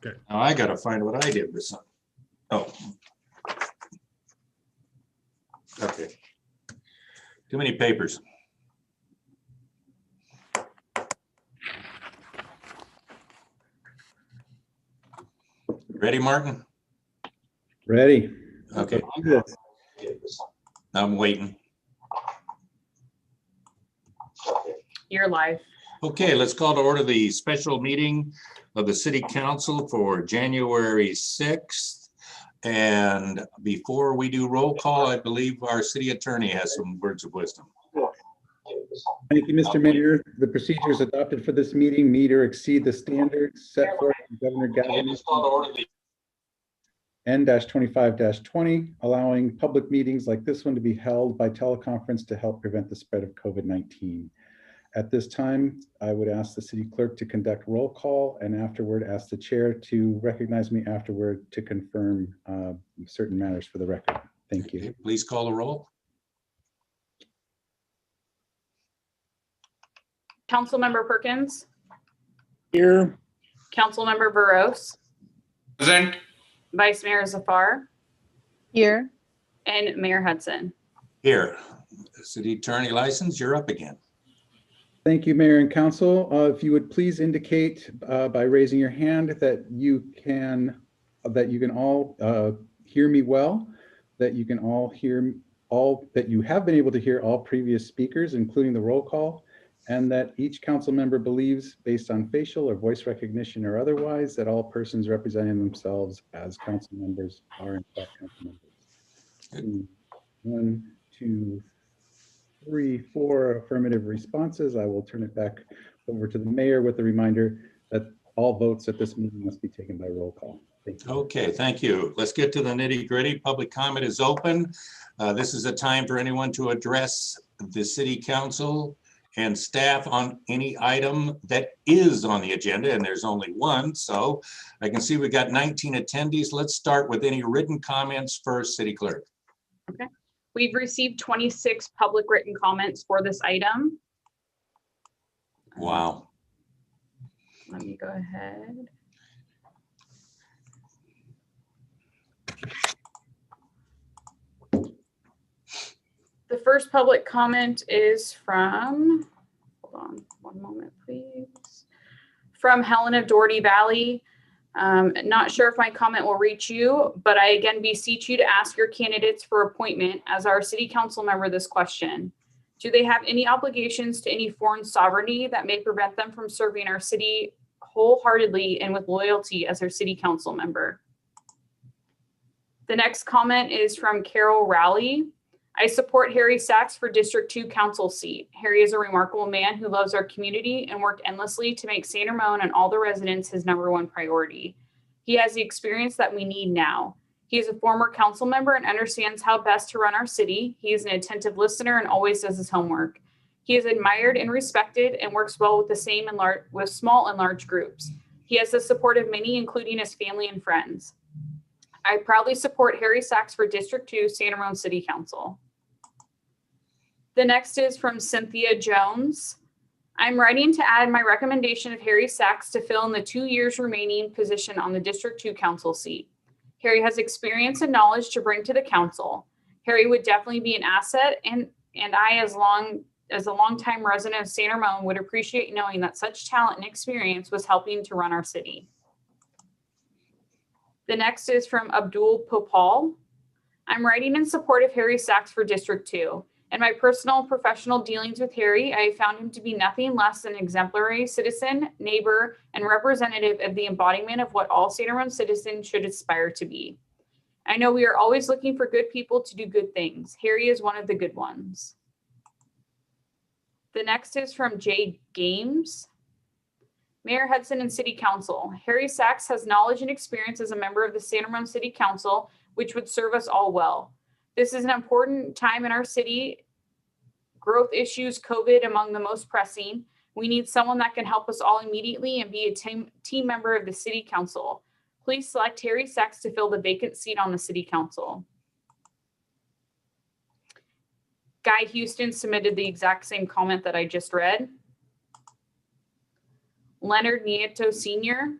Okay. Now I gotta find what I did with some. Oh. Okay. Too many papers. Ready, Martin? Ready. Okay, Yes. I'm waiting. You're live. Okay, let's call to order the special meeting of the City Council for January 6th. And before we do roll call, I believe our city attorney has some words of wisdom. Thank you, Mr. Mayor. The procedures adopted for this meeting meet or exceed the standards set forth in Governor Gavin N-25-20, allowing public meetings like this one to be held by teleconference to help prevent the spread of COVID-19. At this time, I would ask the city clerk to conduct roll call and afterward ask the chair to recognize me afterward to confirm certain matters for the record. Thank you. Okay, please call the roll. Councilmember Perkins, Here. Councilmember Burrows, Present. Vice Mayor Zafar, Here. and Mayor Hudson. Here, city attorney license, you're up again. Thank you, Mayor and Council. If you would please indicate by raising your hand that you can all hear me well, that you can all hear that you have been able to hear all previous speakers, including the roll call, and that each council member believes, based on facial or voice recognition or otherwise, that all persons representing themselves as council members are in fact council members. 1, 2, 3, 4 affirmative responses. I will turn it back over to the mayor with the reminder that all votes at this meeting must be taken by roll call. Thank you. Okay, thank you. Let's get to the nitty gritty. Public comment is open. This is a time for anyone to address the city council and staff on any item that is on the agenda, and there's only one. So I can see we got 19 attendees. Let's start with any written comments first, city clerk. We've received 26 public written comments for this item. Wow. Let me go ahead. The first public comment is from, hold on one moment, please. From Helen of Doherty Valley. Not sure if my comment will reach you, but I again beseech you to ask your candidates for appointment as our city council member this question. Do they have any obligations to any foreign sovereignty that may prevent them from serving our city wholeheartedly and with loyalty as our city council member? The next comment is from Carol Rowley. I support Harry Sachs for District 2 council seat. Harry is a remarkable man who loves our community and worked endlessly to make San Ramon and all the residents his #1 priority. He has the experience that we need now. He is a former council member and understands how best to run our city. He is an attentive listener and always does his homework. He is admired and respected and works well with with small and large groups. He has the support of many, including his family and friends. I proudly support Harry Sachs for District 2 San Ramon City Council. The next is from Cynthia Jones. I'm writing to add my recommendation of Harry Sachs to fill in the 2 years remaining position on the District 2 council seat. Harry has experience and knowledge to bring to the council. Harry would definitely be an asset, and I, as a longtime resident of San Ramon, would appreciate knowing that such talent and experience was helping to run our city. The next is from Abdul Popal. I'm writing in support of Harry Sachs for District 2. In my personal and professional dealings with Harry, I found him to be nothing less than an exemplary citizen, neighbor, and representative of the embodiment of what all San Ramon citizens should aspire to be. I know we are always looking for good people to do good things. Harry is one of the good ones. The next is from Jade Games. Mayor Hudson and City Council. Harry Sachs has knowledge and experience as a member of the San Ramon City Council, which would serve us all well. This is an important time in our city. Growth issues, COVID among the most pressing. We need someone that can help us all immediately and be a team member of the City Council. Please select Harry Sachs to fill the vacant seat on the City Council. Guy Houston submitted the exact same comment that I just read. Leonard Nieto Sr.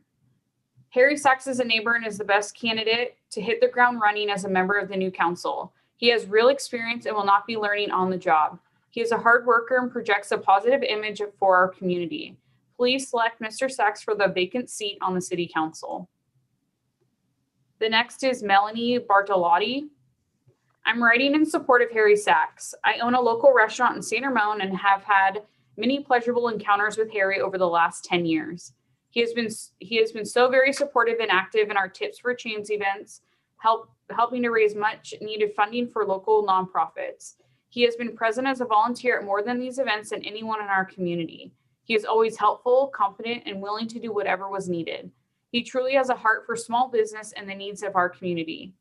Harry Sachs is a neighbor and is the best candidate to hit the ground running as a member of the new council. He has real experience and will not be learning on the job. He is a hard worker and projects a positive image for our community. Please select Mr. Sachs for the vacant seat on the city council. The next is Melanie Bartolotti. I'm writing in support of Harry Sachs. I own a local restaurant in San Ramon and have had many pleasurable encounters with Harry over the last 10 years. He has been so very supportive and active in our Tips for Change events, helping to raise much needed funding for local nonprofits. He has been present as a volunteer at more than these events than anyone in our community. He is always helpful, competent, and willing to do whatever was needed. He truly has a heart for small business and the needs of our community.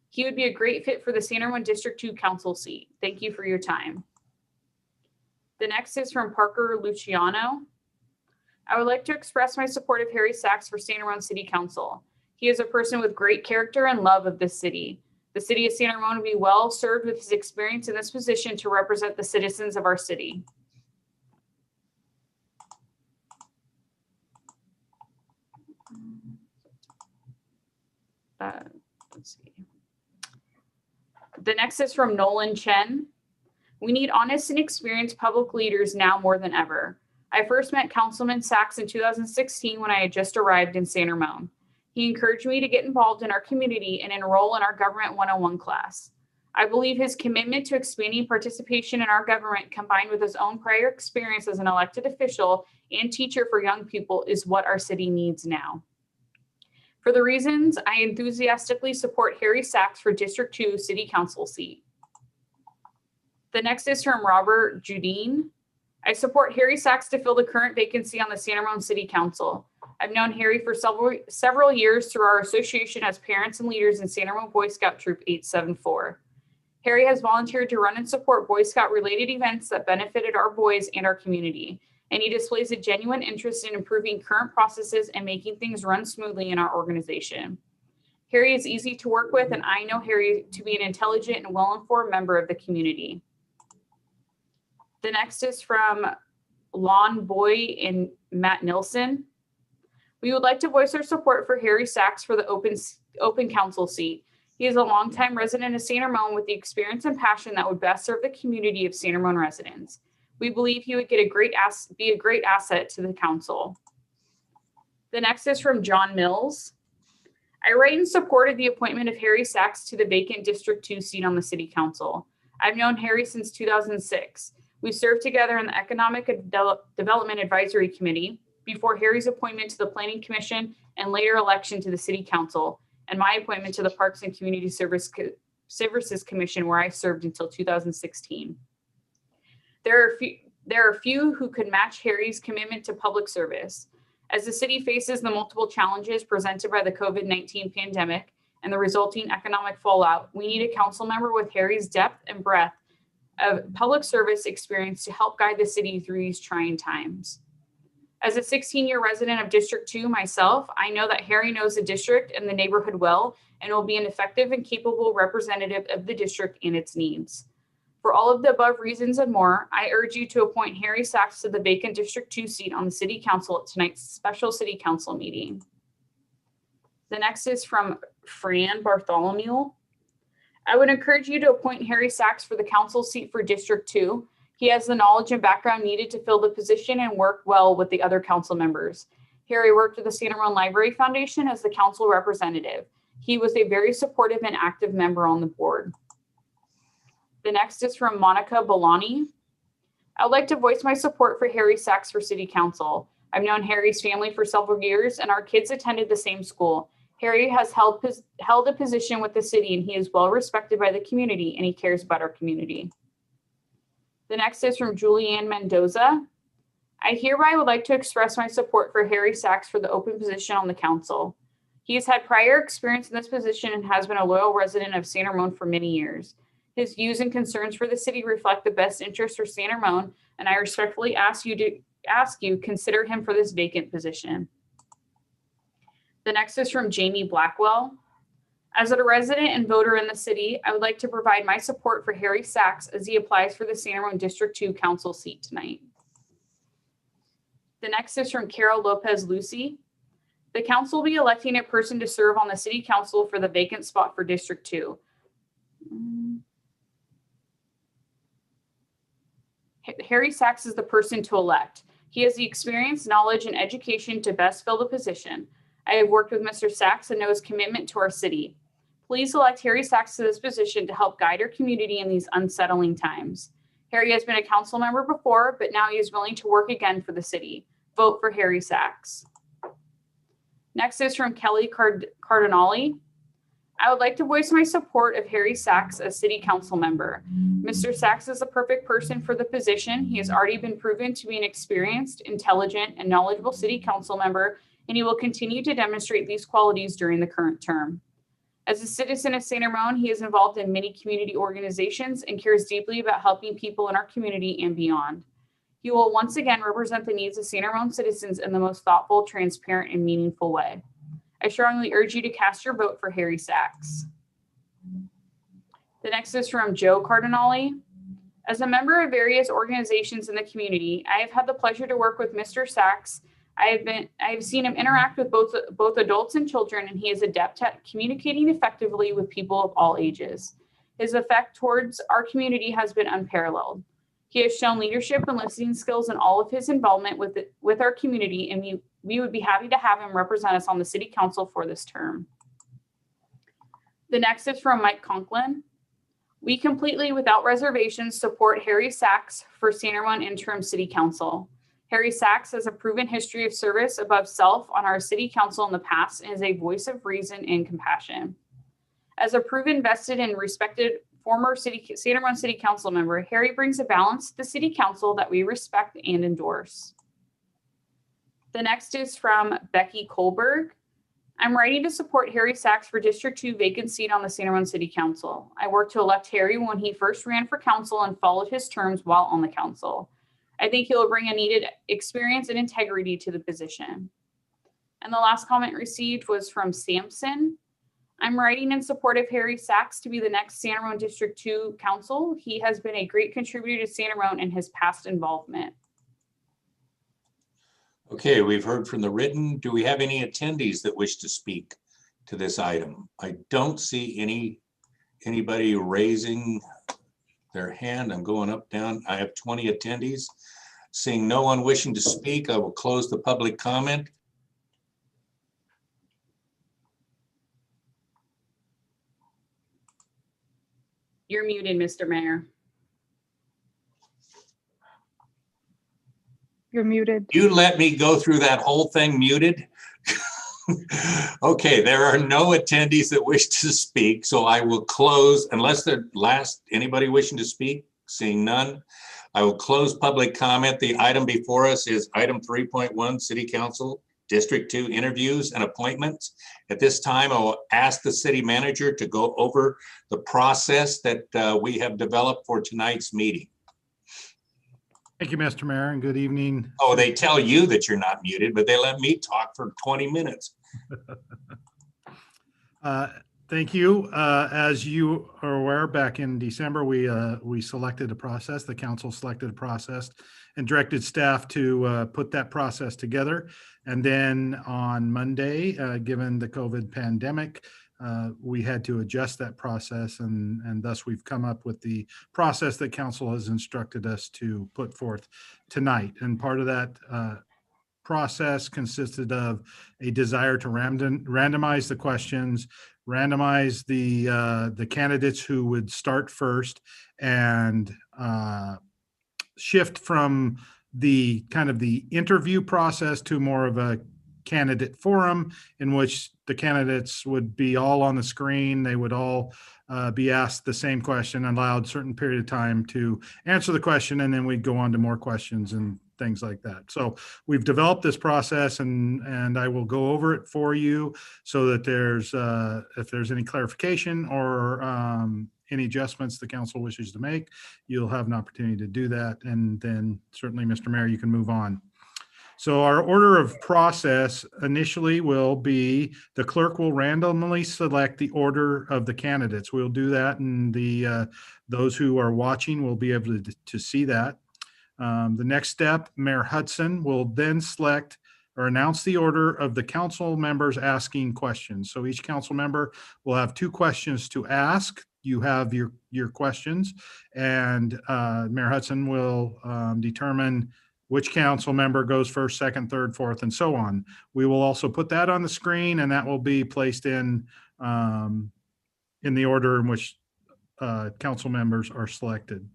He would be a great fit for the San Ramon District 2 Council seat. Thank you for your time. The next is from Parker Luciano. I would like to express my support of Harry Sachs for San Ramon City Council. He is a person with great character and love of this city. The city of San Ramon would be well served with his experience in this position to represent the citizens of our city. Let's see. The next is from Nolan Chen. We need honest and experienced public leaders now more than ever. I first met Councilman Sachs in 2016 when I had just arrived in San Ramon. He encouraged me to get involved in our community and enroll in our Government 101 class. I believe his commitment to expanding participation in our government, combined with his own prior experience as an elected official and teacher for young people, is what our city needs now. For the reasons, I enthusiastically support Harry Sachs for District 2 City Council seat. The next is from Robert Judine. I support Harry Sachs to fill the current vacancy on the San Ramon City Council. I've known Harry for several years through our association as parents and leaders in San Ramon Boy Scout Troop 874. Harry has volunteered to run and support Boy Scout related events that benefited our boys and our community, and he displays a genuine interest in improving current processes and making things run smoothly in our organization. Harry is easy to work with, and I know Harry to be an intelligent and well-informed member of the community. The next is from Lon Boy and Matt Nilsson. We would like to voice our support for Harry Sachs for the open council seat. He is a longtime resident of San Ramon with the experience and passion that would best serve the community of San Ramon residents. We believe he would be a great asset to the council. The next is from John Mills. I write in support of the appointment of Harry Sachs to the vacant District 2 seat on the City Council. I've known Harry since 2006. We served together in the Economic Development Advisory Committee before Harry's appointment to the Planning Commission and later election to the City Council, and my appointment to the Parks and Community Services Commission, where I served until 2016. There are few who could match Harry's commitment to public service. As the city faces the multiple challenges presented by the COVID-19 pandemic and the resulting economic fallout, we need a council member with Harry's depth and breadth of public service experience to help guide the city through these trying times. As a 16-year resident of District 2 myself, I know that Harry knows the district and the neighborhood well and will be an effective and capable representative of the district and its needs. For all of the above reasons and more, I urge you to appoint Harry Sachs to the vacant District 2 seat on the City Council at tonight's special City Council meeting. The next is from Fran Bartholomew. I would encourage you to appoint Harry Sachs for the council seat for District 2. He has the knowledge and background needed to fill the position and work well with the other council members. Harry worked with the San Ramon Library Foundation as the council representative. He was a very supportive and active member on the board. The next is from Monica Bolani. I would like to voice my support for Harry Sachs for City Council. I've known Harry's family for several years and our kids attended the same school. Harry has held a position with the city and he is well respected by the community and he cares about our community. The next is from Julianne Mendoza. I hereby would like to express my support for Harry Sachs for the open position on the council. He has had prior experience in this position and has been a loyal resident of San Ramon for many years. His views and concerns for the city reflect the best interests for San Ramon, and I respectfully ask you consider him for this vacant position. The next is from Jamie Blackwell. As a resident and voter in the city, I would like to provide my support for Harry Sachs as he applies for the San Ramon District 2 council seat tonight. The next is from Carol Lopez Lucy. The council will be electing a person to serve on the city council for the vacant spot for District 2. Harry Sachs is the person to elect. He has the experience, knowledge, and education to best fill the position. I have worked with Mr. Sachs and know his commitment to our city. Please elect Harry Sachs to this position to help guide our community in these unsettling times. Harry has been a council member before, but now he is willing to work again for the city. Vote for Harry Sachs. Next is from Kelly Cardinale. I would like to voice my support of Harry Sachs as city council member. Mr. Sachs is the perfect person for the position. He has already been proven to be an experienced, intelligent, and knowledgeable city council member, and he will continue to demonstrate these qualities during the current term. As a citizen of St. Ramon, he is involved in many community organizations and cares deeply about helping people in our community and beyond. He will once again represent the needs of St. Ramon citizens in the most thoughtful, transparent, and meaningful way. I strongly urge you to cast your vote for Harry Sachs. The next is from Joe Cardinale. As a member of various organizations in the community, I have had the pleasure to work with Mr. Sachs. I have seen him interact with both adults and children, and he is adept at communicating effectively with people of all ages. His effect towards our community has been unparalleled. He has shown leadership and listening skills in all of his involvement with our community, and we would be happy to have him represent us on the city council for this term. The next is from Mike Conklin. We completely, without reservations, support Harry Sachs for St. Ramon interim city council. Harry Sachs has a proven history of service above self on our city council in the past and is a voice of reason and compassion. As a proven, vested, and respected former St. Ramon City Council member, Harry brings a balance to the City Council that we respect and endorse. The next is from Becky Kohlberg. I'm writing to support Harry Sachs for District 2 vacant seat on the St. Ramon City Council. I worked to elect Harry when he first ran for council and followed his terms while on the council. I think he'll bring a needed experience and integrity to the position. And the last comment received was from Sampson. I'm writing in support of Harry Sachs to be the next St. Ramon District 2 council. He has been a great contributor to St. Ramon in his past involvement. Okay, we've heard from the written. Do we have any attendees that wish to speak to this item? I don't see anybody raising their hand. I'm going up, down. I have 20 attendees. Seeing no one wishing to speak, I will close the public comment. You're muted, Mr. Mayor. You're muted. You let me go through that whole thing muted? Okay, there are no attendees that wish to speak, so I will close, unless anybody wishing to speak, seeing none, I will close public comment. The item before us is item 3.1, City Council District 2 interviews and appointments. At this time, I will ask the city manager to go over the process that we have developed for tonight's meeting. Thank you, Mr. Mayor, and good evening. Oh, they tell you that you're not muted, but they let me talk for 20 minutes. Thank you. As you are aware, back in December, we selected a process. The council selected a process and directed staff to put that process together. And then on Monday, given the COVID pandemic, we had to adjust that process, and thus we've come up with the process that council has instructed us to put forth tonight. And part of that process consisted of a desire to randomize the questions, randomize the candidates who would start first, and shift from the kind of the interview process to more of a candidate forum in which the candidates would be all on the screen. They would all be asked the same question, allowed a certain period of time to answer the question, and then we'd go on to more questions and things like that. So we've developed this process, and I will go over it for you so that if there's any clarification or any adjustments the council wishes to make, you'll have an opportunity to do that. And then certainly, Mr. Mayor, you can move on. So our order of process initially will be the clerk will randomly select the order of the candidates. We'll do that, and those who are watching will be able to see that. The next step, Mayor Hudson will then select or announce the order of the council members asking questions. So each council member will have 2 questions to ask. You have your questions, and Mayor Hudson will determine which council member goes first, second, third, fourth, and so on. We will also put that on the screen, and that will be placed in the order in which council members are selected.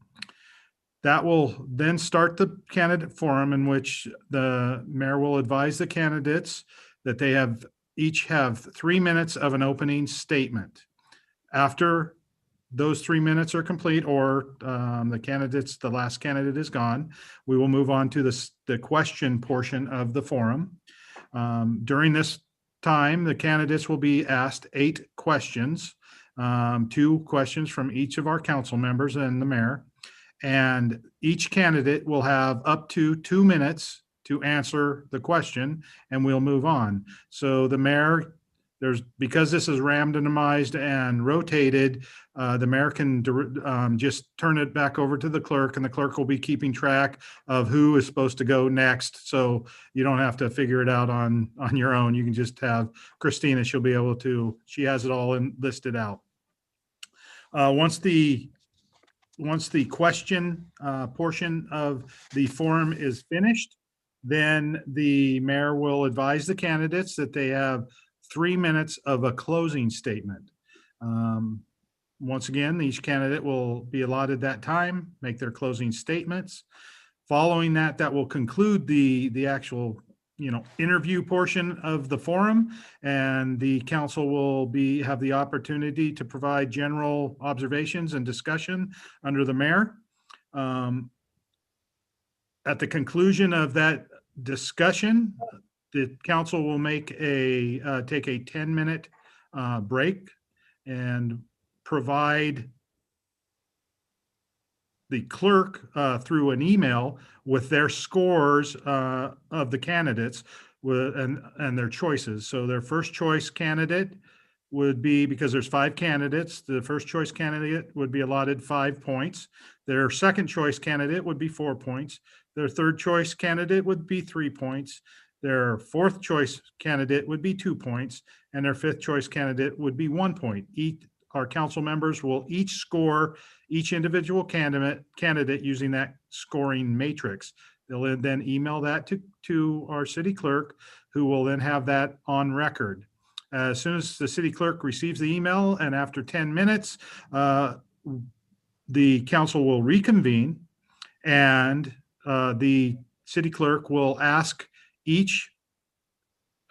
That will then start the candidate forum, in which the mayor will advise the candidates that they each have 3 minutes of an opening statement. After those 3 minutes are complete, or the last candidate is gone, we will move on to the question portion of the forum. During this time, the candidates will be asked 8 questions, 2 questions from each of our council members and the mayor. And each candidate will have up to 2 minutes to answer the question, and we'll move on. So the mayor, because this is randomized and rotated, the mayor can just turn it back over to the clerk, and the clerk will be keeping track of who is supposed to go next. So you don't have to figure it out on your own. You can just have Christina, she has it all listed out. Once the question portion of the forum is finished, then the mayor will advise the candidates that they have 3 minutes of a closing statement. Once again, each candidate will be allotted that time, make their closing statements. Following that will conclude the actual interview portion of the forum, and the council will have the opportunity to provide general observations and discussion under the mayor. At the conclusion of that discussion, the council will take a 10-minute break and provide the clerk through an email with their scores of the candidates and their choices. So their first choice candidate would be, because there's 5 candidates, the first choice candidate would be allotted 5 points. Their second choice candidate would be 4 points. Their third choice candidate would be 3 points. Their fourth choice candidate would be 2 points, and their fifth choice candidate would be 1 point. Our council members will each score each individual candidate using that scoring matrix. They'll then email that to our city clerk, who will then have that on record. As soon as the city clerk receives the email, and after 10 minutes, the council will reconvene, and the city clerk will ask each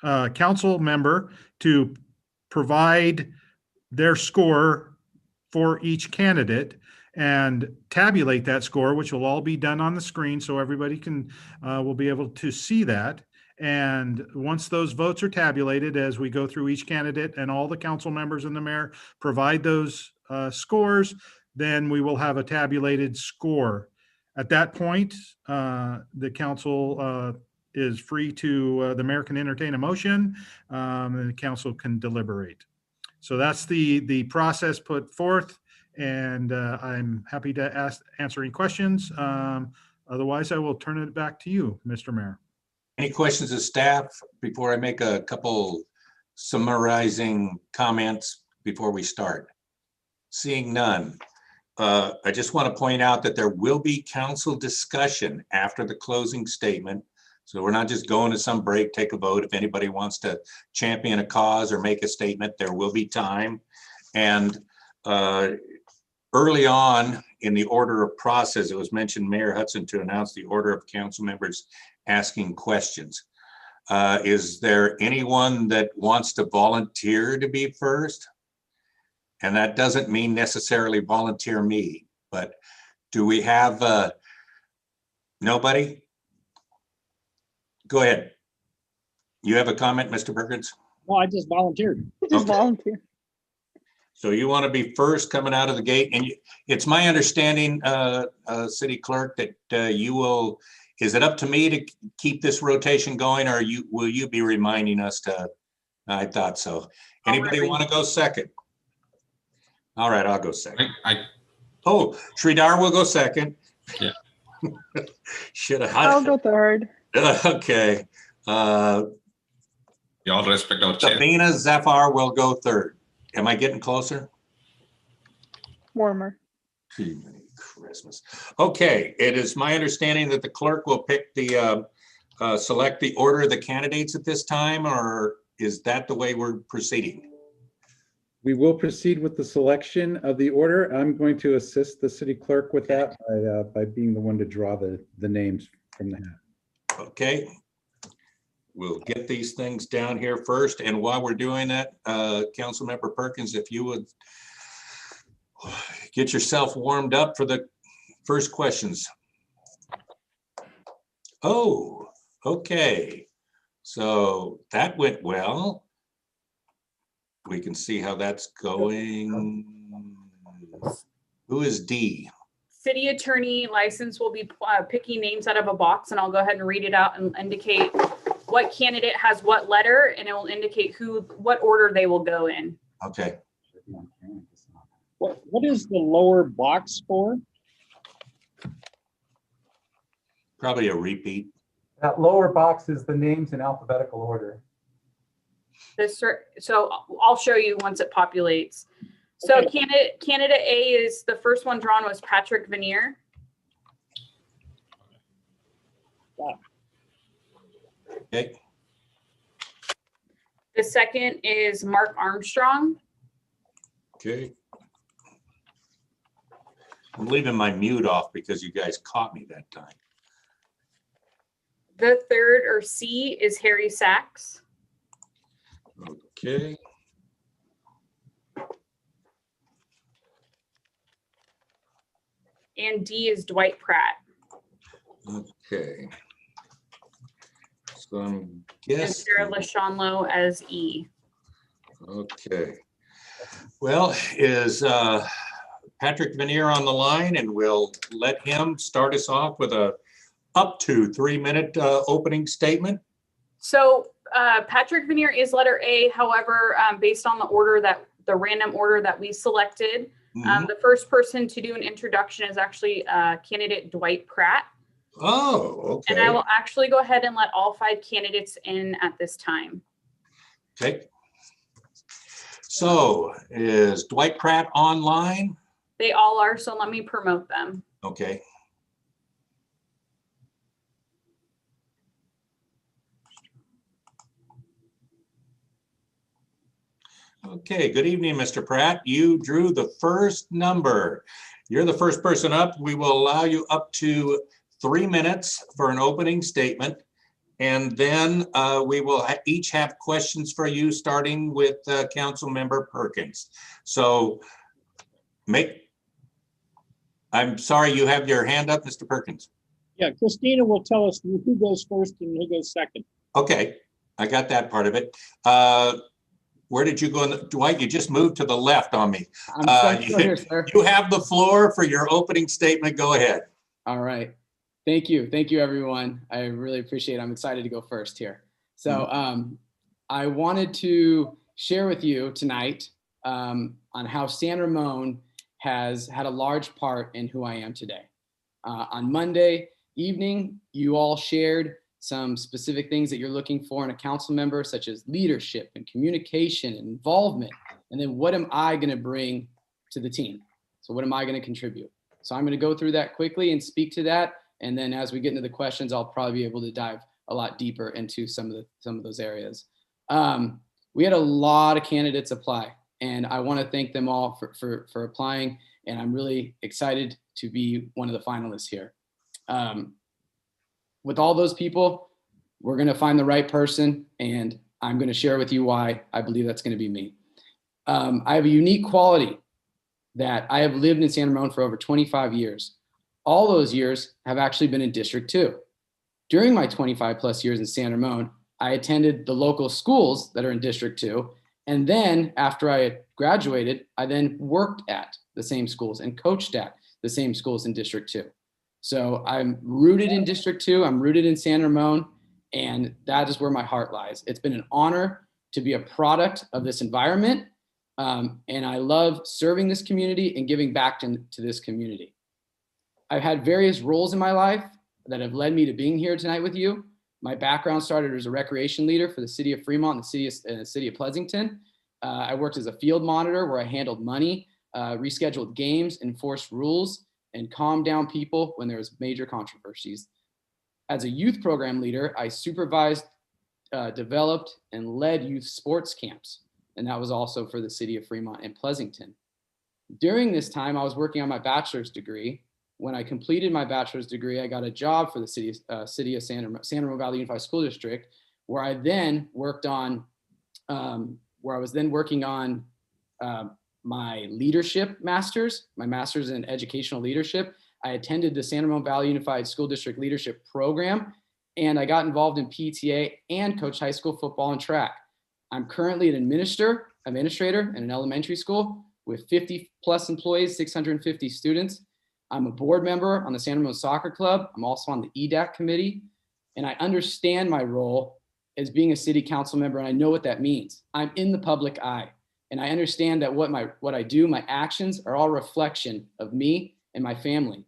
council member to provide their score for each candidate and tabulate that score, which will all be done on the screen, so everybody will be able to see that. And once those votes are tabulated, as we go through each candidate and all the council members and the mayor provide those scores, then we will have a tabulated score. At that point, the council is free to, the mayor can entertain a motion, and the council can deliberate. So that's the process put forth, and I'm happy to answer any questions. Otherwise, I will turn it back to you, Mr. Mayor. Any questions of staff before I make a couple summarizing comments before we start? Seeing none. I just want to point out that there will be council discussion after the closing statement. So we're not just going to some break, take a vote. If anybody wants to champion a cause or make a statement, there will be time. And early on in the order of process, it was mentioned Mayor Hudson to announce the order of council members asking questions. Is there anyone that wants to volunteer to be first? And that doesn't mean necessarily volunteer me, but do we have nobody? Go ahead. You have a comment, Mr. Perkins? No, I just volunteered. Just Okay. volunteer. So you want to be first coming out of the gate, and it's my understanding, City Clerk, that you will. Is it up to me to keep this rotation going, or will you be reminding us to? I thought so. Anybody want to go second? All right, I'll go second. Oh, Sridhar will go second. Yeah. Should have. I'll go third. Okay. We all respect our chair. Sabina Zephyr will go third. Am I getting closer? Warmer. Gee, Christmas. Okay, it is my understanding that the clerk will pick the, select the order of the candidates at this time, or is that the way we're proceeding? We will proceed with the selection of the order. I'm going to assist the city clerk with that by being the one to draw the names from the hat. Okay. We'll get these things down here first, and while we're doing that, Councilmember Perkins, if you would get yourself warmed up for the first questions. Oh, okay. So that went well. We can see how that's going. Who is D? City attorney license will be picking names out of a box, and I'll go ahead and read it out and indicate what candidate has what letter, and it will indicate what order they will go in. Okay. What is the lower box for? Probably a repeat. That lower box is the names in alphabetical order. So I'll show you once it populates. So Okay. candidate A is, the first one drawn was Patrick Veneer. Okay. The second is Mark Armstrong. Okay. I'm leaving my mute off because you guys caught me that time. The third, or C, is Harry Sachs. Okay. And D is Dwight Pratt. Okay. So I'm And guessing. Sarah LaShawnlow as E. Okay. Well, is Patrick Veneer on the line, and we'll let him start us off with a up to 3-minute opening statement. So Patrick Veneer is letter A. However, based on the random order that we selected, Mhm. the first person to do an introduction is actually candidate Dwight Pratt. Oh, And I okay. will actually go ahead and let all 5 candidates in at this time. Okay. So is Dwight Pratt online? They all are, so let me promote them. Okay. Okay, good evening, Mr. Pratt. You drew the first number. You're the first person up. We will allow you up to 3 minutes for an opening statement. And then we will each have questions for you, starting with Councilmember Perkins. So I'm sorry, you have your hand up, Mr. Perkins. Yeah, Christina will tell us who goes first and who goes second. Okay, I got that part of it. Where did you go? Dwight, you just moved to the left on me. I'm still here, sir. You have the floor for your opening statement. Go ahead. All right. Thank you. Thank you, everyone. I really appreciate it. I'm excited to go first here. So I wanted to share with you tonight on how San Ramon has had a large part in who I am today. On Monday evening, you all shared some specific things that you're looking for in a council member, such as leadership and communication and involvement. And then what am I going to bring to the team? So what am I going to contribute? So I'm going to go through that quickly and speak to that. And then as we get into the questions, I'll probably be able to dive a lot deeper into some of those areas. We had a lot of candidates apply, and I want to thank them all for applying. And I'm really excited to be one of the finalists here. With all those people, we're going to find the right person, and I'm going to share with you why I believe that's going to be me. I have a unique quality that I have lived in San Ramon for over 25 years. All those years have actually been in District 2. During my 25 plus years in San Ramon, I attended the local schools that are in District 2. And then after I had graduated, I then worked at the same schools and coached at the same schools in District 2. So I'm rooted in District 2, I'm rooted in San Ramon, and that is where my heart lies. It's been an honor to be a product of this environment, and I love serving this community and giving back to this community. I've had various roles in my life that have led me to being here tonight with you, My background started as a recreation leader for the city of Fremont and the city of Pleasanton. I worked as a field monitor where I handled money, rescheduled games, enforced rules, and calmed down people when there was major controversies. As a youth program leader, I supervised, developed, and led youth sports camps. And that was also for the city of Fremont and Pleasanton. During this time, I was working on my bachelor's degree. When I completed my bachelor's degree, I got a job for the city of San Ramon Valley Unified School District, where I then worked on, my leadership master's, my master's in educational leadership. I attended the San Ramon Valley Unified School District Leadership Program, and I got involved in PTA and coached high school football and track. I'm currently an administrator in an elementary school with 50 plus employees, 650 students. I'm a board member on the San Ramon Soccer Club. I'm also on the EDAC committee, and I understand my role as being a city council member, and I know what that means. I'm in the public eye, and I understand that what I do, my actions are all reflection of me and my family.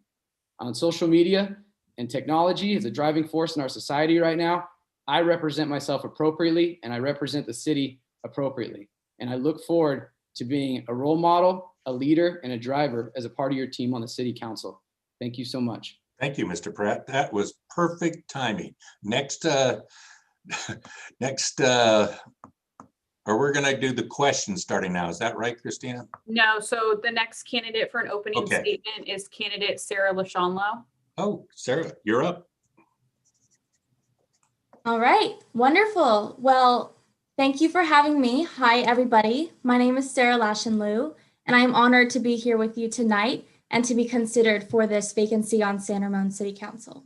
On social media and technology is a driving force in our society right now. I represent myself appropriately, and I represent the city appropriately. And I look forward to being a role model, a leader, and a driver as a part of your team on the city council. Thank you so much. Thank you, Mr. Pratt. That was perfect timing. Next, or we're gonna do the questions starting now. Is that right, Christina? No, so the next candidate for an opening Okay. statement is candidate Sarah LaShawnlow. Oh, Sarah, you're up. All right, wonderful. Well, thank you for having me. Hi, everybody. My name is Sarah Lashenloo, and I am honored to be here with you tonight and to be considered for this vacancy on San Ramon City Council.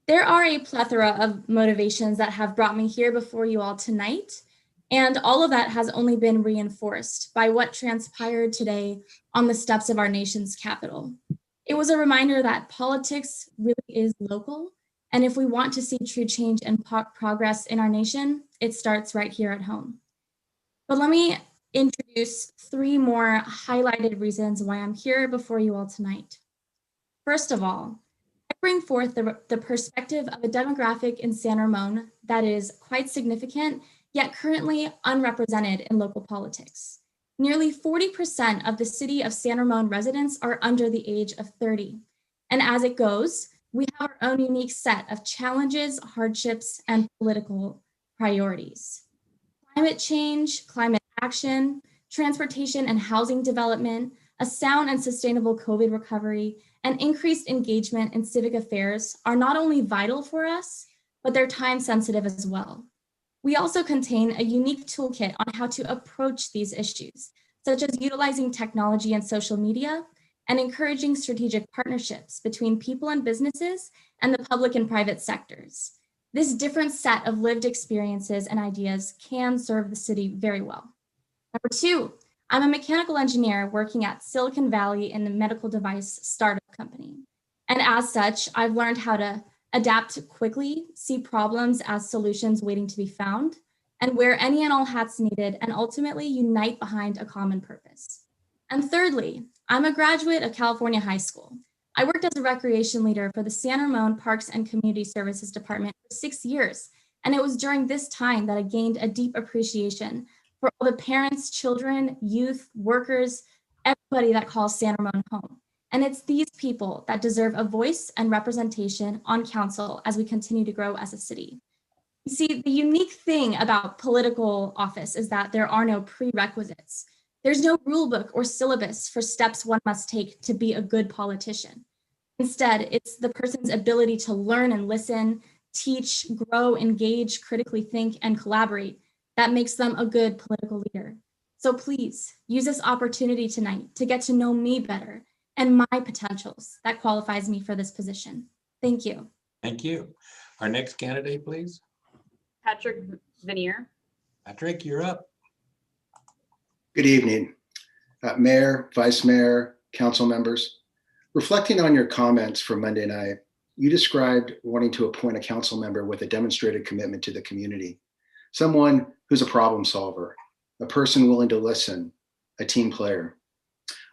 There are a plethora of motivations that have brought me here before you all tonight, and all of that has only been reinforced by what transpired today on the steps of our nation's capital. It was a reminder that politics really is local, and if we want to see true change and progress in our nation, it starts right here at home. But let me introduce 3 more highlighted reasons why I'm here before you all tonight. First of all, I bring forth the perspective of a demographic in San Ramon that is quite significant, yet currently unrepresented in local politics. Nearly 40% of the city of San Ramon residents are under the age of 30. And as it goes, we have our own unique set of challenges, hardships, and political priorities. Climate change, climate action, transportation and housing development, a sound and sustainable COVID recovery, and increased engagement in civic affairs are not only vital for us, but they're time sensitive as well. We also contain a unique toolkit on how to approach these issues, such as utilizing technology and social media and encouraging strategic partnerships between people and businesses and the public and private sectors. This different set of lived experiences and ideas can serve the city very well. Number 2, I'm a mechanical engineer working at Silicon Valley in the medical device startup company. And as such, I've learned how to adapt quickly, see problems as solutions waiting to be found, and wear any and all hats needed, and ultimately unite behind a common purpose. And thirdly, I'm a graduate of California High School. I worked as a recreation leader for the San Ramon Parks and Community Services Department for 6 years. And it was during this time that I gained a deep appreciation for all the parents, children, youth, workers, everybody that calls San Ramon home. And it's these people that deserve a voice and representation on council as we continue to grow as a city. You see, the unique thing about political office is that there are no prerequisites. There's no rule book or syllabus for steps one must take to be a good politician. Instead, it's the person's ability to learn and listen, teach, grow, engage, critically think, and collaborate that makes them a good political leader. So please use this opportunity tonight to get to know me better and my potentials that qualifies me for this position. Thank you. Thank you. Our next candidate, please. Patrick Vanier. Patrick, you're up. Good evening, Mayor, Vice Mayor, council members. Reflecting on your comments from Monday night, you described wanting to appoint a council member with a demonstrated commitment to the community, someone who's a problem solver, a person willing to listen, a team player.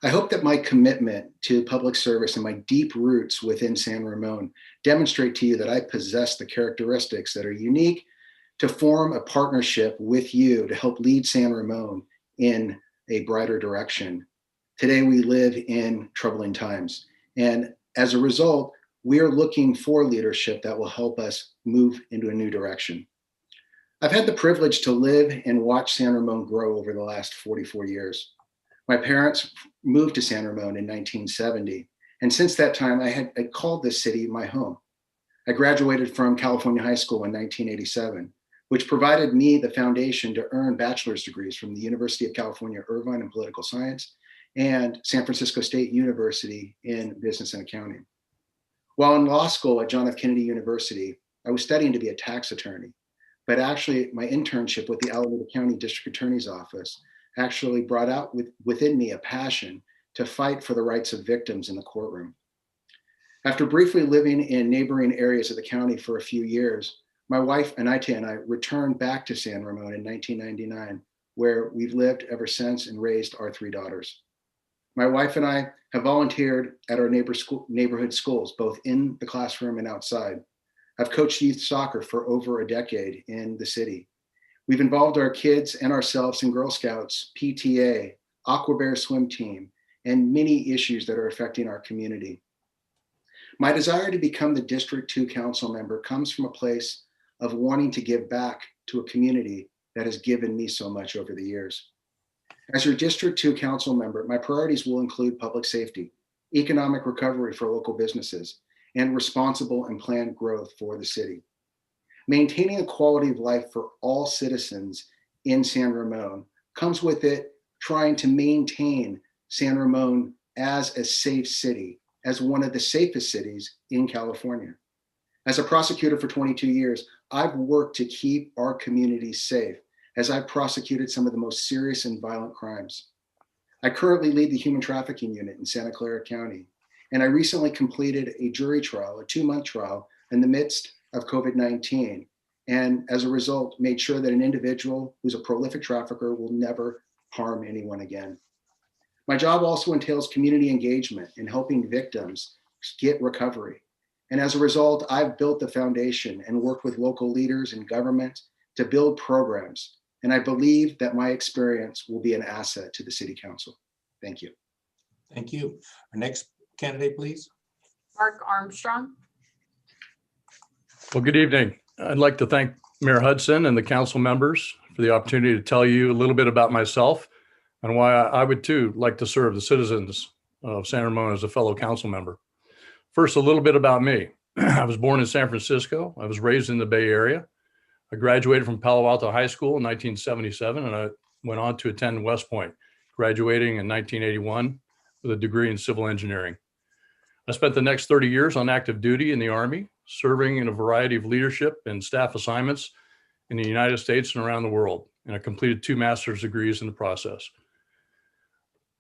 I hope that my commitment to public service and my deep roots within San Ramon demonstrate to you that I possess the characteristics that are unique to form a partnership with you to help lead San Ramon in a brighter direction. Today, we live in troubling times. And as a result, we are looking for leadership that will help us move into a new direction. I've had the privilege to live and watch San Ramon grow over the last 44 years. My parents moved to San Ramon in 1970. And since that time, I called this city my home. I graduated from California High School in 1987, which provided me the foundation to earn bachelor's degrees from the University of California, Irvine in political science and San Francisco State University in business and accounting. While in law school at John F. Kennedy University, I was studying to be a tax attorney, but actually my internship with the Alameda County District Attorney's Office actually brought out within me a passion to fight for the rights of victims in the courtroom. After briefly living in neighboring areas of the county for a few years, my wife, Anita, and I returned back to San Ramon in 1999, where we've lived ever since and raised our 3 daughters. My wife and I have volunteered at our neighborhood schools, both in the classroom and outside. I've coached youth soccer for over a decade in the city. We've involved our kids and ourselves in Girl Scouts, PTA, Aqua Bear swim team, and many issues that are affecting our community. My desire to become the District 2 council member comes from a place of wanting to give back to a community that has given me so much over the years. As your District 2 council member, my priorities will include public safety, economic recovery for local businesses, and responsible and planned growth for the city. Maintaining a quality of life for all citizens in San Ramon comes with it trying to maintain San Ramon as a safe city, as one of the safest cities in California. As a prosecutor for 22 years, I've worked to keep our communities safe as I've prosecuted some of the most serious and violent crimes. I currently lead the Human Trafficking Unit in Santa Clara County, and I recently completed a jury trial, a 2-month trial, in the midst of COVID-19, and as a result, made sure that an individual who's a prolific trafficker will never harm anyone again. My job also entails community engagement in helping victims get recovery. And as a result, I've built the foundation and worked with local leaders and government to build programs. And I believe that my experience will be an asset to the City Council. Thank you. Thank you. Our next candidate, please. Mark Armstrong. Well, good evening. I'd like to thank Mayor Hudson and the council members for the opportunity to tell you a little bit about myself and why I would too like to serve the citizens of San Ramon as a fellow council member. First, a little bit about me. I was born in San Francisco. I was raised in the Bay Area. I graduated from Palo Alto High School in 1977, and I went on to attend West Point, graduating in 1981 with a degree in civil engineering. I spent the next 30 years on active duty in the Army, serving in a variety of leadership and staff assignments in the United States and around the world, and I completed 2 master's degrees in the process.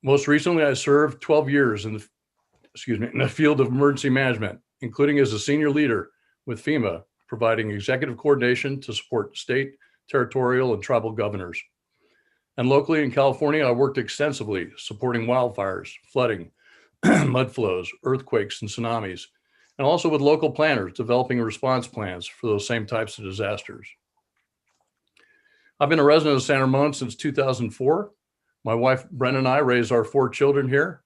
Most recently, I served 12 years in the field of emergency management, including as a senior leader with FEMA, providing executive coordination to support state, territorial, and tribal governors. And locally in California, I worked extensively supporting wildfires, flooding, mud flows, earthquakes, and tsunamis, and also with local planners developing response plans for those same types of disasters. I've been a resident of San Ramon since 2004. My wife, Brenda, and I raised our 4 children here.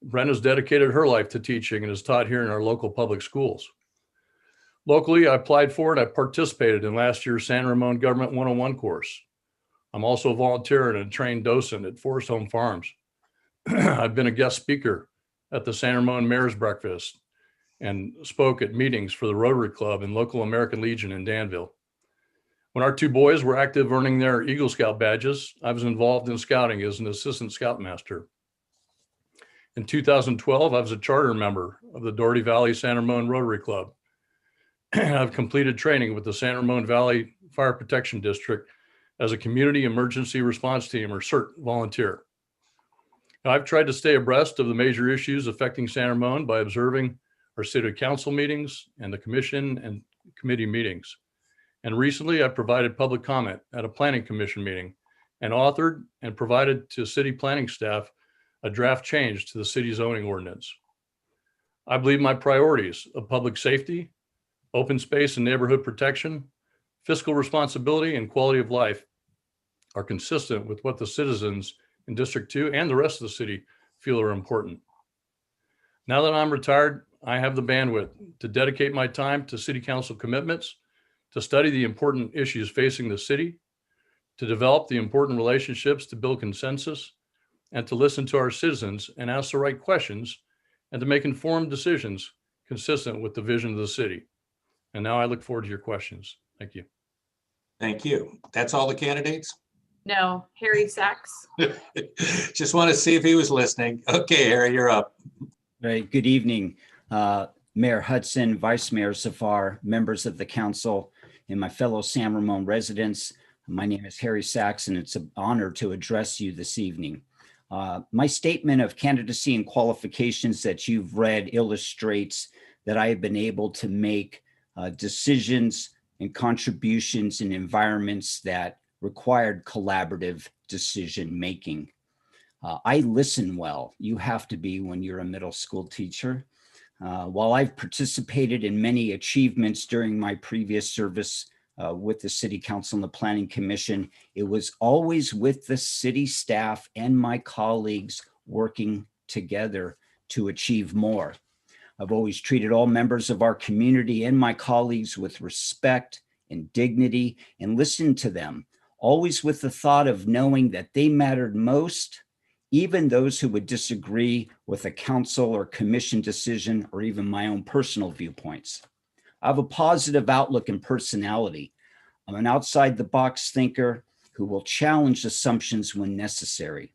Brenda's dedicated her life to teaching and is taught here in our local public schools. Locally, I applied for and I participated in last year's San Ramon Government 101 course. I'm also a volunteer and a trained docent at Forest Home Farms. I've been a guest speaker at the San Ramon Mayor's Breakfast and spoke at meetings for the Rotary Club and local American Legion in Danville. When our 2 boys were active earning their Eagle Scout badges, I was involved in scouting as an assistant scoutmaster. In 2012, I was a charter member of the Doherty Valley San Ramon Rotary Club. I've completed training with the San Ramon Valley Fire Protection District as a Community Emergency Response Team, or CERT, volunteer. I've tried to stay abreast of the major issues affecting San Ramon by observing our city council meetings and the commission and committee meetings. And recently, I provided public comment at a planning commission meeting and authored and provided to city planning staff a draft change to the city zoning ordinance. I believe my priorities of public safety, open space and neighborhood protection, fiscal responsibility, and quality of life are consistent with what the citizens in District 2 and the rest of the city feel are important. Now that I'm retired, I have the bandwidth to dedicate my time to city council commitments, to study the important issues facing the city, to develop the important relationships to build consensus, and to listen to our citizens and ask the right questions, and to make informed decisions consistent with the vision of the city. And now I look forward to your questions. Thank you. Thank you. That's all the candidates? No, Harry Sachs. Just want to see if he was listening. Okay, Harry, you're up. Right. Good evening, Mayor Hudson, Vice Mayor Zafar, members of the council, and my fellow San Ramon residents. My name is Harry Sachs, and it's an honor to address you this evening. My statement of candidacy and qualifications that you've read illustrates that I have been able to make decisions and contributions in environments that required collaborative decision making. I listen well. You have to be when you're a middle school teacher. While I've participated in many achievements during my previous service with the City Council and the Planning Commission, it was always with the city staff and my colleagues working together to achieve more. I've always treated all members of our community and my colleagues with respect and dignity and listened to them, always with the thought of knowing that they mattered most, even those who would disagree with a council or commission decision or even my own personal viewpoints. I have a positive outlook and personality. I'm an outside the box thinker who will challenge assumptions when necessary.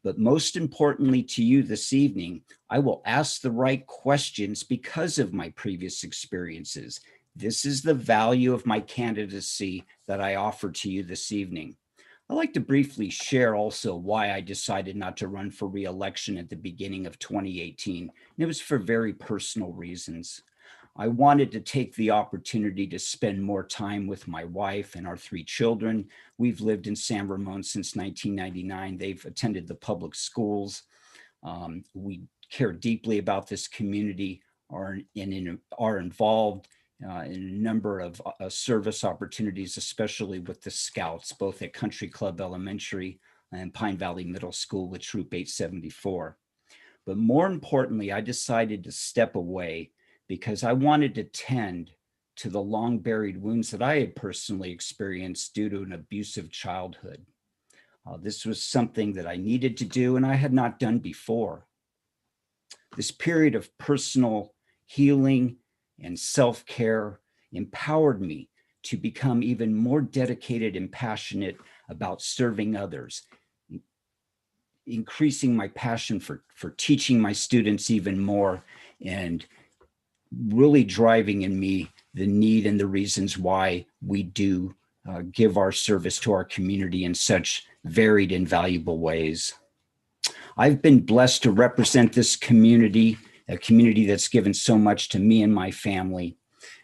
But most importantly to you this evening, I will ask the right questions because of my previous experiences. This is the value of my candidacy that I offer to you this evening. I'd like to briefly share also why I decided not to run for re-election at the beginning of 2018. And it was for very personal reasons. I wanted to take the opportunity to spend more time with my wife and our 3 children. We've lived in San Ramon since 1999. They've attended the public schools. We care deeply about this community, are involved in a number of service opportunities, especially with the Scouts, both at Country Club Elementary and Pine Valley Middle School with Troop 874. But more importantly, I decided to step away because I wanted to tend to the long buried wounds that I had personally experienced due to an abusive childhood. This was something that I needed to do and I had not done before. This period of personal healing and self-care empowered me to become even more dedicated and passionate about serving others, increasing my passion for teaching my students even more, and really driving in me the need and the reasons why we do give our service to our community in such varied and valuable ways. I've been blessed to represent this community, a community that's given so much to me and my family.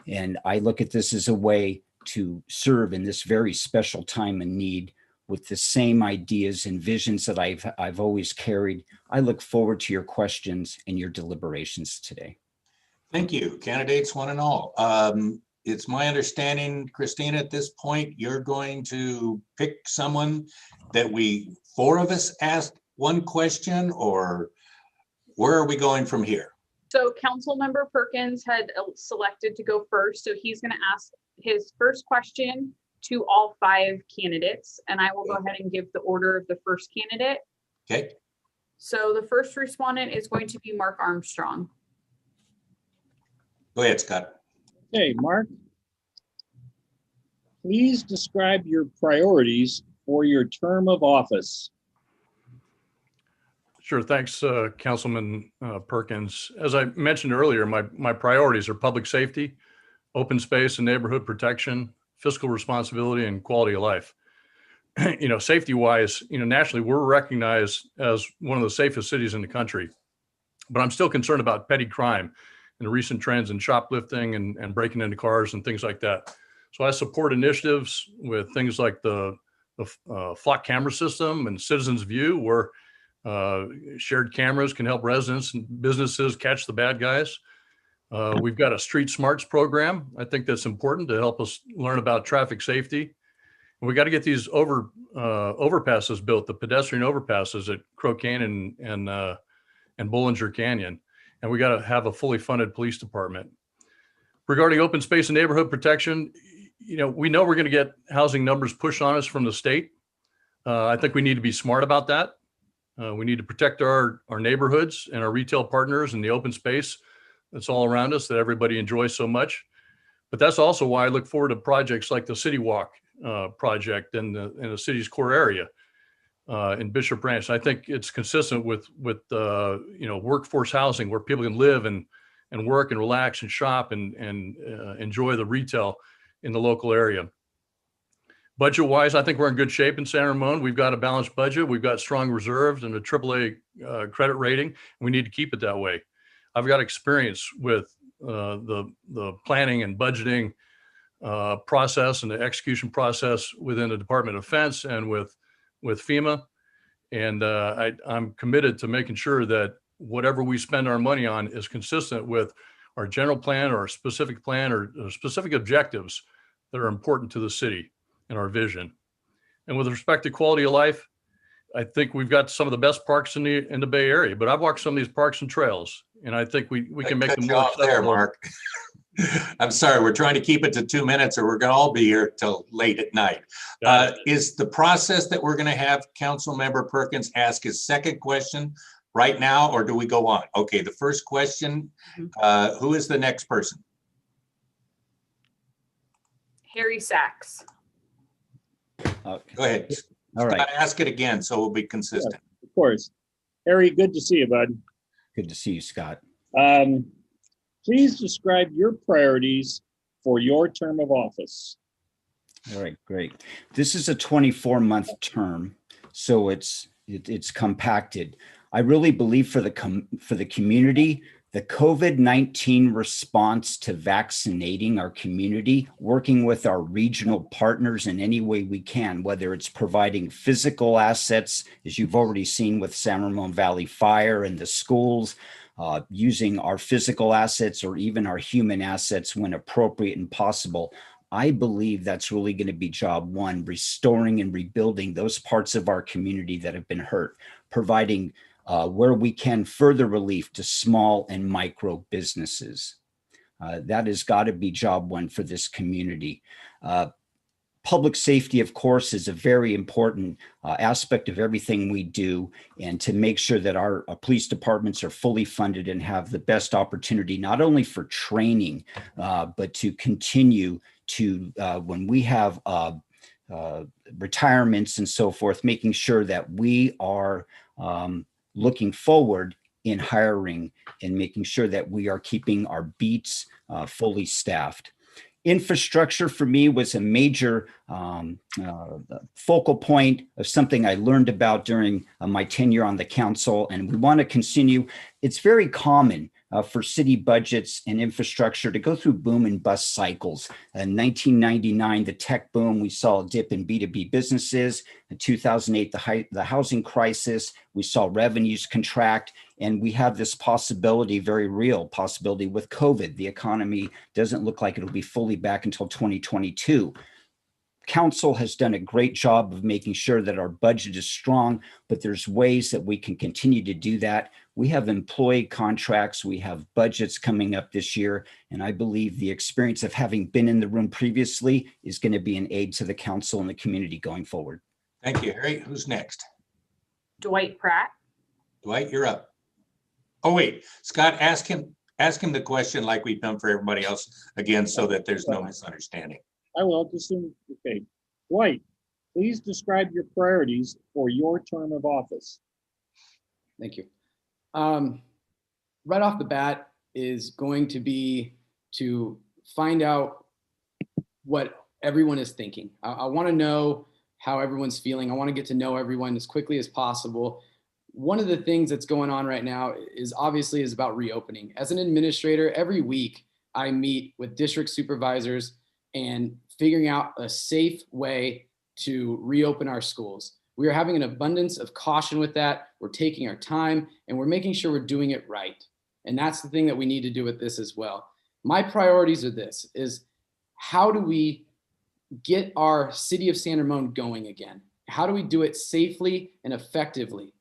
And I look at this as a way to serve in this very special time and need with the same ideas and visions that I've always carried. I look forward to your questions and your deliberations today. Thank you, candidates one and all. It's my understanding, Christina, at this point, you're going to pick someone that 4 of us asked one question, or where are we going from here? So Councilmember Perkins had selected to go first. So he's going to ask his first question to all 5 candidates, and I will go ahead and give the order of the first candidate. Okay. So the first respondent is going to be Mark Armstrong. Go ahead, Scott. Okay, Mark. Please describe your priorities for your term of office. Sure. Thanks, Councilman Perkins. As I mentioned earlier, my priorities are public safety, open space and neighborhood protection, fiscal responsibility, and quality of life. Safety wise, nationally, we're recognized as one of the safest cities in the country, but I'm still concerned about petty crime and the recent trends in shoplifting and breaking into cars and things like that. So I support initiatives with things like the flock camera system and Citizens View, where Shared cameras can help residents and businesses catch the bad guys. We've got a Street Smarts program. I think that's important to help us learn about traffic safety. And we got to get these overpasses built, the pedestrian overpasses at Crow Canyon and Bollinger Canyon. And we got to have a fully funded police department. Regarding open space and neighborhood protection, we know we're going to get housing numbers pushed on us from the state. I think we need to be smart about that. We need to protect our neighborhoods and our retail partners and the open space that's all around us that everybody enjoys so much. But that's also why I look forward to projects like the City Walk project in the city's core area in Bishop Ranch. I think it's consistent with workforce housing where people can live and work and relax and shop and enjoy the retail in the local area. Budget wise, I think we're in good shape in San Ramon. We've got a balanced budget. We've got strong reserves and a AAA credit rating. We need to keep it that way. I've got experience with the planning and budgeting process and the execution process within the Department of Defense and with FEMA. And I'm committed to making sure that whatever we spend our money on is consistent with our general plan or our specific plan or specific objectives that are important to the city and our vision. And with respect to quality of life, I think we've got some of the best parks in the Bay Area, but I've walked some of these parks and trails, and I think we can make them more accessible. There, Mark. I'm sorry, we're trying to keep it to 2 minutes or we're gonna all be here till late at night. Is the process that we're gonna have Council Member Perkins ask his second question right now, or do we go on? Okay, the first question, who is the next person? Harry Sachs. Go ahead. All right. Scott, ask it again so we'll be consistent. Of course. Harry, good to see you, bud. Good to see you, Scott. Please describe your priorities for your term of office. All right, great. This is a 24-month term, so it's compacted. I really believe for the community, the COVID-19 response to vaccinating our community, working with our regional partners in any way we can, whether it's providing physical assets, as you've already seen with San Ramon Valley Fire and the schools, using our physical assets or even our human assets when appropriate and possible. I believe that's really going to be job one, restoring and rebuilding those parts of our community that have been hurt, providing where we can further relief to small and micro businesses. That has got to be job one for this community. Public safety, of course, is a very important aspect of everything we do, and to make sure that our police departments are fully funded and have the best opportunity, not only for training, but to continue to, when we have retirements and so forth, making sure that we are looking forward in hiring and making sure that we are keeping our beats fully staffed. Infrastructure for me was a major focal point of something I learned about during my tenure on the council, and we want to continue. It's very common for city budgets and infrastructure to go through boom and bust cycles. In 1999, the tech boom, we saw a dip in B2B businesses. In 2008, the housing crisis, we saw revenues contract. And we have this possibility, very real possibility with COVID. The economy doesn't look like it'll be fully back until 2022. Council has done a great job of making sure that our budget is strong, but there's ways that we can continue to do that. We have employee contracts, we have budgets coming up this year, and I believe the experience of having been in the room previously is going to be an aid to the council and the community going forward. Thank you, Harry. Who's next? Dwight Pratt. Dwight, you're up. Oh, wait, Scott, ask him the question like we've done for everybody else again, so that there's no misunderstanding. I will just, okay. Dwight, please describe your priorities for your term of office. Thank you. Right off the bat is going to be to find out what everyone is thinking. I want to know how everyone's feeling. I want to get to know everyone as quickly as possible. One of the things that's going on right now is about reopening. As an administrator, every week I meet with district supervisors and figuring out a safe way to reopen our schools. We are having an abundance of caution with that. We're taking our time and we're making sure we're doing it right. And that's the thing that we need to do with this as well. My priorities are this, is how do we get our city of San Ramon going again? How do we do it safely and effectively?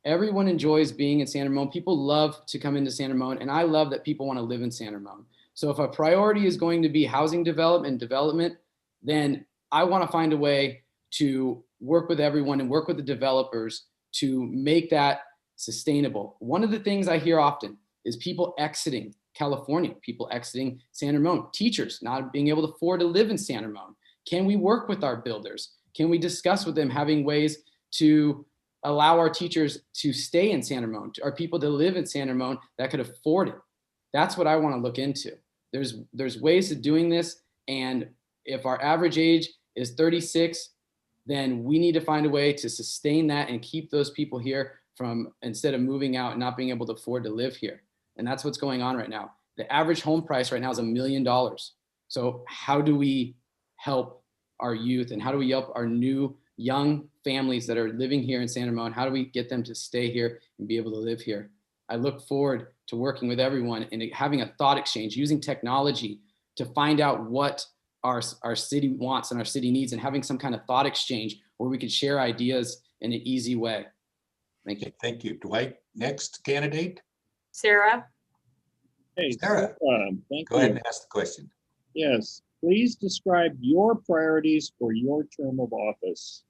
Everyone enjoys being in San Ramon. People love to come into San Ramon, and I love that people want to live in San Ramon. So if a priority is going to be housing development, then I want to find a way to work with everyone and work with the developers to make that sustainable. One of the things I hear often is people exiting California, people exiting San Ramon, teachers not being able to afford to live in San Ramon. Can we work with our builders? Can we discuss with them having ways to allow our teachers to stay in San Ramon, our people to live in San Ramon that could afford it? That's what I want to look into. There's ways of doing this. And if our average age is 36, then we need to find a way to sustain that and keep those people here from, instead of moving out and not being able to afford to live here. And that's what's going on right now. The average home price right now is $1 million. So how do we help our youth and how do we help our new young families that are living here in San Ramon? How do we get them to stay here and be able to live here? I look forward to working with everyone and having a thought exchange, using technology to find out what our city wants and our city needs, and having some kind of thought exchange where we could share ideas in an easy way. Thank you. Thank you. Dwight, next candidate. Sarah? Hey, Sarah, thank go ahead you. and ask the question. Yes, please describe your priorities for your term of office.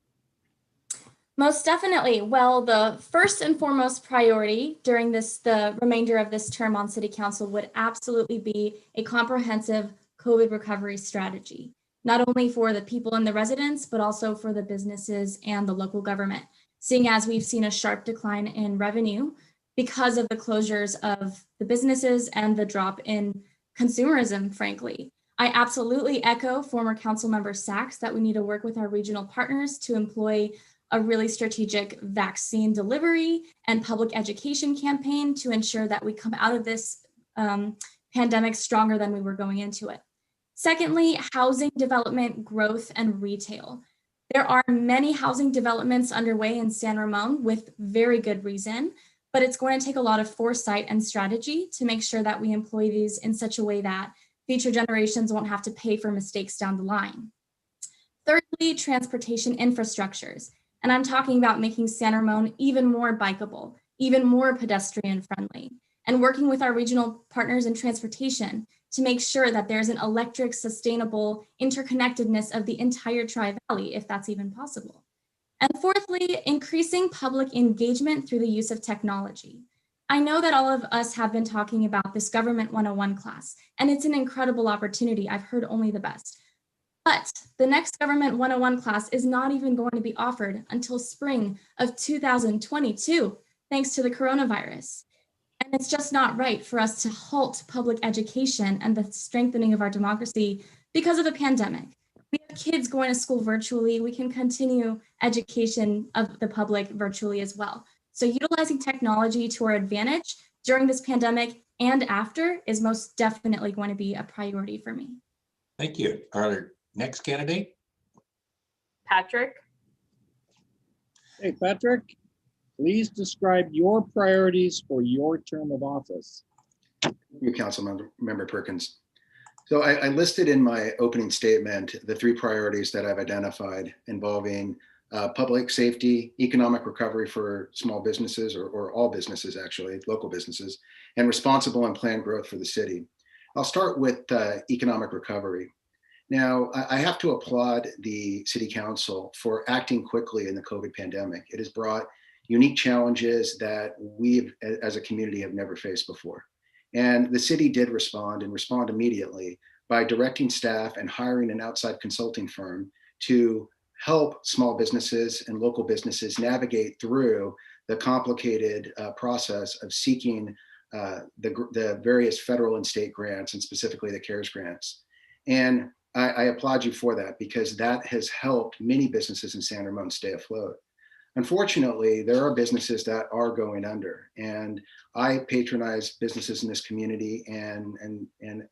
Most definitely. Well, the first and foremost priority during the remainder of this term on City Council would absolutely be a comprehensive COVID recovery strategy, not only for the people and the residents, but also for the businesses and the local government, seeing as we've seen a sharp decline in revenue because of the closures of the businesses and the drop in consumerism, frankly. I absolutely echo former council member Sachs that we need to work with our regional partners to employ a really strategic vaccine delivery and public education campaign to ensure that we come out of this pandemic stronger than we were going into it. Secondly, housing development, growth, and retail. There are many housing developments underway in San Ramon with very good reason, but it's going to take a lot of foresight and strategy to make sure that we employ these in such a way that future generations won't have to pay for mistakes down the line. Thirdly, transportation infrastructures. And I'm talking about making San Ramon even more bikeable, even more pedestrian friendly, and working with our regional partners in transportation to make sure that there's an electric, sustainable interconnectedness of the entire Tri-Valley, if that's even possible. And fourthly, increasing public engagement through the use of technology. I know that all of us have been talking about this Government 101 class, and it's an incredible opportunity. I've heard only the best. But the next Government 101 class is not even going to be offered until spring of 2022, thanks to the coronavirus. And it's just not right for us to halt public education and the strengthening of our democracy because of a pandemic. We have kids going to school virtually. We can continue education of the public virtually as well. So utilizing technology to our advantage during this pandemic and after is most definitely going to be a priority for me. Thank you. Our next candidate. Patrick? Hey, Patrick, please describe your priorities for your term of office. Thank you, Councilmember Perkins. So I listed in my opening statement the 3 priorities that I've identified involving public safety, economic recovery for small businesses or all businesses, actually, local businesses, and responsible and planned growth for the city. I'll start with economic recovery. Now, I have to applaud the City Council for acting quickly in the COVID pandemic. It has brought unique challenges that we as a community have never faced before. And the city did respond and respond immediately by directing staff and hiring an outside consulting firm to help small businesses and local businesses navigate through the complicated process of seeking the various federal and state grants, and specifically the CARES grants. And I applaud you for that, because that has helped many businesses in San Ramon stay afloat. Unfortunately, there are businesses that are going under, and I patronize businesses in this community and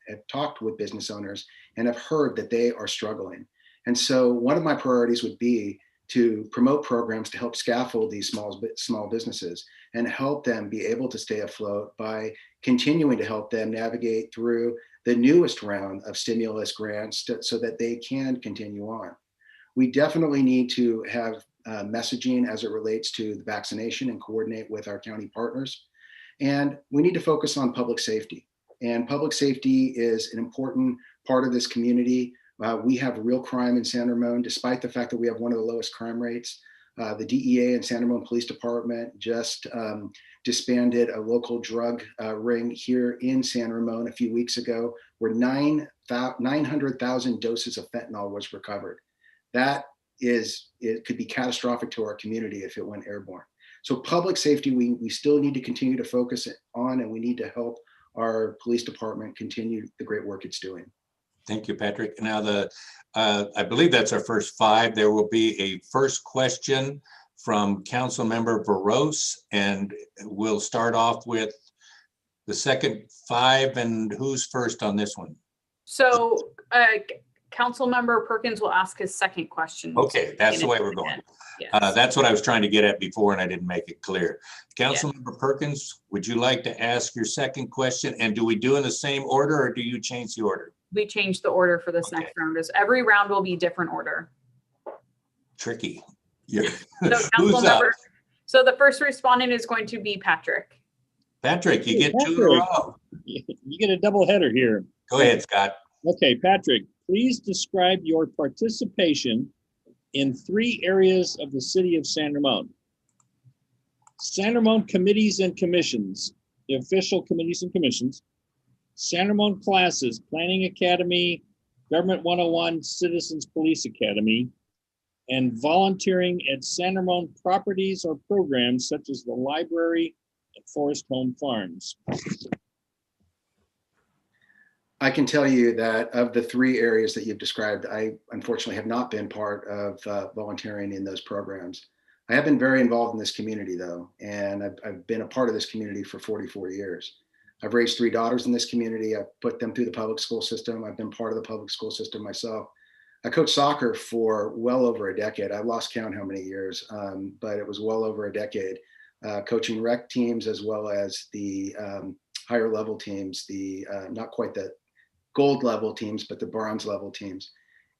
have talked with business owners and have heard that they are struggling. And so one of my priorities would be to promote programs to help scaffold these small businesses and help them be able to stay afloat by continuing to help them navigate through the newest round of stimulus grants so that they can continue on. We definitely need to have messaging as it relates to the vaccination and coordinate with our county partners. And we need to focus on public safety. And public safety is an important part of this community. We have real crime in San Ramon, despite the fact that we have one of the lowest crime rates. The DEA and San Ramon Police Department just disbanded a local drug ring here in San Ramon a few weeks ago, where 900,000 doses of fentanyl was recovered. It could be catastrophic to our community if it went airborne. So public safety, we still need to continue to focus on, and we need to help our police department continue the great work it's doing. Thank you, Patrick. Now, I believe that's our first 5. There will be a first question from Councilmember Veros, and we'll start off with the second 5. And who's first on this one? So Councilmember Perkins will ask his second question. Okay, that's the way we're going. Yes. That's what I was trying to get at before, and I didn't make it clear. Councilmember Perkins, would you like to ask your second question? And do we do in the same order, or do you change the order? We changed the order for this next round. Every round will be different order. Tricky. So Who's up? So the first respondent is going to be Patrick. Patrick, you get 2 in a row. You get a double header here. Go ahead, Scott. Okay, Patrick, please describe your participation in 3 areas of the city of San Ramon. San Ramon committees and commissions, the official committees and commissions, San Ramon classes, Planning Academy, Government 101, Citizens Police Academy, and volunteering at San Ramon properties or programs such as the library and Forest Home Farms. I can tell you that of the 3 areas that you've described, I unfortunately have not been part of volunteering in those programs. I have been very involved in this community though, and I've been a part of this community for 44 years. I've raised 3 daughters in this community. I've put them through the public school system. I've been part of the public school system myself. I coached soccer for well over a decade. I lost count how many years, but it was well over a decade, coaching rec teams as well as the higher level teams, the not quite the gold level teams, but the bronze level teams.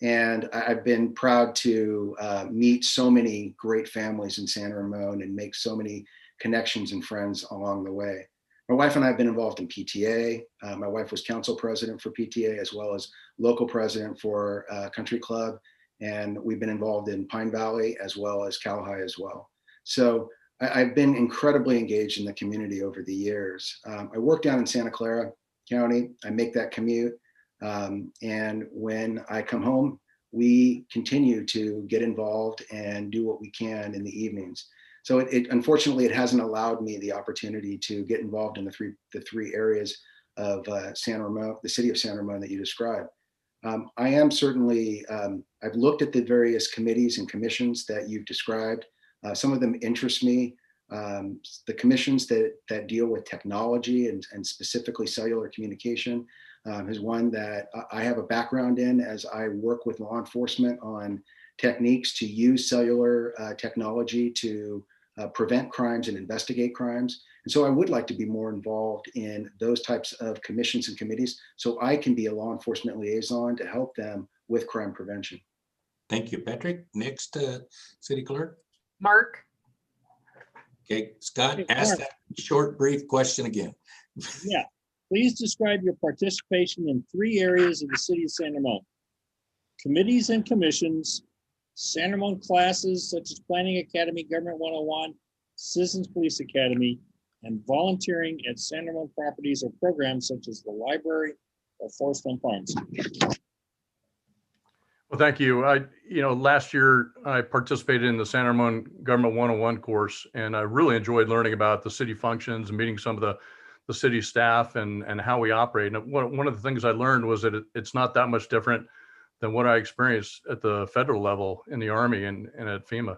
And I've been proud to meet so many great families in San Ramon and make so many connections and friends along the way. My wife and I have been involved in PTA. My wife was council president for PTA as well as local president for Country Club. And we've been involved in Pine Valley as well as Cal High as well. So I've been incredibly engaged in the community over the years. I work down in Santa Clara County. I make that commute. And when I come home, we continue to get involved and do what we can in the evenings. So unfortunately, it hasn't allowed me the opportunity to get involved in the three areas of San Ramon, the city of San Ramon that you described. I am certainly, I've looked at the various committees and commissions that you've described. Some of them interest me. The commissions that deal with technology and specifically cellular communication is one that I have a background in as I work with law enforcement on techniques to use cellular technology to prevent crimes and investigate crimes. And so I would like to be more involved in those types of commissions and committees so I can be a law enforcement liaison to help them with crime prevention. Thank you, Patrick. Next, City Clerk. Mark. Okay, Scott, ask that short, brief question again. Yeah, please describe your participation in 3 areas of the city of San Ramon. Committees and commissions, San Ramon classes such as Planning Academy, Government 101, Citizens Police Academy, and volunteering at San Ramon properties or programs such as the library or Forest Home Farms. Well, thank you. Last year I participated in the San Ramon Government 101 course, and I really enjoyed learning about the city functions and meeting some of the city staff and how we operate. And one of the things I learned was that it's not that much different than what I experienced at the federal level in the Army and at FEMA.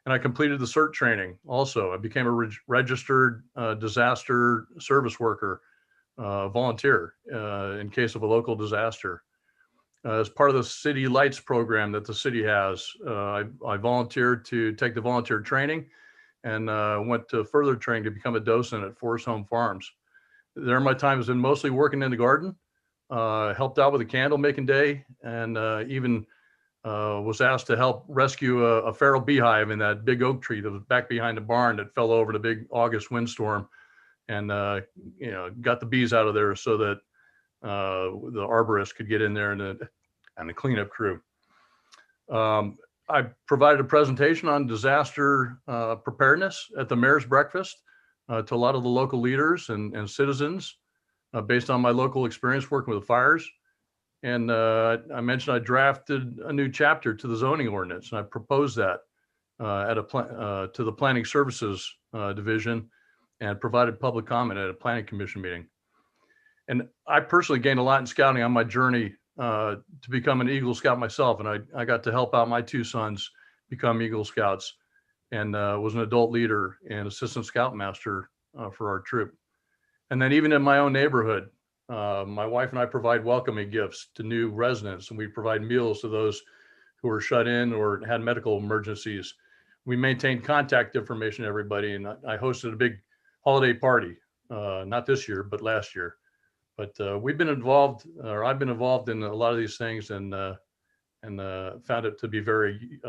And I completed the CERT training also. I became a registered disaster service worker, volunteer in case of a local disaster. as part of the City Lights program that the city has. I volunteered to take the volunteer training and went to further training to become a docent at Forest Home Farms. There, my time has been mostly working in the garden, helped out with a candle making day, and even was asked to help rescue a feral beehive in that big oak tree that was back behind the barn that fell over in a big August windstorm, and got the bees out of there so that the arborist could get in there and the cleanup crew. I provided a presentation on disaster preparedness at the mayor's breakfast to a lot of the local leaders and citizens based on my local experience working with fires. And I mentioned I drafted a new chapter to the zoning ordinance, and I proposed that to the Planning Services Division, and provided public comment at a Planning Commission meeting. And I personally gained a lot in scouting on my journey to become an Eagle Scout myself. And I got to help out my two sons become Eagle Scouts, and was an adult leader and assistant scoutmaster for our troop. And then even in my own neighborhood, my wife and I provide welcoming gifts to new residents, and we provide meals to those who are shut in or had medical emergencies. We maintain contact information to everybody, and I hosted a big holiday party, not this year, but last year. But we've been involved, or I've been involved in a lot of these things, and found it to be very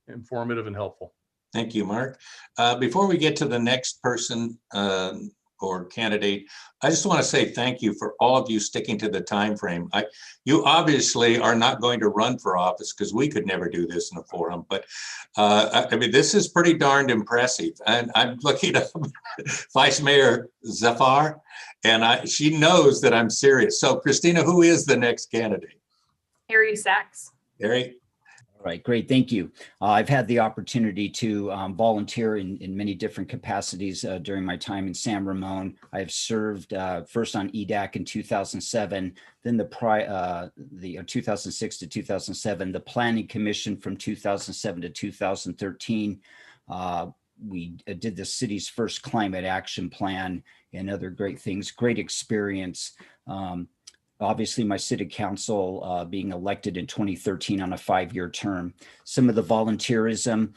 informative and helpful. Thank you, Mark. Before we get to the next person or candidate, I just want to say thank you for all of you sticking to the time frame. You obviously are not going to run for office, because we could never do this in a forum, but I mean, this is pretty darned impressive. And I'm looking at Vice Mayor Zafar, and she knows that I'm serious. So Christina, who is the next candidate? Harry Sachs. Harry? All right, great, thank you. I've had the opportunity to volunteer in many different capacities during my time in San Ramon. I've served first on EDAC in 2007, then the 2006 to 2007, the Planning Commission from 2007 to 2013. We did the city's first climate action plan and other great things, great experience. Obviously, my city council being elected in 2013 on a 5-year term. Some of the volunteerism,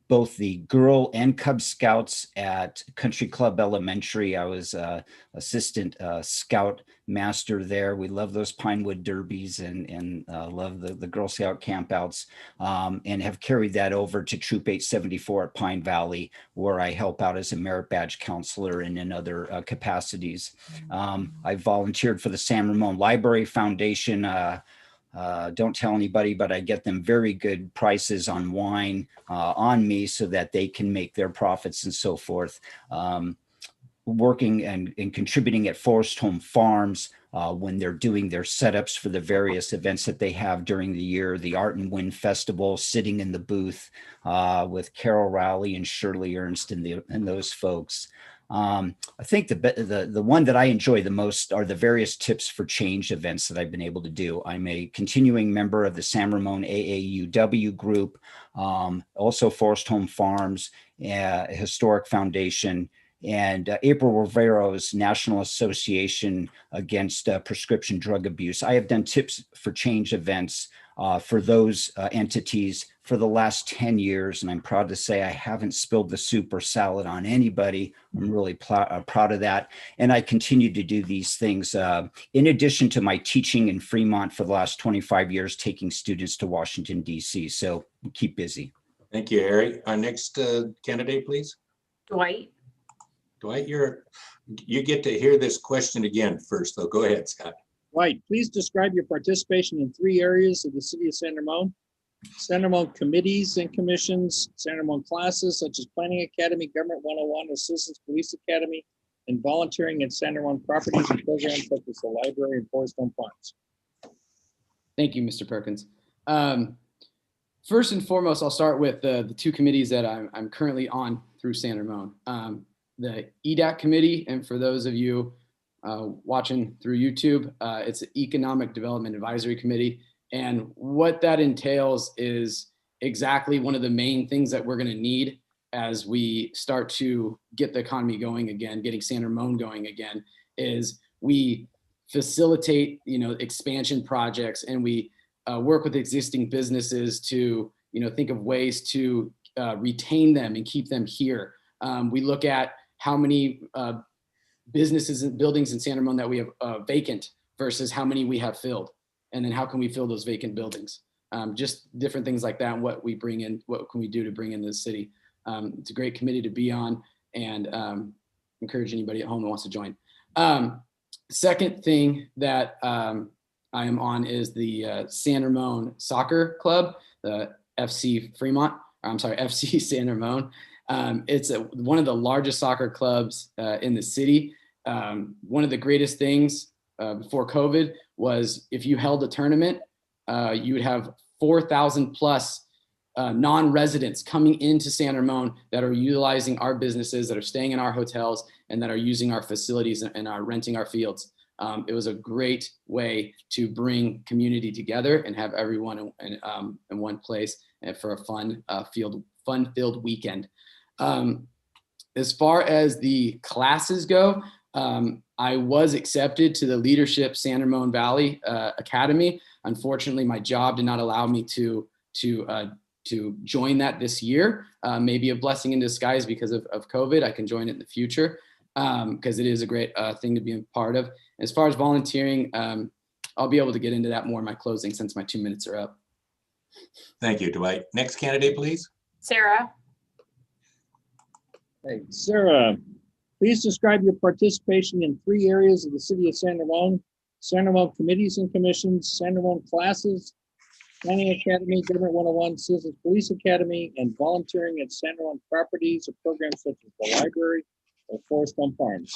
both the Girl and Cub Scouts at Country Club Elementary. I was assistant scout master there. We love those Pinewood Derbies and love the Girl Scout campouts, and have carried that over to Troop 874 at Pine Valley, where I help out as a merit badge counselor and in other capacities. I volunteered for the San Ramon Library Foundation. Don't tell anybody, but I get them very good prices on wine on me so that they can make their profits and so forth. Working and contributing at Forest Home Farms when they're doing their setups for the various events that they have during the year, the Art and Wind Festival, sitting in the booth with Carol Rowley and Shirley Ernst and those folks. I think the one that I enjoy the most are the various Tips for Change events that I've been able to do. I'm a continuing member of the San Ramon AAUW group, also Forest Home Farms, Historic Foundation, and April Rivero's National Association Against Prescription Drug Abuse. I have done Tips for Change events for those entities for the last 10 years. And I'm proud to say I haven't spilled the soup or salad on anybody. I'm really proud of that. And I continue to do these things in addition to my teaching in Fremont for the last 25 years, taking students to Washington, D.C. So keep busy. Thank you, Harry. Our next candidate, please. Dwight. Dwight, you get to hear this question again first, though. Go ahead, Scott. Dwight, please describe your participation in 3 areas of the city of San Ramon committees and commissions, San Ramon classes such as Planning Academy, Government 101, Assistance Police Academy, and volunteering at San Ramon properties and programs such as the library and Forest Home Farms. Thank you, Mr. Perkins. First and foremost, I'll start with the 2 committees that I'm currently on through San Ramon. The EDAC committee, and for those of you watching through YouTube, it's an Economic Development Advisory Committee. And what that entails is exactly one of the main things that we're going to need as we start to get the economy going again, getting San Ramon going again, is we facilitate, expansion projects, and we work with existing businesses to, think of ways to retain them and keep them here. We look at how many businesses and buildings in San Ramon that we have vacant versus how many we have filled. And then how can we fill those vacant buildings? Just different things like that and what we bring in, what can we do to bring into the city? It's a great committee to be on, and encourage anybody at home that wants to join. Second thing that I am on is the San Ramon Soccer Club, the FC Fremont, I'm sorry, FC San Ramon. It's one of the largest soccer clubs in the city. One of the greatest things before COVID was if you held a tournament, you would have 4,000 plus non-residents coming into San Ramon that are utilizing our businesses, that are staying in our hotels, and that are using our facilities and are renting our fields. It was a great way to bring community together and have everyone in one place and for a fun-filled weekend. As far as the classes go, I was accepted to the Leadership San Ramon Valley Academy. Unfortunately, my job did not allow me to join that this year. Maybe a blessing in disguise because of COVID. I can join it in the future because it is a great thing to be a part of. As far as volunteering, I'll be able to get into that more in my closing since my 2 minutes are up. Thank you, Dwight. Next candidate, please. Sarah. Hey, Sarah, please describe your participation in 3 areas of the city of San Ramon committees and commissions, San Ramon classes, Planning Academy, Government 101, Citizens Police Academy, and volunteering at San Ramon properties or programs such as the library or Forest Home Farms.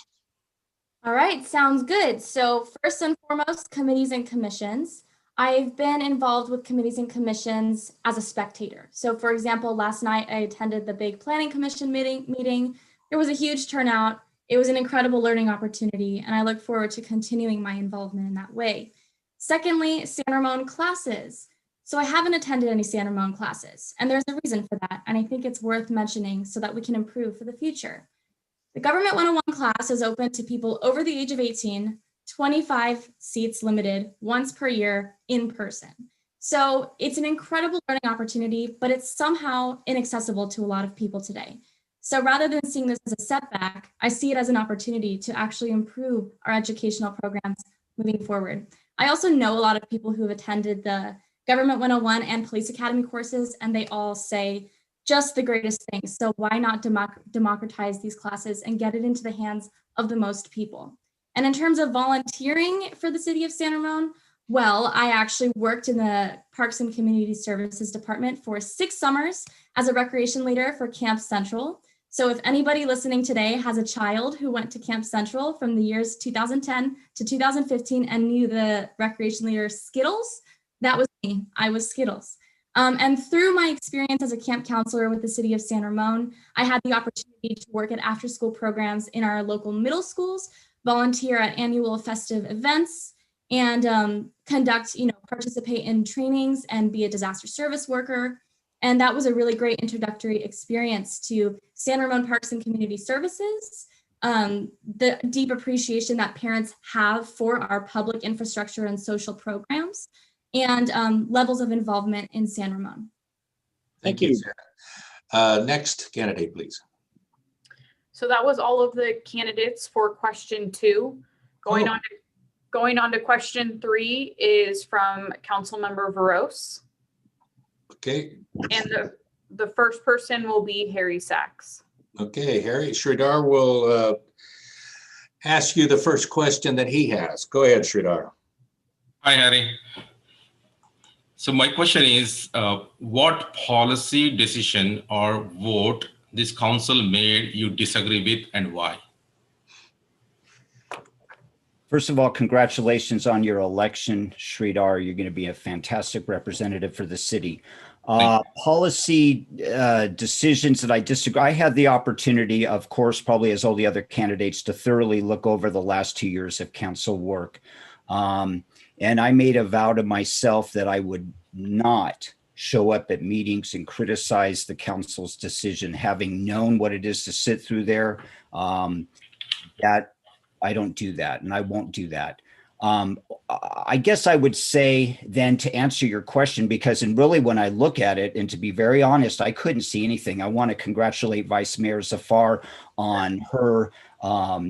All right, sounds good. So first and foremost, committees and commissions. I've been involved with committees and commissions as a spectator. So for example, last night I attended the big planning commission meeting. There was a huge turnout. It was an incredible learning opportunity, and I look forward to continuing my involvement in that way. Secondly, San Ramon classes. So I haven't attended any San Ramon classes, and there's a reason for that, and I think it's worth mentioning so that we can improve for the future. The Government 101 class is open to people over the age of 18, 25 seats limited, once per year in person. So it's an incredible learning opportunity, but it's somehow inaccessible to a lot of people today. So rather than seeing this as a setback, I see it as an opportunity to actually improve our educational programs moving forward. I also know a lot of people who have attended the Government 101 and Police Academy courses, and they all say just the greatest things. So why not democratize these classes and get it into the hands of the most people? And in terms of volunteering for the city of San Ramon, well, I actually worked in the Parks and Community Services Department for 6 summers as a recreation leader for Camp Central. So if anybody listening today has a child who went to Camp Central from the years 2010 to 2015 and knew the recreation leader Skittles, that was me. I was Skittles. And through my experience as a camp counselor with the city of San Ramon, I had the opportunity to work at after-school programs in our local middle schools, volunteer at annual festive events, and participate in trainings and be a disaster service worker. And that was a really great introductory experience to San Ramon Parks and Community Services, the deep appreciation that parents have for our public infrastructure and social programs, and levels of involvement in San Ramon. Thank you, Sarah. Next candidate, please. So that was all of the candidates for question 2. Going on to question 3 is from Councilmember Veros. Okay. And the first person will be Harry Sachs. Okay, Harry. Sridhar will ask you the first question that he has. Go ahead, Sridhar. Hi, Harry. So my question is, what policy decision or vote this council made you disagree with and why? First of all, congratulations on your election, Sridhar. You're going to be a fantastic representative for the city. Policy decisions that I disagree. I had the opportunity, of course, probably as all the other candidates, to thoroughly look over the last 2 years of council work. And I made a vow to myself that I would not show up at meetings and criticize the council's decision, having known what it is to sit through there. That I don't do that, and I won't do that. I guess I would say then, to answer your question, because really when I look at it, and to be very honest, I couldn't see anything. I want to congratulate Vice Mayor Zafar on her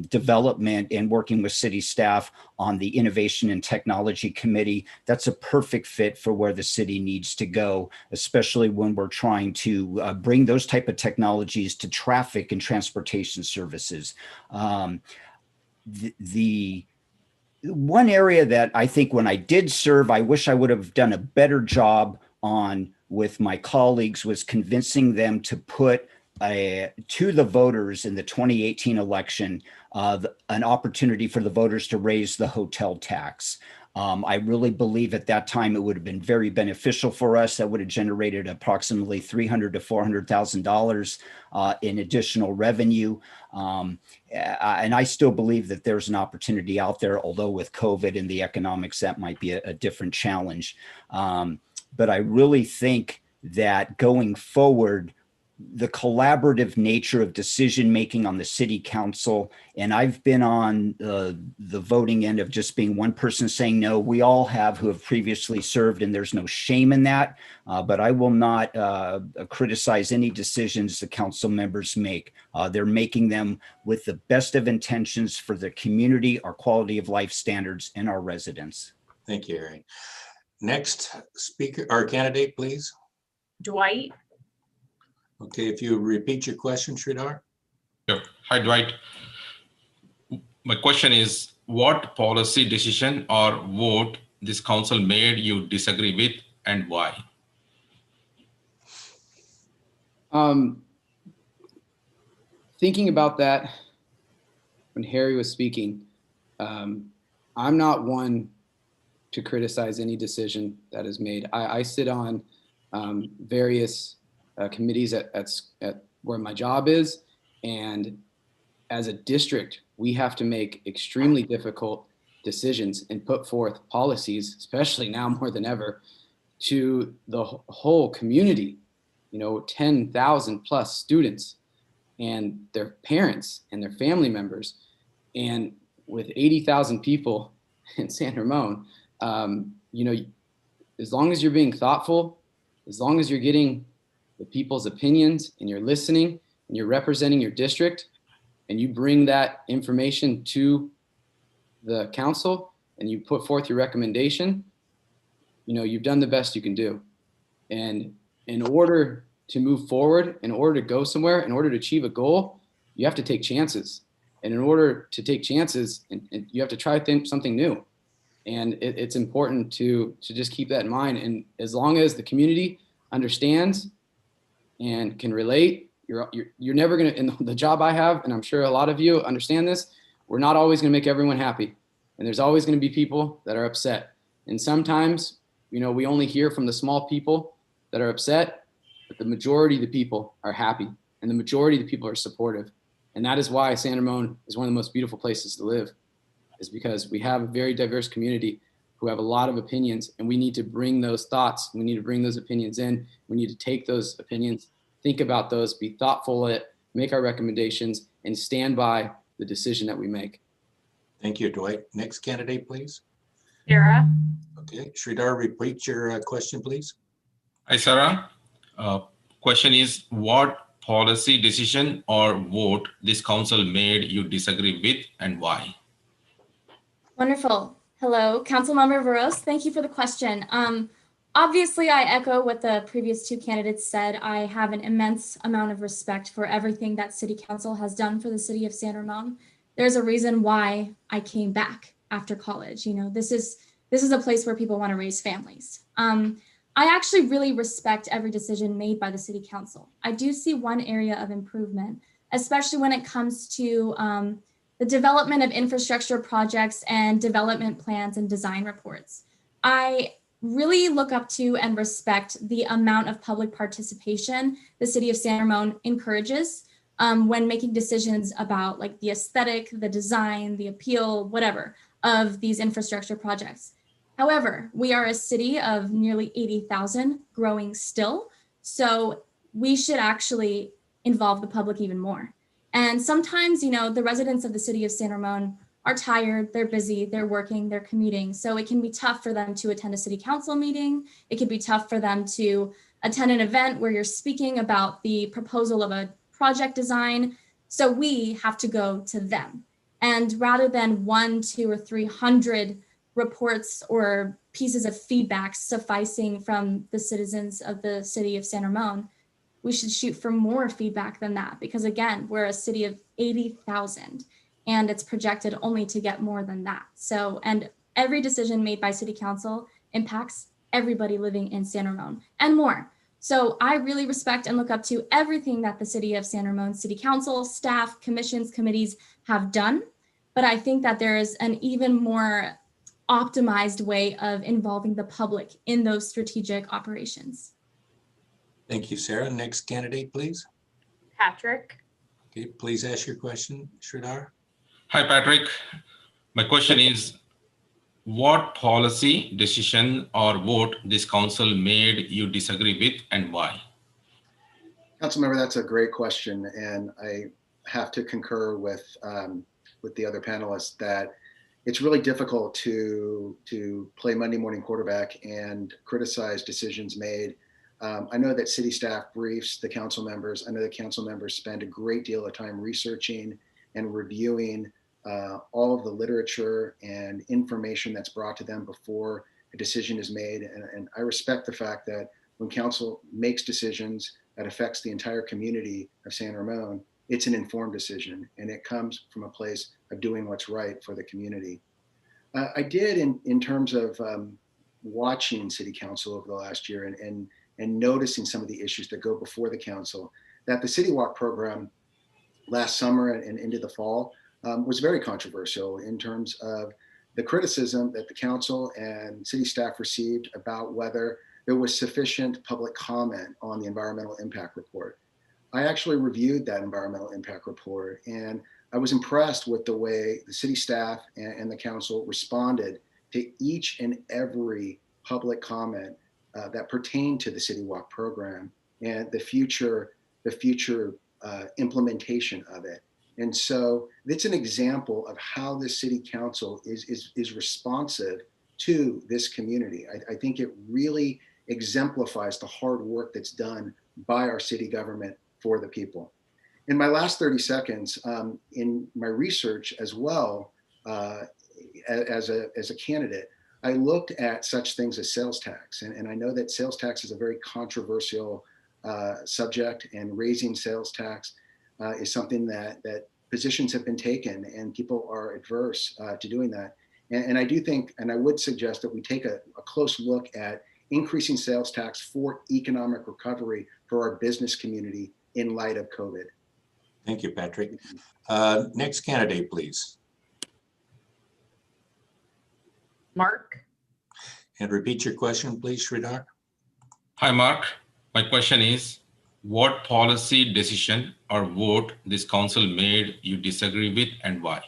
development and working with city staff on the Innovation and Technology Committee. That's a perfect fit for where the city needs to go, especially when we're trying to bring those type of technologies to traffic and transportation services. The one area that I think when I did serve, I wish I would have done a better job on with my colleagues was convincing them to put to the voters in the 2018 election an opportunity for the voters to raise the hotel tax. I really believe at that time it would have been very beneficial for us. That would have generated approximately $300,000 to $400,000 in additional revenue. And I still believe that there's an opportunity out there, although with COVID and the economics, that might be a different challenge. But I really think that going forward, the collaborative nature of decision making on the city council, and I've been on the voting end of just being one person saying no. We all have who have previously served, and there's no shame in that. But I will not criticize any decisions the council members make. They're making them with the best of intentions for the community, our quality of life standards, and our residents. Thank you, Harry. Next speaker or candidate, please. Dwight. Okay, if you repeat your question, Sridhar. Sure. Hi, Dwight. My question is, what policy decision or vote this council made you disagree with, and why? Thinking about that when Harry was speaking, I'm not one to criticize any decision that is made. I sit on various committees at where my job is, and as a district, we have to make extremely difficult decisions and put forth policies, especially now more than ever, to the whole community. 10,000 plus students and their parents and their family members, and with 80,000 people in San Ramon, as long as you're being thoughtful, as long as you're getting the people's opinions and you're listening and you're representing your district and you bring that information to the council and you put forth your recommendation, you've done the best you can do. And in order to move forward, in order to go somewhere, in order to achieve a goal, you have to take chances. And in order to take chances, and you have to try something new. And it's important to just keep that in mind. And as long as the community understands and can relate, you're never gonna, in the job I have, and I'm sure a lot of you understand this, we're not always gonna make everyone happy. And there's always gonna be people that are upset. And sometimes, we only hear from the small people that are upset, but the majority of the people are happy and the majority of the people are supportive. And that is why San Ramon is one of the most beautiful places to live, is because we have a very diverse community who have a lot of opinions, and we need to bring those thoughts, we need to bring those opinions in, we need to take those opinions, think about those, be thoughtful at, make our recommendations, and stand by the decision that we make. Thank you, Dwight. Next candidate, please. Sarah. Okay, Sridhar, repeat your question, please. Hi, Sarah. Question is, what policy decision or vote this council made you disagree with, and why? Wonderful. Hello, Councilmember Veros. Thank you for the question. Obviously, I echo what the previous two candidates said. I have an immense amount of respect for everything that City Council has done for the city of San Ramon. There's a reason why I came back after college. This is a place where people want to raise families. I actually really respect every decision made by the City Council. I do see one area of improvement, especially when it comes to the development of infrastructure projects and development plans and design reports. I really look up to and respect the amount of public participation the city of San Ramon encourages when making decisions about like the aesthetic, the design, the appeal, whatever, of these infrastructure projects. However, we are a city of nearly 80,000, growing still, so we should actually involve the public even more. And sometimes, the residents of the city of San Ramon are tired, they're busy, they're working, they're commuting. So it can be tough for them to attend a city council meeting. It can be tough for them to attend an event where you're speaking about the proposal of a project design. So we have to go to them. And rather than 1, 2, or 300 reports or pieces of feedback sufficing from the citizens of the city of San Ramon, we should shoot for more feedback than that, because again, we're a city of 80,000 and it's projected only to get more than that. So, and every decision made by city council impacts everybody living in San Ramon and more. So I really respect and look up to everything that the city of San Ramon City Council, staff, commissions, committees have done. But I think that there is an even more optimized way of involving the public in those strategic operations. Thank you, Sarah. Next candidate, please. Patrick. Okay, please ask your question, Sridhar. Hi, Patrick. My question is, what policy, decision, or vote this council made you disagree with and why? Councilmember, that's a great question. And I have to concur with the other panelists that it's really difficult to play Monday morning quarterback and criticize decisions made. I know that city staff briefs the council members. I know the council members spend a great deal of time researching and reviewing all of the literature and information that's brought to them before a decision is made. And I respect the fact that when council makes decisions that affects the entire community of San Ramon, it's an informed decision and it comes from a place of doing what's right for the community. I did in terms of watching city council over the last year and noticing some of the issues that go before the council, that the City Walk program last summer and into the fall was very controversial in terms of the criticism that the council and city staff received about whether there was sufficient public comment on the environmental impact report. I actually reviewed that environmental impact report and I was impressed with the way the city staff and the council responded to each and every public comment that pertained to the City Walk program and the future implementation of it. And so it's an example of how the city council is responsive to this community. I think it really exemplifies the hard work that's done by our city government for the people. In my last 30 seconds, in my research as well, as a candidate, I looked at such things as sales tax. And I know that sales tax is a very controversial subject, and raising sales tax is something that positions have been taken and people are adverse to doing that. And I do think, and I would suggest that we take a close look at increasing sales tax for economic recovery for our business community in light of COVID. Thank you, Patrick. Next candidate, please. Mark. And repeat your question, please, Sridhar. Hi, Mark. My question is, what policy, decision, or vote this council made you disagree with and why?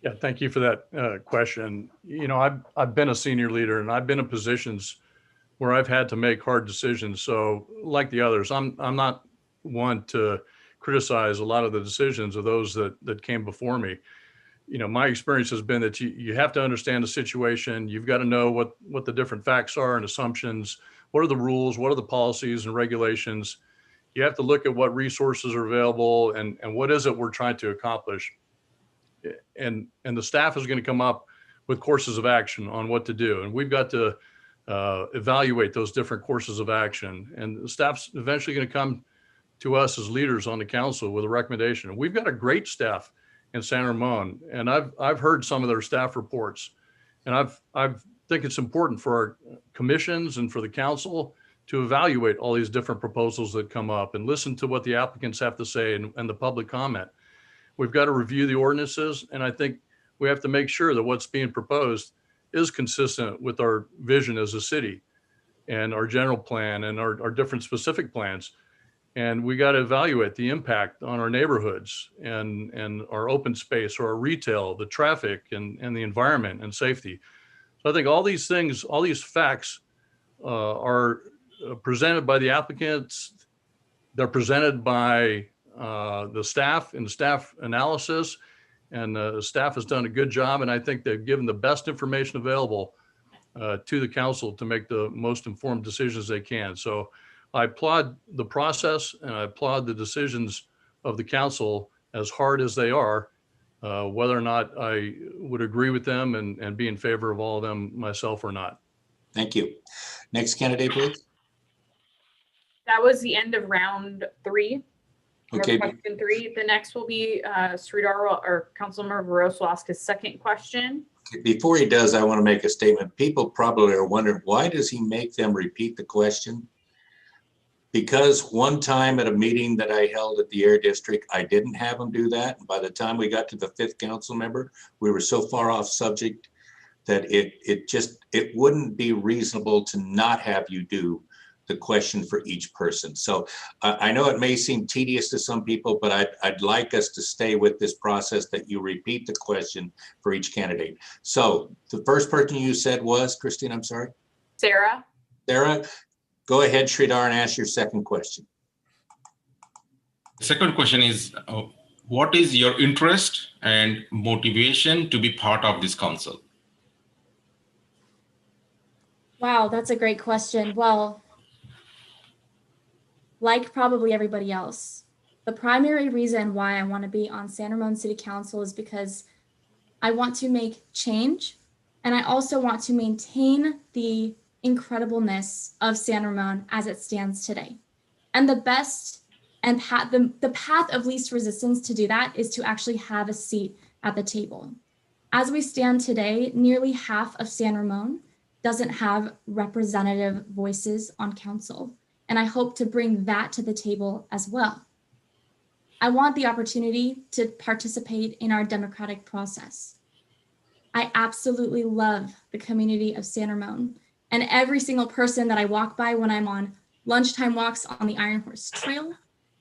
Yeah, thank you for that question. You know, I've been a senior leader and I've been in positions where I've had to make hard decisions. So like the others, I'm not one to criticize a lot of the decisions of those that came before me. You know, my experience has been that you have to understand the situation. You've got to know what the different facts are and assumptions. What are the rules? What are the policies and regulations? You have to look at what resources are available and what is it we're trying to accomplish. And the staff is going to come up with courses of action on what to do. And we've got to evaluate those different courses of action. And the staff's eventually going to come to us as leaders on the council with a recommendation. And we've got a great staff in San Ramon, and I've heard some of their staff reports, and I think it's important for our commissions and for the council to evaluate all these different proposals that come up and listen to what the applicants have to say and the public comment. We've got to review the ordinances, and I think we have to make sure that what's being proposed is consistent with our vision as a city and our general plan and our different specific plans. And we got to evaluate the impact on our neighborhoods and our open space or our retail, the traffic and the environment and safety. So I think all these things, all these facts are presented by the applicants. They're presented by the staff in the staff analysis. and the staff has done a good job. And I think they've given the best information available to the council to make the most informed decisions they can. So I applaud the process and I applaud the decisions of the council, as hard as they are, whether or not I would agree with them and be in favor of all of them myself or not. Thank you. Next candidate, please. That was the end of round 3. Or Okay, question 3. The next will be Sridhar or Councilmember Veros will ask his second question. before he does, I want to make a statement. People probably are wondering, why does he make them repeat the question? Because one time at a meeting that I held at the Air District, I didn't have him do that. And by the time we got to the 5th council member, we were so far off subject that it wouldn't be reasonable to not have you do the question for each person. So I know it may seem tedious to some people, but I'd like us to stay with this process that you repeat the question for each candidate. So the first person you said was, Christine, I'm sorry? Sarah. Sarah, go ahead, Sridhar, and ask your second question. The second question is, what is your interest and motivation to be part of this council? Wow, that's a great question. Well, like probably everybody else, the primary reason why I want to be on San Ramon City Council is because I want to make change, and I also want to maintain the incredibleness of San Ramon as it stands today. And the best and the path of least resistance to do that is to actually have a seat at the table. As we stand today, nearly half of San Ramon doesn't have representative voices on council. And I hope to bring that to the table as well. I want the opportunity to participate in our democratic process. I absolutely love the community of San Ramon, and every single person that I walk by when I'm on lunchtime walks on the Iron Horse Trail,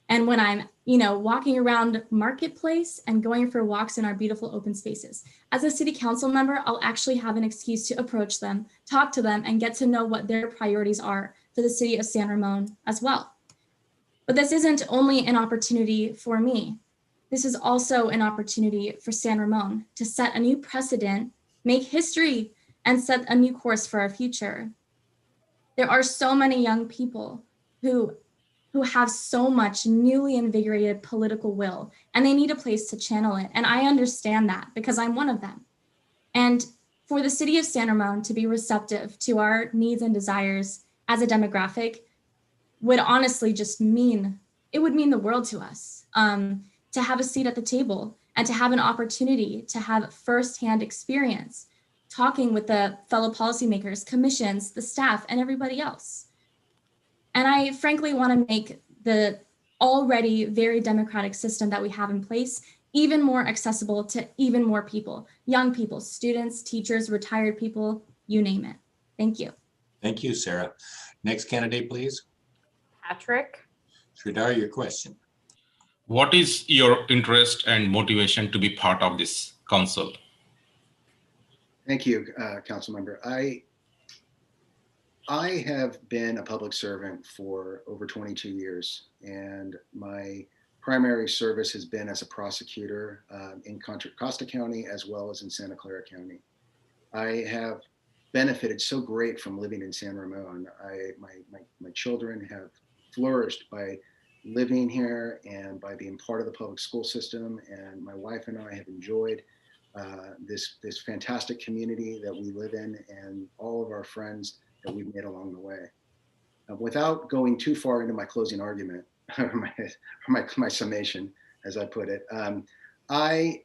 and when I'm, walking around Marketplace and going for walks in our beautiful open spaces. As a city council member, I'll actually have an excuse to approach them, talk to them, and get to know what their priorities are for the city of San Ramon as well. But this isn't only an opportunity for me. This is also an opportunity for San Ramon to set a new precedent, make history, and set a new course for our future. There are so many young people who have so much newly invigorated political will, and they need a place to channel it. And I understand that because I'm one of them. And for the city of San Ramon to be receptive to our needs and desires as a demographic would honestly just mean the world to us, to have a seat at the table and to have an opportunity to have firsthand experience talking with the fellow policymakers, commissions, the staff, and everybody else. And I frankly want to make the already very democratic system that we have in place even more accessible to even more people, young people, students, teachers, retired people, you name it. Thank you. Thank you, Sarah. Next candidate, please. Patrick. Sridhar, your question. What is your interest and motivation to be part of this council? Thank you, council member. I have been a public servant for over 22 years, and my primary service has been as a prosecutor in Contra Costa County as well as in Santa Clara County. I have benefited so great from living in San Ramon. My children have flourished by living here and by being part of the public school system, and my wife and I have enjoyed this fantastic community that we live in and all of our friends that we've made along the way. Without going too far into my closing argument, or my summation, as I put it, I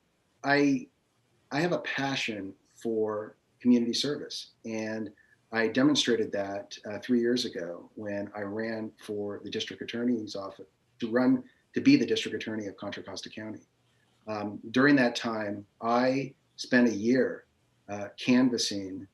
have a passion for community service, and I demonstrated that 3 years ago when I ran for the district attorney's office to be the district attorney of Contra Costa County. During that time, I spent a year canvassing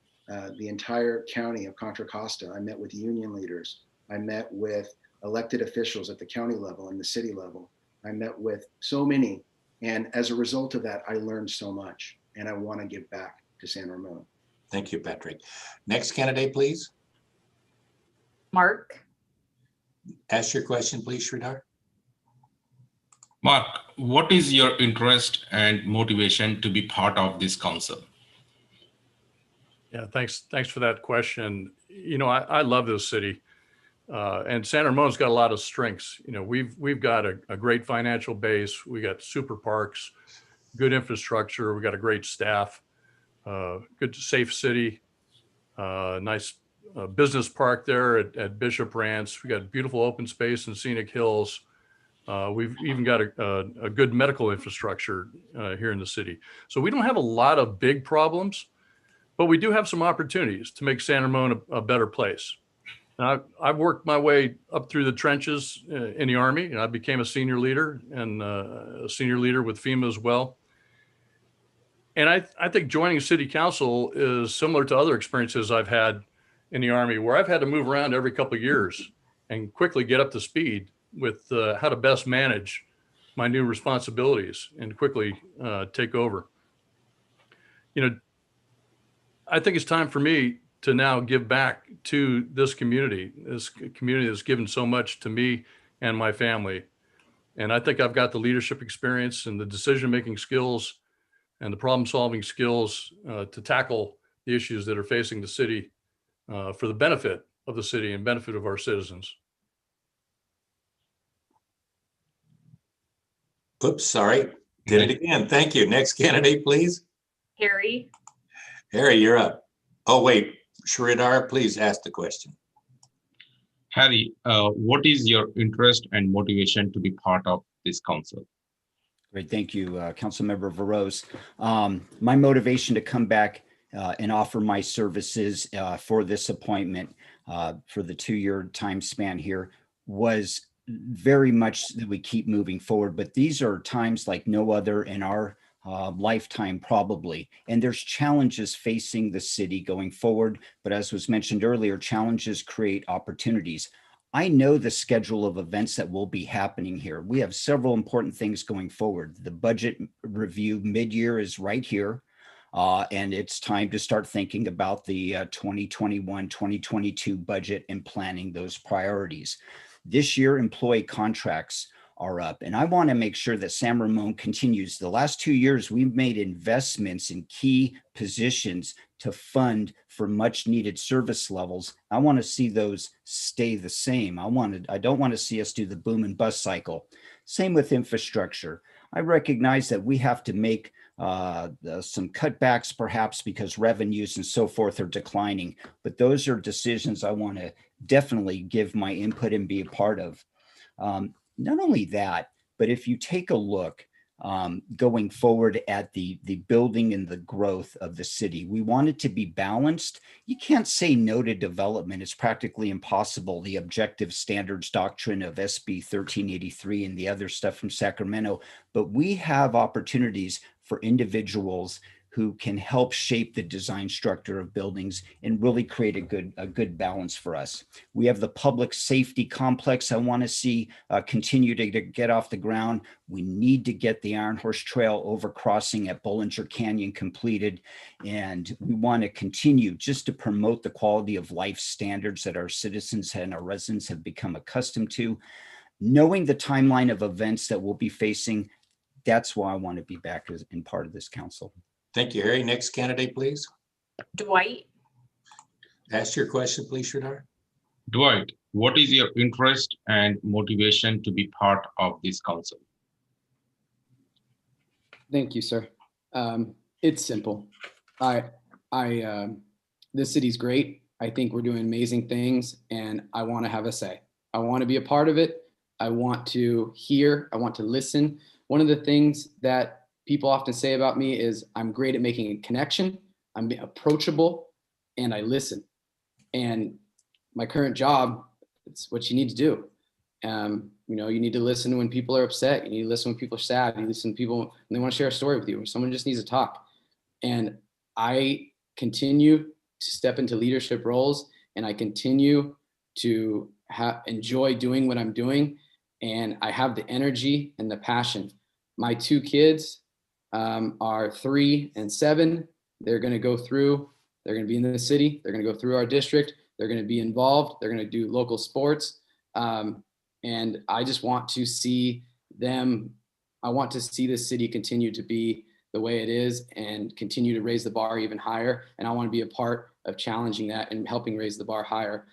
the entire county of Contra Costa. I met with union leaders. I met with elected officials at the county level and the city level. I met with so many. And as a result of that, I learned so much, and I want to give back to San Ramon. Thank you, Patrick. Next candidate, please. Mark. Ask your question, please, Sridhar. Mark, what is your interest and motivation to be part of this council? Yeah, thanks for that question. I love this city. And San Ramon's got a lot of strengths. We've got a great financial base. We got super parks, good infrastructure. We got a great staff, good safe city, nice business park there at Bishop Ranch. We got beautiful open space and scenic hills. We've even got a good medical infrastructure here in the city. So we don't have a lot of big problems, but we do have some opportunities to make San Ramon a better place. Now, I've worked my way up through the trenches in the Army, and I became a senior leader and a senior leader with FEMA as well. And I think joining city council is similar to other experiences I've had in the Army, where I've had to move around every couple of years and quickly get up to speed with how to best manage my new responsibilities and quickly take over. I think it's time for me to now give back to this community that's given so much to me and my family. And I think I've got the leadership experience and the decision-making skills and the problem-solving skills to tackle the issues that are facing the city for the benefit of the city and benefit of our citizens. Oops, sorry. Did it again. Thank you. Next candidate, please. Harry. Harry, you're up. Oh, wait. Sridhar, please ask the question. Harry, what is your interest and motivation to be part of this council? Great, thank you, Councilmember Veroz. My motivation to come back and offer my services for this appointment for the 2-year time span here was very much that we keep moving forward, but these are times like no other in our lifetime probably. And there's challenges facing the city going forward. But as was mentioned earlier, challenges create opportunities. I know the schedule of events that will be happening here. We have several important things going forward. The budget review mid-year is right here. And it's time to start thinking about the 2021-2022 budget and planning those priorities. This year, employee contracts are up. And I want to make sure that San Ramon continues. The last 2 years, we've made investments in key positions to fund for much needed service levels. I want to see those stay the same. I don't want to see us do the boom and bust cycle. Same with infrastructure. I recognize that we have to make some cutbacks perhaps because revenues and so forth are declining, but those are decisions I want to definitely give my input and be a part of. Not only that, but if you take a look going forward at the building and the growth of the city, we want it to be balanced. You can't say no to development. It's practically impossible. The objective standards doctrine of SB 1383 and the other stuff from Sacramento, but we have opportunities for individuals who can help shape the design structure of buildings and really create a good balance for us. We have the public safety complex I want to see continue to get off the ground. We need to get the Iron Horse Trail overcrossing at Bollinger Canyon completed. And we want to continue just to promote the quality of life standards that our citizens and our residents have become accustomed to. Knowing the timeline of events that we'll be facing, that's why I want to be back in part of this council. Thank you, Harry. Next candidate, please. Dwight. Ask your question, please, Sridhar. Dwight, what is your interest and motivation to be part of this council? Thank you, sir. It's simple. This city's great. I think we're doing amazing things, and I want to have a say. I want to be a part of it. I want to hear. I want to listen. One of the things that people often say about me is I'm great at making a connection. I'm approachable, and I listen. And my current job, it's what you need to do. You need to listen when people are upset. You need to listen when people are sad. You listen to people when they want to share a story with you, or someone just needs to talk. And I continue to step into leadership roles, and I continue to enjoy doing what I'm doing. And I have the energy and the passion. My 2 kids are 3 and 7. They're going to go through, they're going to be in the city. They're going to go through our district. They're going to be involved. They're going to do local sports. And I just want to see them I want to see this city continue to be the way it is and continue to raise the bar even higher. And I want to be a part of challenging that and helping raise the bar higher,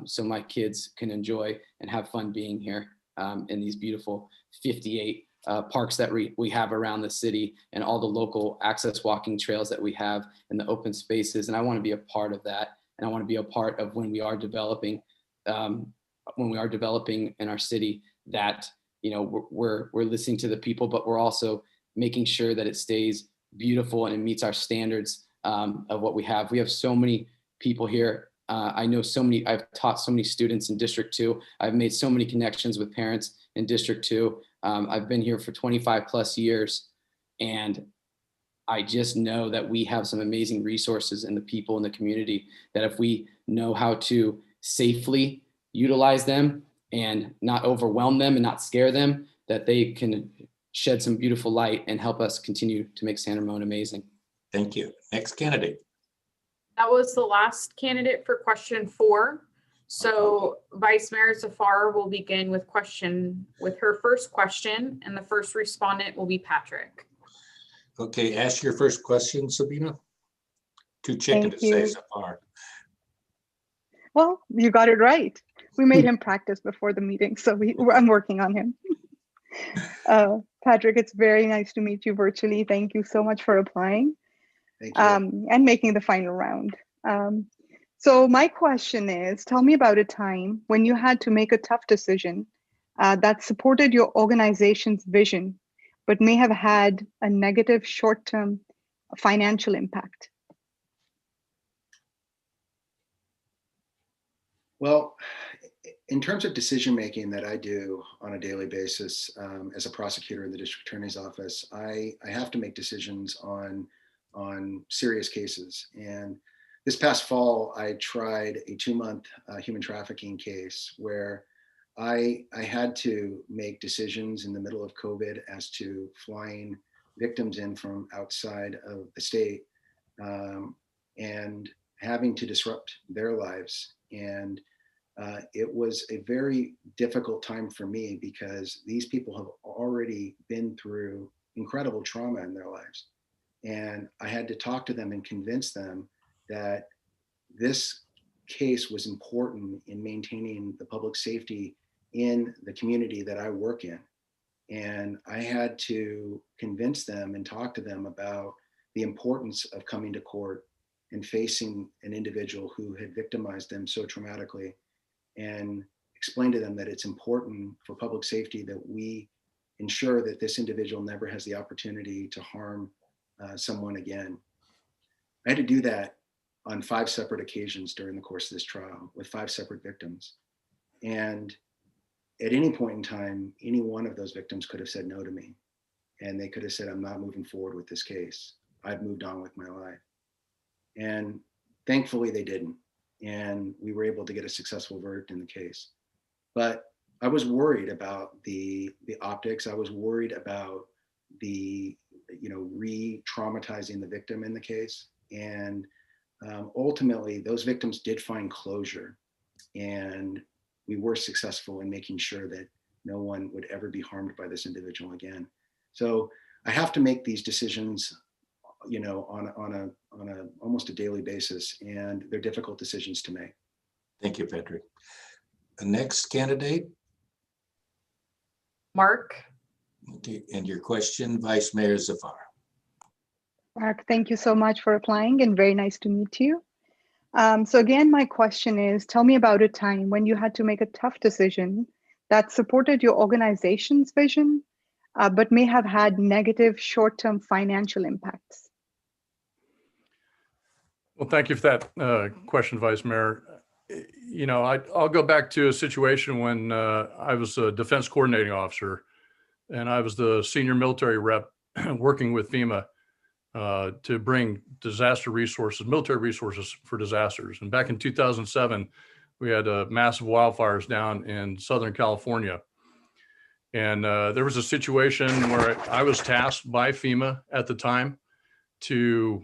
so my kids can enjoy and have fun being here in these beautiful 58 parks that we have around the city, and all the local access walking trails that we have in the open spaces. And I want to be a part of that. And I want to be a part of when we are developing in our city, that, you know, we're listening to the people, but we're also making sure that it stays beautiful and it meets our standards of what we have. We have so many people here. I've taught so many students in District 2. I've made so many connections with parents in District 2. I've been here for 25 plus years, and I just know that we have some amazing resources in the people in the community, that if we know how to safely utilize them and not overwhelm them and not scare them, that they can shed some beautiful light and help us continue to make San Ramon amazing. Thank you. Next candidate. That was the last candidate for question 4. So Vice Mayor Zafar will begin with her first question, and the first respondent will be Patrick. Okay, ask your first question, Sabina. Too chicken to say Zafar. Well, you got it right. We made him practice before the meeting, so I'm working on him. Patrick, it's very nice to meet you virtually. Thank you so much for applying. Thank you. And making the final round. So my question is, tell me about a time when you had to make a tough decision that supported your organization's vision, but may have had a negative short-term financial impact. Well, in terms of decision-making that I do on a daily basis as a prosecutor in the district attorney's office, I have to make decisions on serious cases. And this past fall, I tried a 2-month human trafficking case where I had to make decisions in the middle of COVID as to flying victims in from outside of the state and having to disrupt their lives. And it was a very difficult time for me because these people have already been through incredible trauma in their lives. And I had to talk to them and convince them that this case was important in maintaining the public safety in the community that I work in. And I had to convince them and talk to them about the importance of coming to court and facing an individual who had victimized them so traumatically, and explain to them that it's important for public safety that we ensure that this individual never has the opportunity to harm someone again. I had to do that on 5 separate occasions during the course of this trial with 5 separate victims. And at any point in time, any one of those victims could have said no to me. And they could have said, I'm not moving forward with this case. I've moved on with my life. And thankfully they didn't. And we were able to get a successful verdict in the case. But I was worried about the optics. I was worried about the, re-traumatizing the victim in the case. And ultimately, those victims did find closure. And we were successful in making sure that no one would ever be harmed by this individual again. So I have to make these decisions, on a almost a daily basis, and they're difficult decisions to make. Thank you, Patrick. The next candidate. Mark. Okay, and your question, Vice Mayor Zafar. Mark, thank you so much for applying, and very nice to meet you. So again, my question is, tell me about a time when you had to make a tough decision that supported your organization's vision, but may have had negative short-term financial impacts. Well, thank you for that question, Vice Mayor. I'll go back to a situation when I was a defense coordinating officer, and I was the senior military rep working with FEMA to bring military resources for disasters. And back in 2007, we had massive wildfires down in Southern California. And there was a situation where I was tasked by FEMA at the time to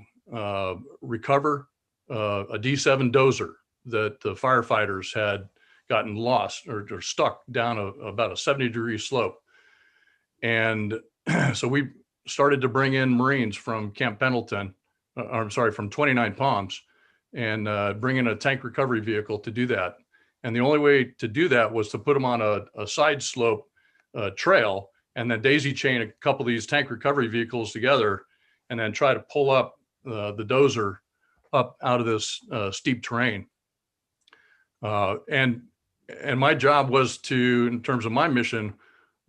recover a D7 dozer that the firefighters had gotten lost or stuck down about a 70-degree slope. And So we started to bring in Marines from Camp Pendleton, from 29 Palms, and bring in a tank recovery vehicle to do that. And the only way to do that was to put them on a side slope trail, and then daisy chain a couple of these tank recovery vehicles together, and then try to pull up the dozer up out of this steep terrain. And my job was to, in terms of my mission,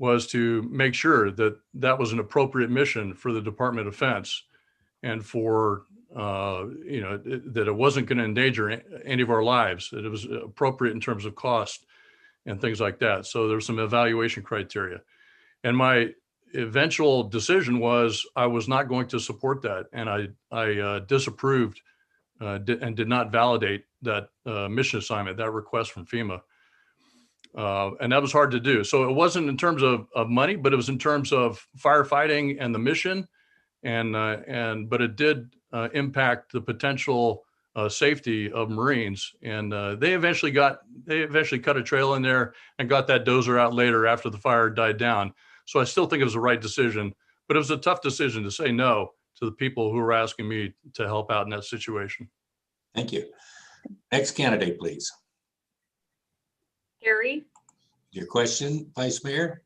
was to make sure that that was an appropriate mission for the Department of Defense, and for that it wasn't going to endanger any of our lives, that it was appropriate in terms of cost and things like that. So there's some evaluation criteria. And my eventual decision was I was not going to support that. And I disapproved and did not validate that mission assignment, that request from FEMA. And that was hard to do. So it wasn't in terms of money, but it was in terms of firefighting and the mission. But it did impact the potential safety of Marines. And they eventually cut a trail in there and got that dozer out later after the fire died down. So I still think it was the right decision, but it was a tough decision to say no to the people who were asking me to help out in that situation. Thank you. Next candidate, please. Harry? Your question, Vice Mayor?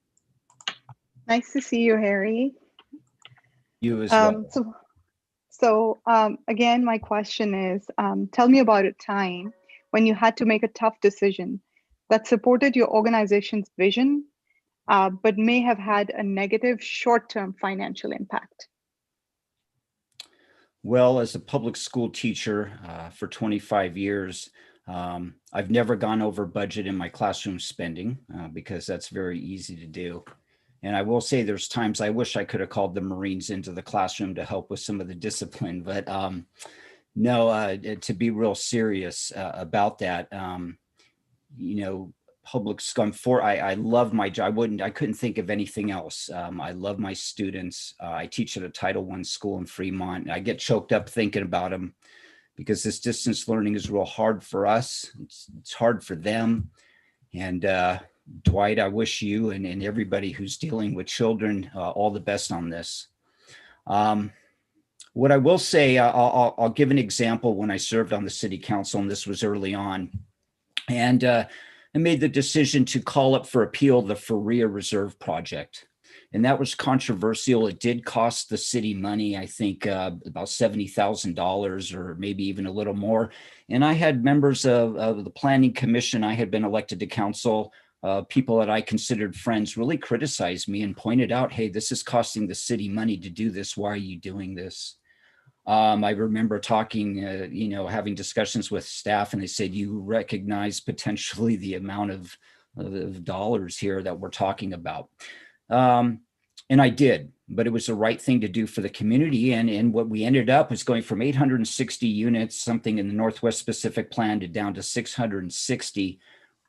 Nice to see you, Harry. You as well. Again, my question is, tell me about a time when you had to make a tough decision that supported your organization's vision, but may have had a negative short-term financial impact. Well, as a public school teacher for 25 years, I've never gone over budget in my classroom spending because that's very easy to do. And I will say there's times I wish I could have called the Marines into the classroom to help with some of the discipline, but no, to be real serious about that, public school, I love my job. I couldn't think of anything else. I love my students. I teach at a Title I school in Fremont. I get choked up thinking about them because this distance learning is real hard for us. It's hard for them. And Dwight, I wish you and everybody who's dealing with children all the best on this. What I will say, I'll give an example. When I served on the city council, and this was early on, and I made the decision to call up for appeal the Faria Reserve project. And that was controversial. It did cost the city money, I think about $70,000 or maybe even a little more. And I had members of the Planning Commission, I had been elected to council, people that I considered friends really criticized me and pointed out, hey, this is costing the city money to do this. Why are you doing this? I remember talking, having discussions with staff, and they said, you recognize potentially the amount of dollars here that we're talking about. And I did, but it was the right thing to do for the community. And what we ended up is going from 860 units, something in the Northwest Pacific Plan, to down to 660,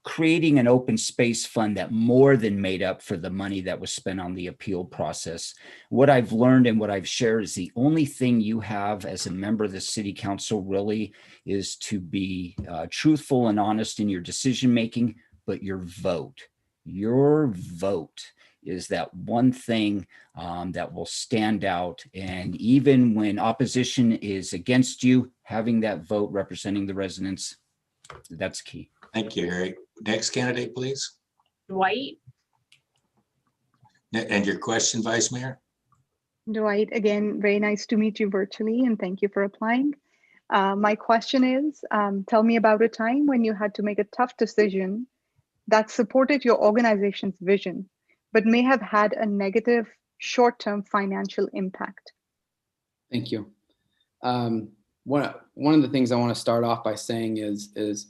creating an open space fund that more than made up for the money that was spent on the appeal process. What I've learned and what I've shared is the only thing you have as a member of the city council really is to be truthful and honest in your decision-making, but your vote is that one thing that will stand out. And even when opposition is against you, having that vote representing the residents, that's key. Thank you, Harry. Next candidate, please. Dwight? And your question, Vice Mayor? Dwight, again, very nice to meet you virtually, and thank you for applying. My question is, tell me about a time when you had to make a tough decision that supported your organization's vision, but may have had a negative short-term financial impact. Thank you. One of the things I want to start off by saying is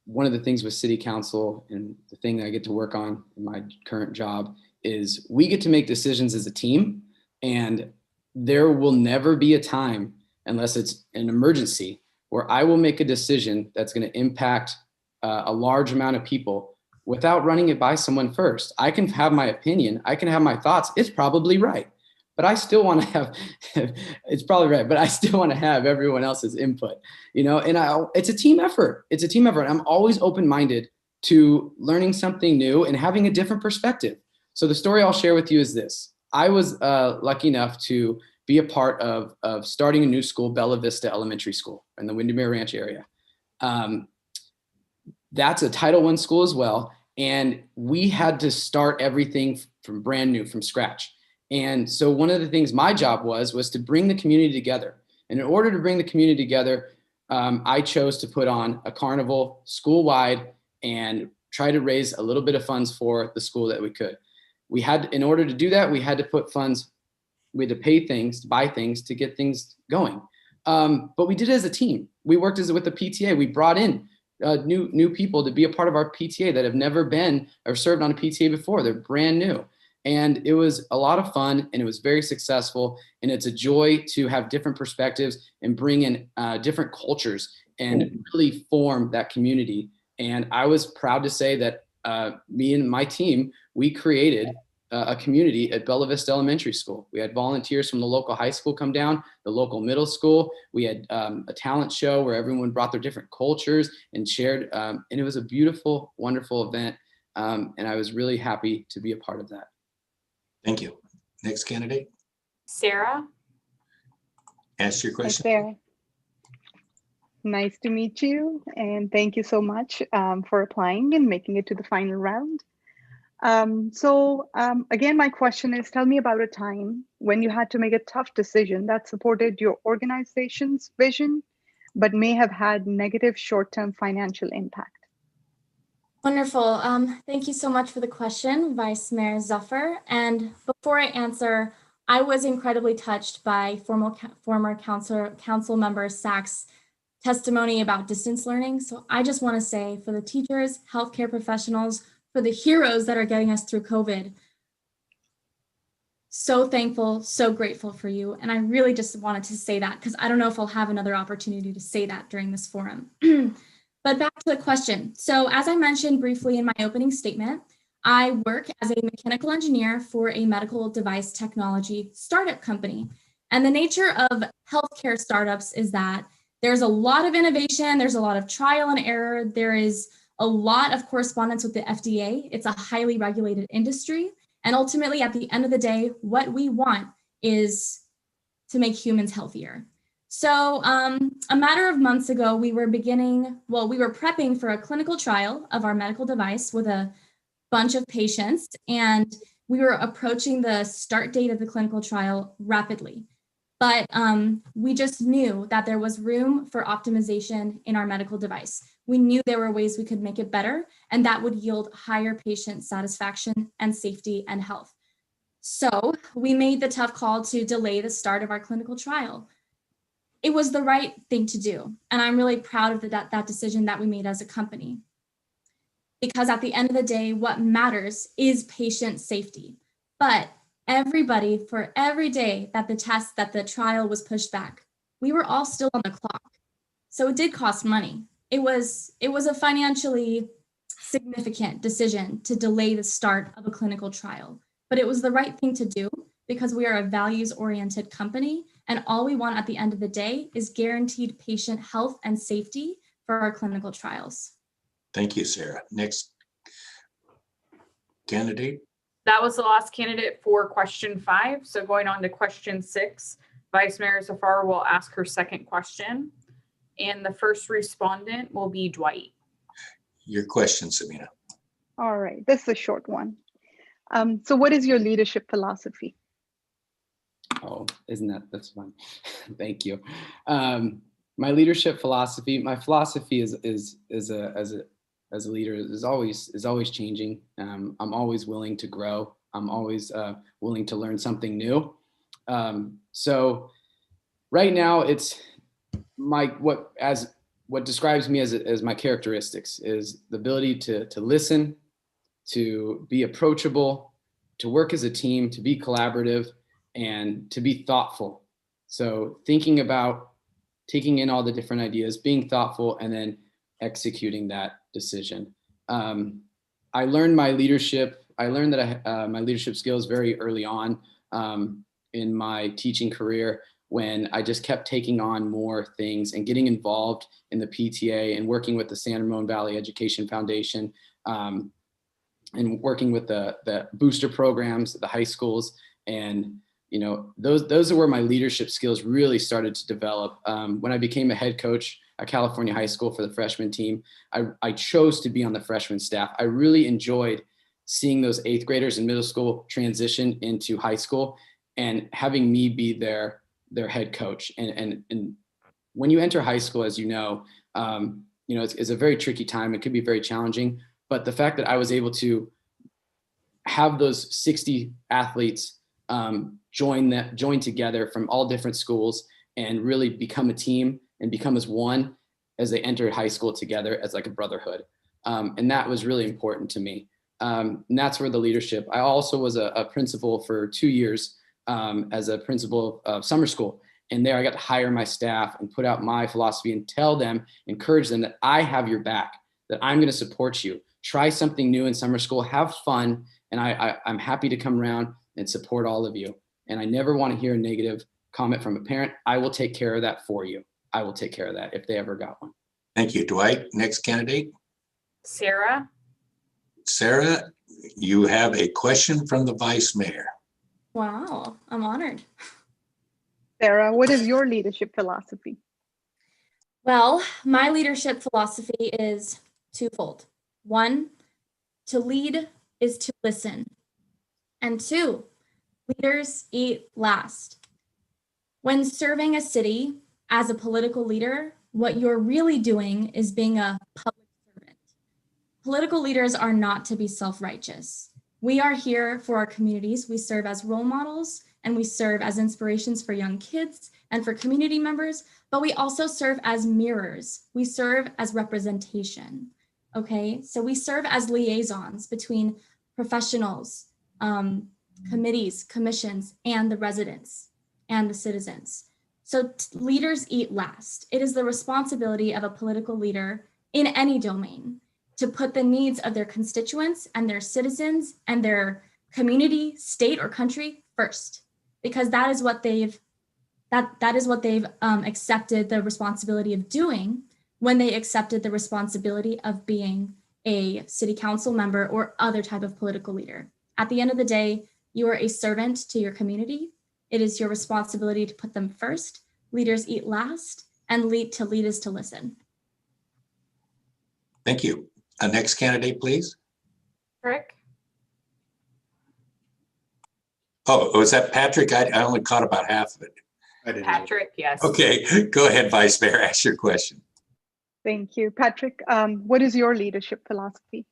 one of the things with city council, and the thing that I get to work on in my current job, is we get to make decisions as a team, and there will never be a time, unless it's an emergency, where I will make a decision that's going to impact a large amount of people without running it by someone first. I can have my opinion, I can have my thoughts, it's probably right, but I still want to have, it's probably right, but I still want to have everyone else's input, and it's a team effort. It's a team effort. I'm always open-minded to learning something new and having a different perspective. So the story I'll share with you is this. I was lucky enough to be a part of starting a new school, Bella Vista Elementary School in the Windermere Ranch area. That's a Title I school as well. And we had to start everything from brand new, from scratch. And so one of the things my job was to bring the community together. And in order to bring the community together, I chose to put on a carnival school-wide and try to raise a little bit of funds for the school that we could. We had, in order to do that, we had to put funds, we had to pay things, to buy things, to get things going. But we did it as a team. We worked with the PTA. We brought in new people to be a part of our PTA that have never been or served on a PTA before. They're brand new. And it was a lot of fun, and it was very successful. And it's a joy to have different perspectives and bring in different cultures and really form that community. And I was proud to say that me and my team, we created a community at Bella Vista Elementary School. We had volunteers from the local high school come down, the local middle school. We had a talent show where everyone brought their different cultures and shared. And it was a beautiful, wonderful event. And I was really happy to be a part of that. Thank you. Next candidate, Sarah? ask your Hi, question. Sarah. Nice to meet you, and thank you so much for applying and making it to the final round. Again, my question is, tell me about a time when you had to make a tough decision that supported your organization's vision, but may have had negative short-term financial impact. Wonderful. Thank you so much for the question, Vice Mayor Zuffer. And before I answer, I was incredibly touched by former council member Sachs' testimony about distance learning. So I just want to say, for the teachers, healthcare professionals, for the heroes that are getting us through COVID, so thankful, so grateful for you. And I really just wanted to say that because I don't know if I'll have another opportunity to say that during this forum. But back to the question. So as I mentioned briefly in my opening statement, I work as a mechanical engineer for a medical device technology startup company. And the nature of healthcare startups is that there's a lot of innovation, there's a lot of trial and error, there is a lot of correspondence with the FDA. It's a highly regulated industry. And ultimately, at the end of the day, what we want is to make humans healthier. So a matter of months ago, we were prepping for a clinical trial of our medical device with a bunch of patients, and we were approaching the start date of the clinical trial rapidly. But we just knew that there was room for optimization in our medical device. We knew there were ways we could make it better, and that would yield higher patient satisfaction and safety and health. So we made the tough call to delay the start of our clinical trial. It was the right thing to do, and I'm really proud of that decision that we made as a company. Because at the end of the day, what matters is patient safety. But everybody, for every day that the trial was pushed back, we were all still on the clock. So it did cost money. It was a financially significant decision to delay the start of a clinical trial, but it was the right thing to do because we are a values-oriented company, and all we want at the end of the day is guaranteed patient health and safety for our clinical trials. Thank you, Sarah. Next candidate. That was the last candidate for question 5. So going on to question 6, Vice Mayor Zafar will ask her second question. And the first respondent will be Dwight. Your question, Sabina. All right, this is a short one. So what is your leadership philosophy? Oh, that's fun. Thank you. My leadership philosophy, my philosophy as a leader is always changing. I'm always willing to grow. I'm always willing to learn something new. So right now it's what describes me as my characteristics is the ability to listen, to be approachable, to work as a team, to be collaborative, and to be thoughtful. So thinking about taking in all the different ideas, being thoughtful, and then executing that decision. I learned my leadership skills very early on in my teaching career when I just kept taking on more things and getting involved in the PTA and working with the San Ramon Valley Education Foundation. and working with the booster programs, the high schools. And, you know, those are where my leadership skills really started to develop. When I became a head coach at California High School for the freshman team, I chose to be on the freshman staff. I really enjoyed seeing those 8th graders in middle school transition into high school and having me be their head coach. And when you enter high school, as you know, it's a very tricky time. It could be very challenging, but the fact that I was able to have those 60 athletes join together from all different schools and really become a team and become as one as they entered high school together as like a brotherhood. And that was really important to me. And that's where the leadership, I also was a principal for 2 years as a principal of summer school. And there I got to hire my staff and put out my philosophy and tell them, encourage them that I have your back, that I'm going to support you. Try something new in summer school, have fun. And I'm happy to come around and support all of you. And I never want to hear a negative comment from a parent. I will take care of that for you. I will take care of that if they ever got one. Thank you, Dwight. Next candidate. Sarah. Sarah, you have a question from the vice mayor. Wow, I'm honored. Sarah, what is your leadership philosophy? Well, my leadership philosophy is twofold. 1, to lead is to listen. And 2, leaders eat last. When serving a city as a political leader, what you're really doing is being a public servant. Political leaders are not to be self-righteous. We are here for our communities. We serve as role models and we serve as inspirations for young kids and for community members, but we also serve as mirrors. We serve as representation, okay? So we serve as liaisons between professionals, committees, commissions, and the residents and the citizens. So leaders eat last. It is the responsibility of a political leader in any domain to put the needs of their constituents and their citizens and their community, state, or country first, because that is what they've accepted the responsibility of doing when they accepted the responsibility of being a city council member or other type of political leader. At the end of the day, you are a servant to your community. It is your responsibility to put them first. Leaders eat last, and lead is to listen. Thank you. Next candidate, please. Rick. Oh, was that Patrick? I only caught about half of it. I didn't. Patrick, yes. Okay, go ahead, Vice Mayor, ask your question. Thank you. Patrick, what is your leadership philosophy?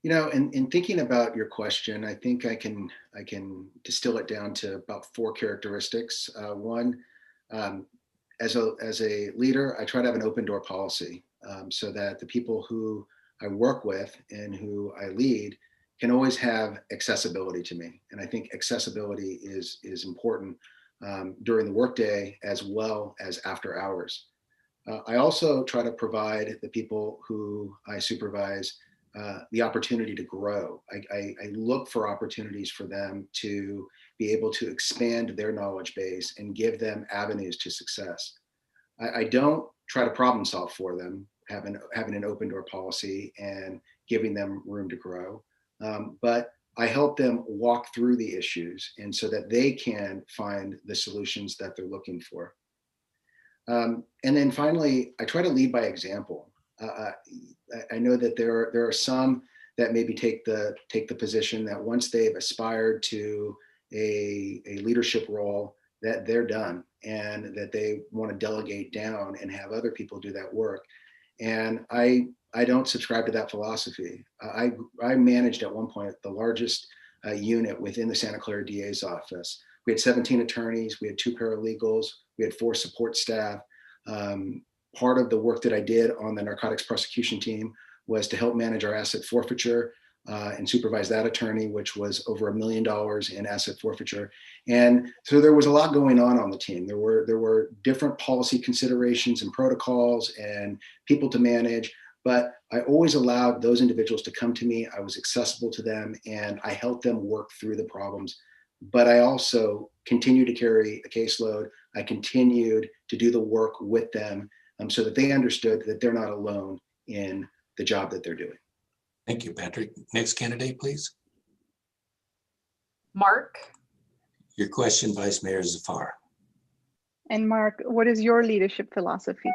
You know, in thinking about your question, I think I can distill it down to about 4 characteristics. One, as a leader, I try to have an open door policy so that the people who I work with and who I lead can always have accessibility to me. And I think accessibility is important during the workday as well as after hours. I also try to provide the people who I supervise the opportunity to grow. I look for opportunities for them to be able to expand their knowledge base and give them avenues to success. I don't try to problem solve for them, having an open door policy and giving them room to grow. But I help them walk through the issues and so that they can find the solutions that they're looking for. And then finally, I try to lead by example. I know that there are some that maybe take the position that once they've aspired to a leadership role, that they're done and that they want to delegate down and have other people do that work. And I don't subscribe to that philosophy. I managed at one point the largest unit within the Santa Clara DA's office. We had 17 attorneys, we had 2 paralegals, we had 4 support staff. Part of the work that I did on the narcotics prosecution team was to help manage our asset forfeiture and supervise that attorney, which was over $1 million in asset forfeiture. And so there was a lot going on the team. There were different policy considerations and protocols and people to manage, but I always allowed those individuals to come to me. I was accessible to them and I helped them work through the problems. But I also continued to carry a caseload. I continued to do the work with them so that they understood that they're not alone in the job that they're doing. Thank you, Patrick. Next candidate, please. Mark. Your question, Vice Mayor Zafar. And Mark, what is your leadership philosophy?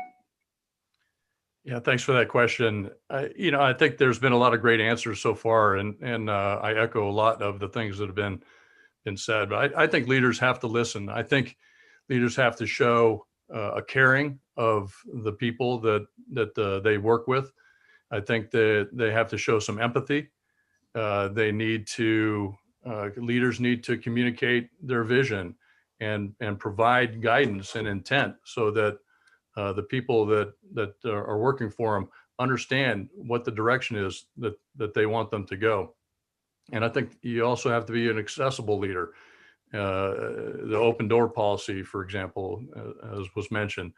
Yeah, thanks for that question. I think there's been a lot of great answers so far, and I echo a lot of the things that have been said. But I think leaders have to listen. I think leaders have to show a caring of the people that they work with. I think that they have to show some empathy. Leaders need to communicate their vision and provide guidance and intent so that the people that are working for them understand what the direction is that they want them to go. And I think you also have to be an accessible leader. The open door policy, for example, as was mentioned.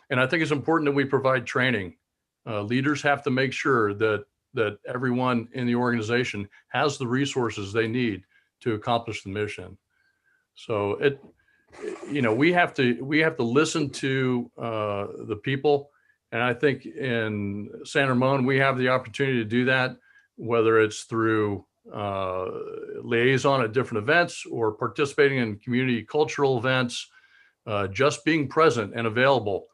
And I think it's important that we provide training. Leaders have to make sure that everyone in the organization has the resources they need to accomplish the mission. So we have to listen to the people. And I think in San Ramon, we have the opportunity to do that, whether it's through liaison at different events or participating in community cultural events, just being present and available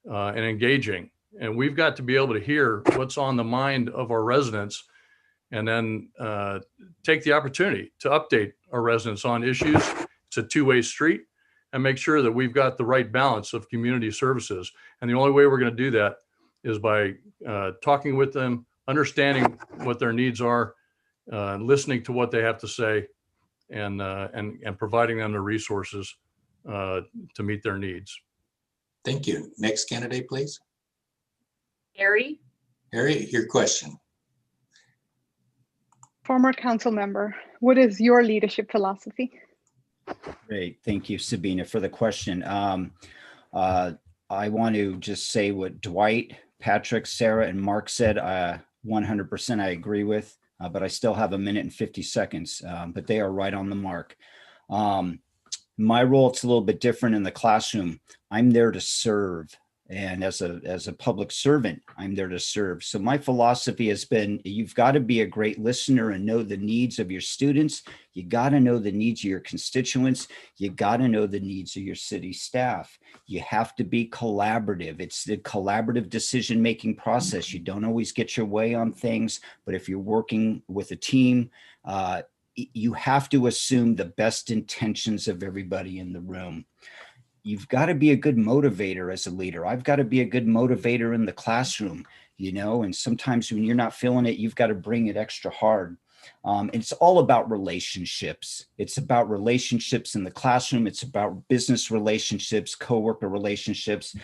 and engaging. And we've got to be able to hear what's on the mind of our residents and then take the opportunity to update our residents on issues. It's a two-way street, and make sure that we've got the right balance of community services. And the only way we're going to do that is by talking with them, understanding what their needs are, listening to what they have to say, and providing them the resources to meet their needs. Thank you. Next candidate, please. Harry. Harry, your question. Former council member, what is your leadership philosophy? Great. Thank you, Sabina, for the question. I want to just say what Dwight, Patrick, Sarah, and Mark said. 100% I agree with, but I still have 1 minute and 50 seconds, but they are right on the mark. My role, it's a little bit different in the classroom. I'm there to serve. And as a public servant, I'm there to serve. So my philosophy has been, you've got to be a great listener and know the needs of your students. You got to know the needs of your constituents. You got to know the needs of your city staff. You have to be collaborative. It's the collaborative decision-making process. You don't always get your way on things, but if you're working with a team, you have to assume the best intentions of everybody in the room. You've got to be a good motivator as a leader. I've got to be a good motivator in the classroom, and sometimes when you're not feeling it, you've got to bring it extra hard. It's all about relationships. It's about relationships in the classroom. It's about business relationships, coworker relationships.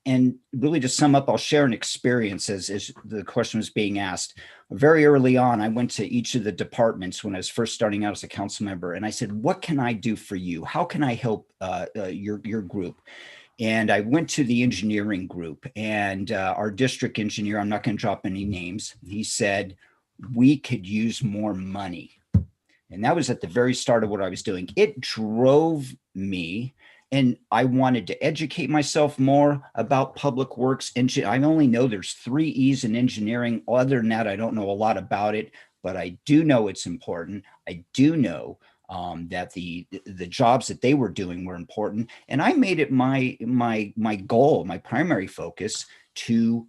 And really to sum up, I'll share an experience as the question was being asked. Very early on, I went to each of the departments when I was first starting out as a council member, and I said, what can I do for you? How can I help your group? And I went to the engineering group, and our district engineer, I'm not going to drop any names, he said, we could use more money. And that was at the very start of what I was doing. It drove me. And I wanted to educate myself more about public works. I only know there's 3 E's in engineering. Other than that, I don't know a lot about it, but I do know it's important. I do know that the jobs that they were doing were important. And I made it my goal, my primary focus to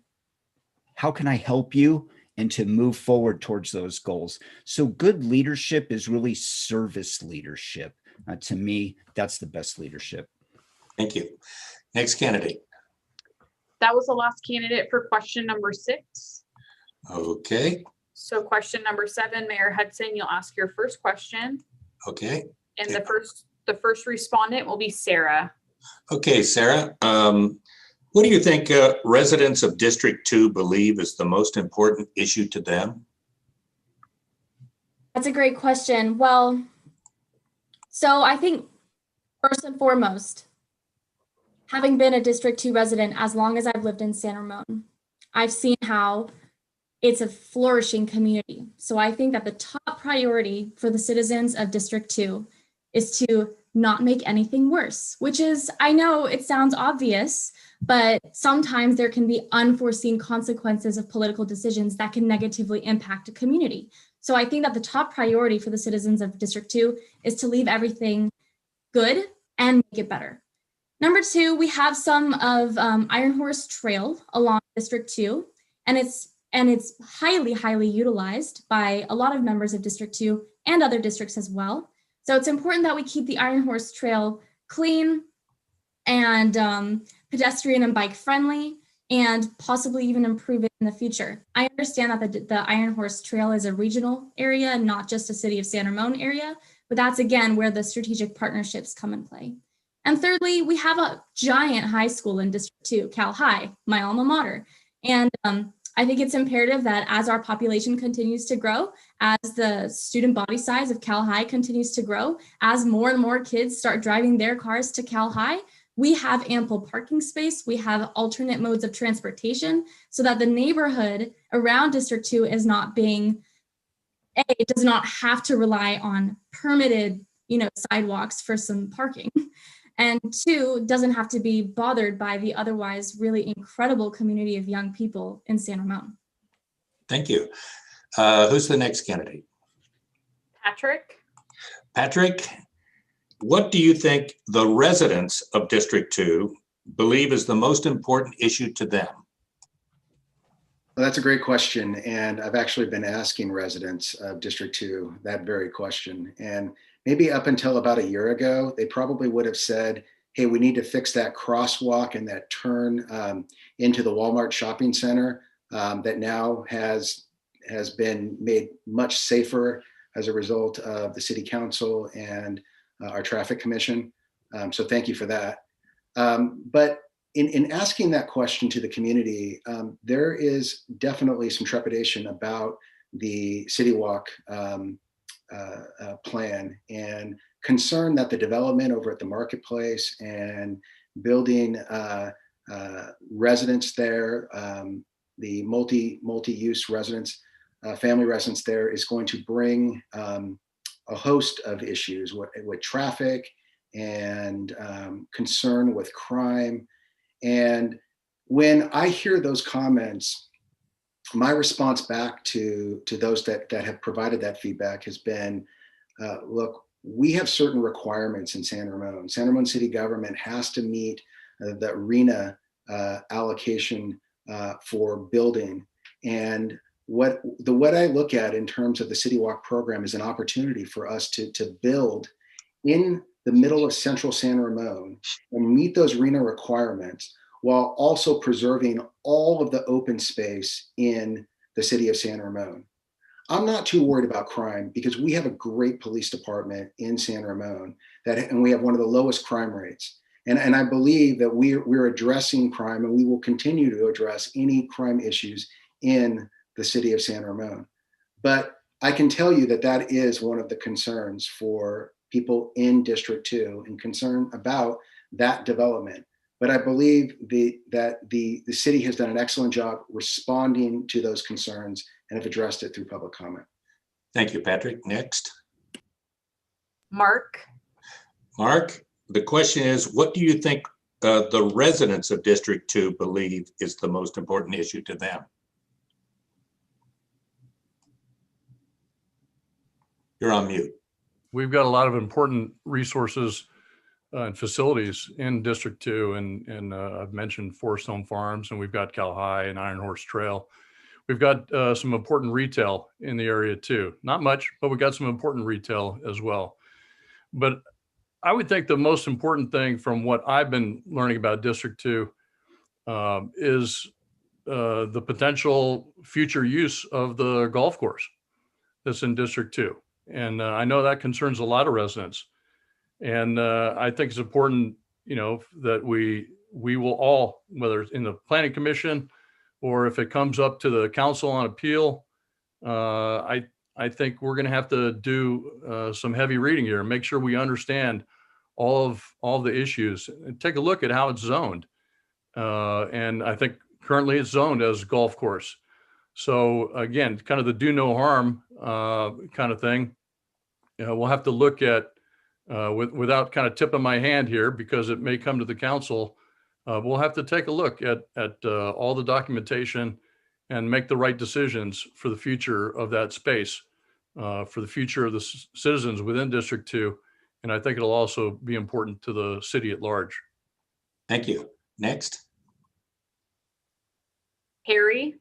how can I help you and to move forward towards those goals. So good leadership is really service leadership. To me, that's the best leadership. Thank you. Next candidate. That was the last candidate for question number 6. Okay. So question number 7, Mayor Hudson, you'll ask your first question. Okay. And the first respondent will be Sarah. Okay, Sarah. What do you think residents of District 2 believe is the most important issue to them? That's a great question. Well, so I think first and foremost, having been a District 2 resident as long as I've lived in San Ramon, I've seen how it's a flourishing community. So I think that the top priority for the citizens of District 2 is to not make anything worse, which is, I know it sounds obvious, but sometimes there can be unforeseen consequences of political decisions that can negatively impact a community. So I think that the top priority for the citizens of District 2 is to leave everything good and make it better. Number 2, we have some of Iron Horse Trail along District 2, and it's highly utilized by a lot of members of District 2 and other districts as well. So it's important that we keep the Iron Horse Trail clean and pedestrian and bike friendly, and possibly even improve it in the future. I understand that the Iron Horse Trail is a regional area, not just a City of San Ramon area, but that's again where the strategic partnerships come in play. And thirdly, we have a giant high school in District 2, Cal High, my alma mater. And I think it's imperative that as our population continues to grow, as the student body size of Cal High continues to grow, as more and more kids start driving their cars to Cal High, we have ample parking space, we have alternate modes of transportation, so that the neighborhood around District 2 is not being, it does not have to rely on permitted, sidewalks for some parking. And 2, doesn't have to be bothered by the otherwise really incredible community of young people in San Ramon. Thank you. Who's the next candidate? Patrick? Patrick, what do you think the residents of District 2 believe is the most important issue to them? Well, that's a great question. And I've actually been asking residents of District 2 that very question. And maybe up until about a year ago, they probably would have said, hey, we need to fix that crosswalk and that turn into the Walmart shopping center that now has been made much safer as a result of the city council and our traffic commission. So thank you for that. But in asking that question to the community, there is definitely some trepidation about the City Walk plan and concern that the development over at the marketplace and building residents there, the multi-use residents, family residents there is going to bring a host of issues with traffic and concern with crime. And when I hear those comments, my response back to those that have provided that feedback has been, look, we have certain requirements in San Ramon. San Ramon City government has to meet the RENA allocation for building. And what I look at in terms of the City Walk program is an opportunity for us to build in the middle of central San Ramon and meet those RENA requirements while also preserving all of the open space in the city of San Ramon. I'm not too worried about crime because we have a great police department in San Ramon and we have one of the lowest crime rates. And I believe that we're addressing crime and we will continue to address any crime issues in the city of San Ramon. But I can tell you that is one of the concerns for people in District 2 and concern about that development. But I believe that the city has done an excellent job responding to those concerns and have addressed it through public comment. Thank you, Patrick. Next. Mark? Mark, the question is, what do you think the residents of District 2 believe is the most important issue to them? You're on mute. We've got a lot of important resources and facilities in District 2, and I've mentioned Forest Home Farms, and we've got Cal High and Iron Horse Trail. We've got some important retail in the area too. Not much, but we've got some important retail as well. But I would think the most important thing from what I've been learning about District 2 is the potential future use of the golf course that's in District 2. And I know that concerns a lot of residents. And I think it's important, that we will all, whether it's in the Planning Commission or if it comes up to the Council on Appeal, I think we're going to have to do some heavy reading here and make sure we understand all the issues and take a look at how it's zoned. And I think currently it's zoned as golf course. So again, kind of the do no harm kind of thing. We'll have to look at without kind of tipping my hand here, because it may come to the council we'll have to take a look at all the documentation and make the right decisions for the future of that space, for the future of the citizens within District 2. And I think it'll also be important to the city at large. Thank you. Next. Harry?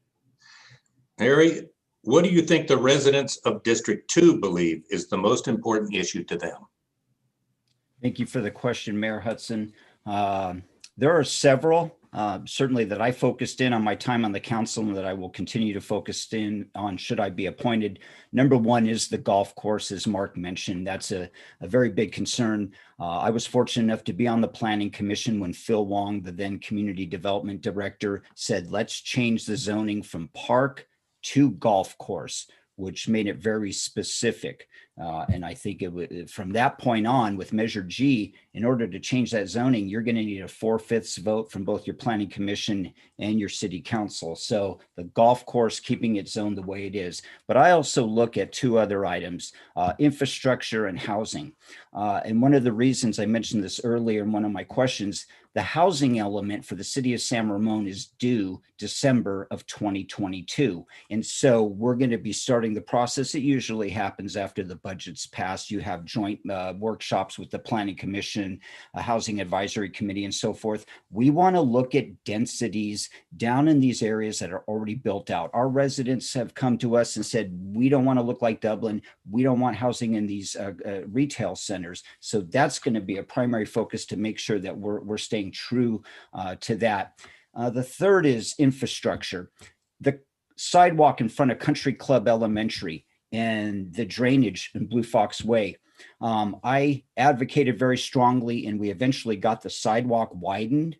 Harry, what do you think the residents of District 2 believe is the most important issue to them? Thank you for the question, Mayor Hudson. There are several, certainly that I focused in on my time on the council and that I will continue to focus in on should I be appointed. Number one is the golf course, as Mark mentioned. That's a very big concern. I was fortunate enough to be on the Planning Commission when Phil Wong, the then Community Development Director, said, let's change the zoning from park to golf course, which made it very specific. And I think from that point on with Measure G, in order to change that zoning, you're going to need a 4/5 vote from both your Planning Commission and your City Council. So the golf course, keeping it zoned the way it is. But I also look at two other items, infrastructure and housing. And one of the reasons I mentioned this earlier in one of my questions, the housing element for the city of San Ramon is due December of 2022. And so we're going to be starting the process. It usually happens after the budget's passed. You have joint workshops with the Planning Commission, a Housing Advisory Committee, and so forth. We want to look at densities down in these areas that are already built out. Our residents have come to us and said, we don't want to look like Dublin. We don't want housing in these retail centers. So that's going to be a primary focus to make sure that we're staying true to that. The third is infrastructure. The sidewalk in front of Country Club Elementary and the drainage in Blue Fox Way. I advocated very strongly, and we eventually got the sidewalk widened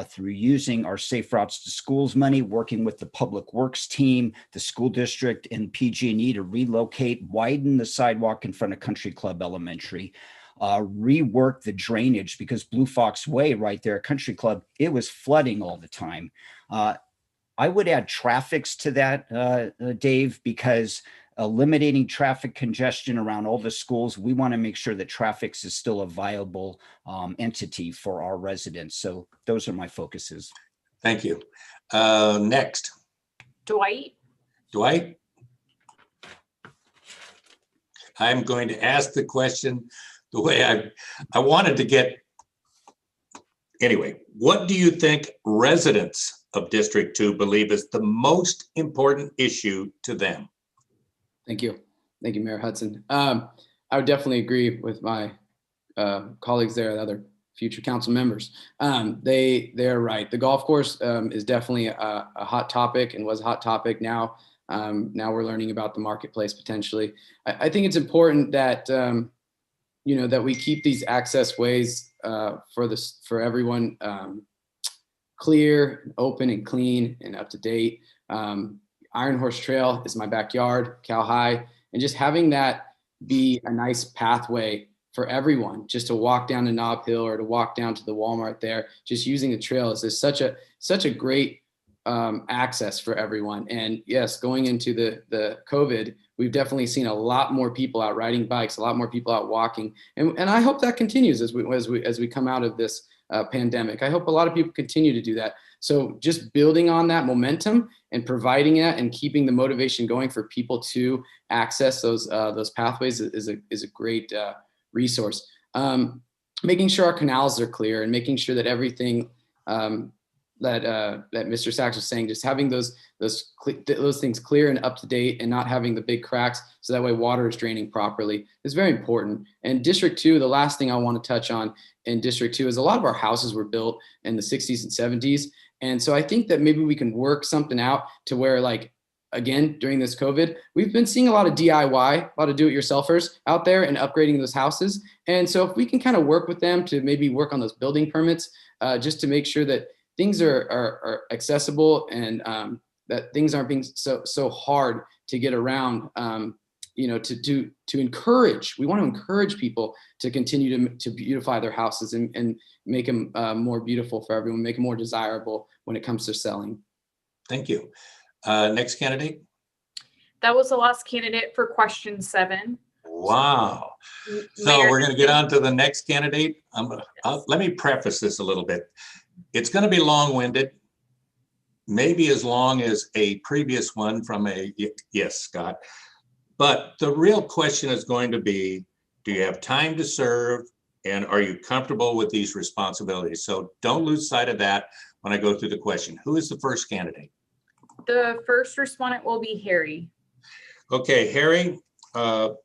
through using our Safe Routes to Schools money, working with the Public Works team, the school district, and PG&E to relocate, widen the sidewalk in front of Country Club Elementary. Rework the drainage, because Blue Fox Way right there at Country Club, it was flooding all the time. I would add traffics to that, Dave, because eliminating traffic congestion around all the schools, we want to make sure that traffics is still a viable entity for our residents. So those are my focuses. Thank you. Next. Dwight? Dwight? I'm going to ask the question the way I wanted to get. Anyway, what do you think residents of District 2 believe is the most important issue to them? Thank you. Thank you, Mayor Hudson. I would definitely agree with my colleagues there, the other future council members. They're right. The golf course is definitely a hot topic and was a hot topic. Now we're learning about the marketplace potentially. I think it's important that that we keep these access ways for everyone clear, open, and clean, and up to date. Iron Horse Trail is my backyard, Cal High, and just having that be a nice pathway for everyone, just to walk down to Nob Hill or to walk down to the Walmart there, just using the trails is such a great access for everyone. And yes, going into the COVID, we've definitely seen a lot more people out riding bikes, a lot more people out walking, and I hope that continues as we come out of this pandemic. I hope a lot of people continue to do that. So just building on that momentum and providing it and keeping the motivation going for people to access those pathways is a great resource. Making sure our canals are clear and making sure that everything that Mr. Sachs was saying, just having those things clear and up to date and not having the big cracks, so that way water is draining properly, is very important. And District 2, the last thing I want to touch on in District 2 is a lot of our houses were built in the 60s and 70s. And so I think that maybe we can work something out to where, like, again, during this COVID, we've been seeing a lot of DIY, a lot of do-it-yourselfers out there and upgrading those houses. And so if we can kind of work with them to maybe work on those building permits, just to make sure that things are accessible and that things aren't being so hard to get around, to encourage. We want to encourage people to continue to beautify their houses and make them more beautiful for everyone, make them more desirable when it comes to selling. Thank you. Next candidate. That was the last candidate for question 7. Wow. So we're going to get on to the next candidate. Let me preface this a little bit. It's going to be long-winded, maybe as long as a previous one from yes, Scott. But the real question is going to be, do you have time to serve? And are you comfortable with these responsibilities? So don't lose sight of that when I go through the question. Who is the first candidate? The first respondent will be Harry. Okay, Harry, the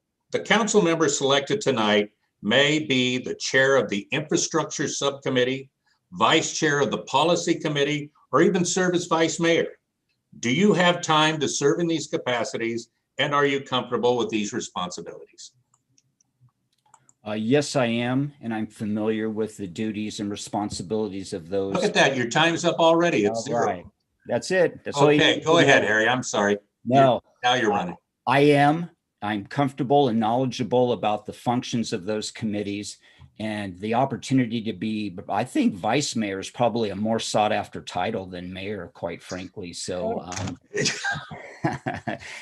council member selected tonight may be the chair of the infrastructure subcommittee, vice chair of the policy committee, or even serve as vice mayor. Do you have time to serve in these capacities, and are you comfortable with these responsibilities? Yes, I am, and I'm familiar with the duties and responsibilities of those. Look at that, your time's up already. It's All zero. right. That's it. That's all you Okay, need go to ahead, know. Harry. I'm sorry. No, Now you're running. I'm comfortable and knowledgeable about the functions of those committees, and the opportunity to be, I think vice mayor is probably a more sought after title than mayor, quite frankly. So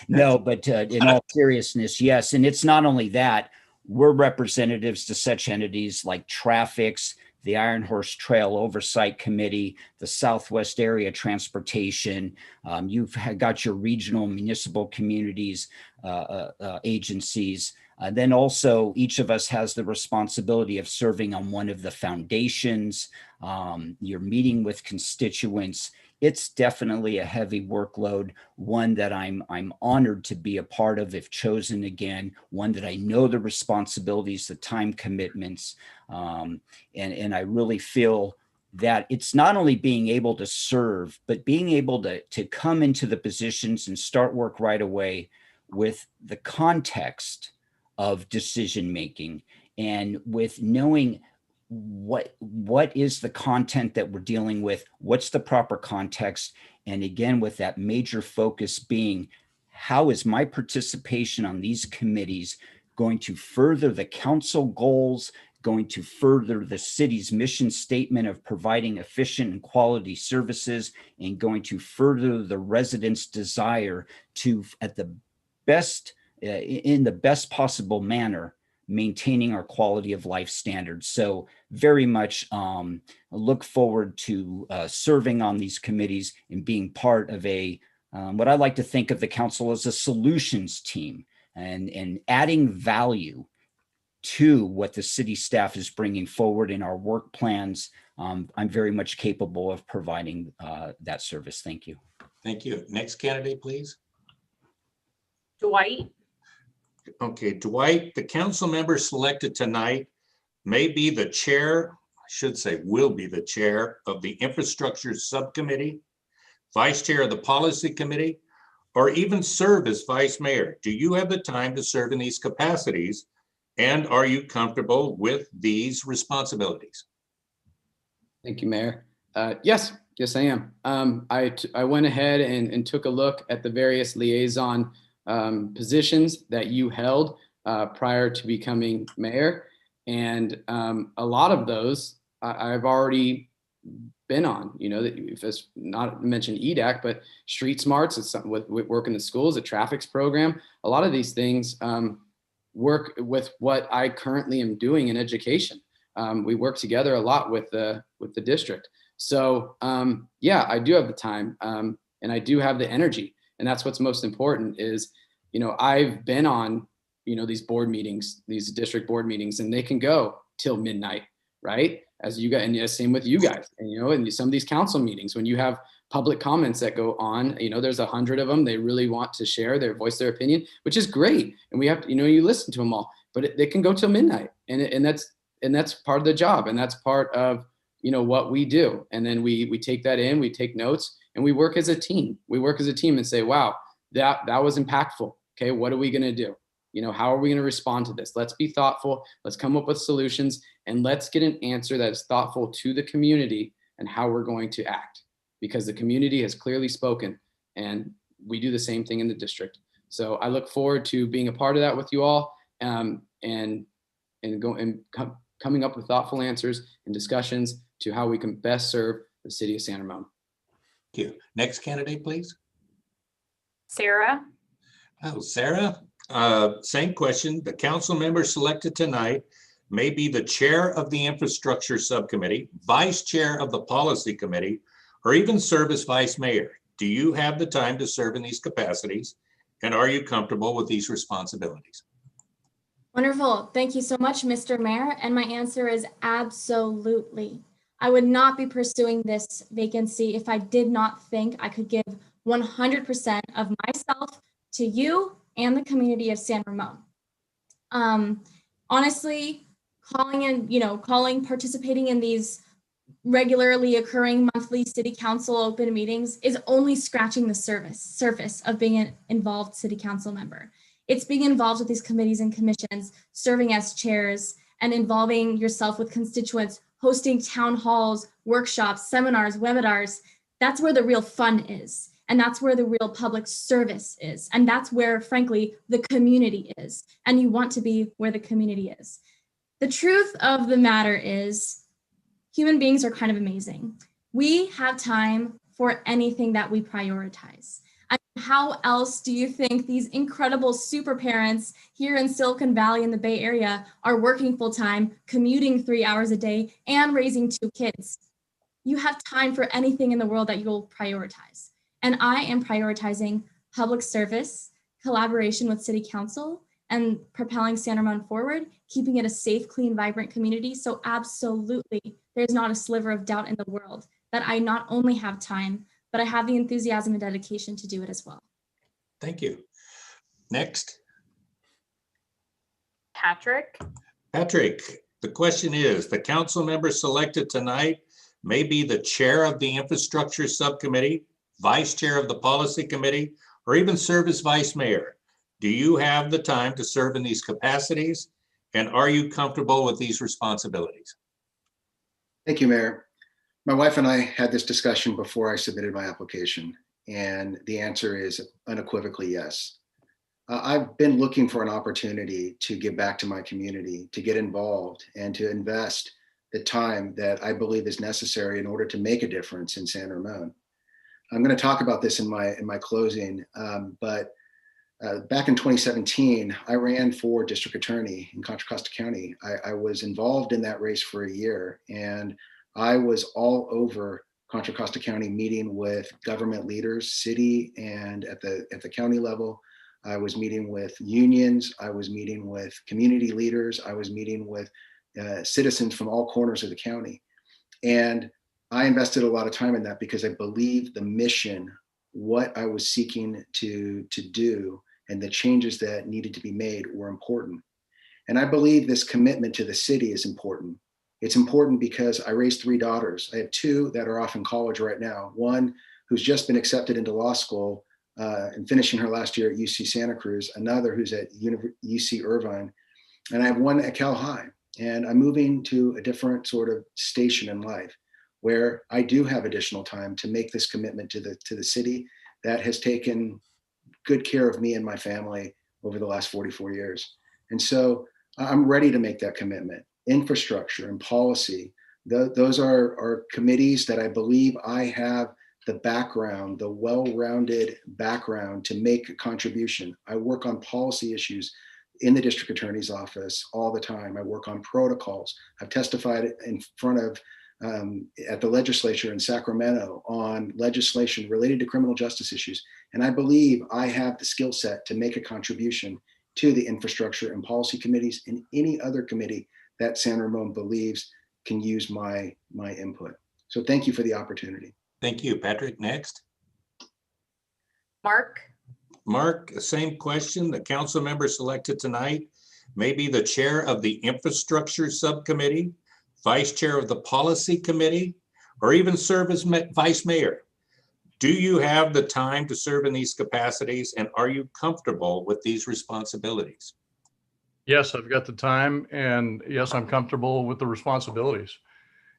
no, but in all seriousness, yes. And it's not only that, we're representatives to such entities like Traffics, the Iron Horse Trail Oversight Committee, the Southwest Area Transportation. You've got your regional municipal communities, agencies. Then also each of us has the responsibility of serving on one of the foundations. You're meeting with constituents. It's definitely a heavy workload, one that I'm honored to be a part of if chosen again, one that I know the responsibilities, the time commitments, and I really feel that it's not only being able to serve, but being able to come into the positions and start work right away with the context of decision making and with knowing what is the content that we're dealing with, what's the proper context, and again with that major focus being how is my participation on these committees going to further the council goals, going to further the city's mission statement of providing efficient and quality services, and going to further the residents' desire to, at the best, in the best possible manner, maintaining our quality of life standards. So very much look forward to serving on these committees and being part of a, what I like to think of the council as a solutions team and adding value to what the city staff is bringing forward in our work plans. I'm very much capable of providing that service. Thank you. Thank you. Next candidate, please. Dwight. Okay, Dwight, the council member selected tonight may be the chair, I should say will be the chair of the infrastructure subcommittee, vice chair of the policy committee, or even serve as vice mayor. Do you have the time to serve in these capacities? And are you comfortable with these responsibilities? Thank you, Mayor. Yes, I am. I went ahead and took a look at the various liaison positions that you held prior to becoming mayor. And a lot of those I've already been on, you know, that if it's not mentioned EDAC, but Street Smarts, it's something with work in the schools, a traffics program. A lot of these things work with what I currently am doing in education. We work together a lot with the district. So yeah, I do have the time and I do have the energy. And that's what's most important is, you know, I've been on, you know, these board meetings, these district board meetings, and they can go till midnight, right? As you guys, and yeah, same with you guys, and, you know, and some of these council meetings, when you have public comments that go on, you know, there's 100 of them, they really want to share their voice, their opinion, which is great. And we have to, you know, you listen to them all, but they can go till midnight. And that's part of the job. And that's part of, you know, what we do. And then we take that in, we take notes, and we work as a team. We work as a team and say, wow, that was impactful. Okay, what are we going to do? You know, how are we going to respond to this? Let's be thoughtful. Let's come up with solutions, and let's get an answer that is thoughtful to the community and how we're going to act, because the community has clearly spoken, and we do the same thing in the district. So I look forward to being a part of that with you all, and coming up with thoughtful answers and discussions to how we can best serve the city of San Ramon. Thank you. Next candidate, please. Sarah. Oh, Sarah, same question. The council member selected tonight may be the chair of the infrastructure subcommittee, vice chair of the policy committee, or even serve as vice mayor. Do you have the time to serve in these capacities? And are you comfortable with these responsibilities? Wonderful. Thank you so much, Mr. Mayor. And my answer is absolutely. I would not be pursuing this vacancy if I did not think I could give 100% of myself to you and the community of San Ramon. Honestly, participating in these regularly occurring monthly city council open meetings is only scratching the surface of being an involved city council member. It's being involved with these committees and commissions, serving as chairs, and involving yourself with constituents, hosting town halls, workshops, seminars, webinars. That's where the real fun is. And that's where the real public service is. And that's where, frankly, the community is. And you want to be where the community is. The truth of the matter is, human beings are kind of amazing. We have time for anything that we prioritize. And how else do you think these incredible super parents here in Silicon Valley in the Bay Area are working full time, commuting 3 hours a day, and raising 2 kids? You have time for anything in the world that you'll prioritize. And I am prioritizing public service, collaboration with City Council, and propelling San Ramon forward, keeping it a safe, clean, vibrant community. So absolutely, there's not a sliver of doubt in the world that I not only have time, but I have the enthusiasm and dedication to do it as well. Thank you. Next. Patrick. Patrick, the question is, the council member selected tonight may be the chair of the infrastructure subcommittee, vice chair of the policy committee, or even serve as vice mayor. Do you have the time to serve in these capacities? And are you comfortable with these responsibilities? Thank you, Mayor. My wife and I had this discussion before I submitted my application, and the answer is unequivocally yes. I've been looking for an opportunity to give back to my community, to get involved, and to invest the time that I believe is necessary in order to make a difference in San Ramon. I'm going to talk about this in my closing, but back in 2017, I ran for district attorney in Contra Costa County. I was involved in that race for a year, and I was all over Contra Costa County meeting with government leaders, city and at the county level. I was meeting with unions. I was meeting with community leaders. I was meeting with citizens from all corners of the county. And I invested a lot of time in that because I believe the mission, what I was seeking to do, and the changes that needed to be made were important. And I believe this commitment to the city is important. It's important because I raised 3 daughters. I have 2 that are off in college right now. One who's just been accepted into law school and finishing her last year at UC Santa Cruz, another who's at UC Irvine, and I have one at Cal High. And I'm moving to a different sort of station in life where I do have additional time to make this commitment to the city that has taken good care of me and my family over the last 44 years. And so I'm ready to make that commitment. Infrastructure and policy, those are committees that I believe I have the background, the well-rounded background to make a contribution. I work on policy issues in the district attorney's office all the time. I work on protocols. I've testified in front of at the legislature in Sacramento on legislation related to criminal justice issues. And I believe I have the skill set to make a contribution to the infrastructure and policy committees and any other committee that San Ramon believes can use my input. So thank you for the opportunity. Thank you, Patrick. Next. Mark. Mark, same question. The council member selected tonight may be the chair of the infrastructure subcommittee, vice chair of the policy committee, or even serve as vice mayor. Do you have the time to serve in these capacities, and are you comfortable with these responsibilities? Yes, I've got the time, and yes, I'm comfortable with the responsibilities.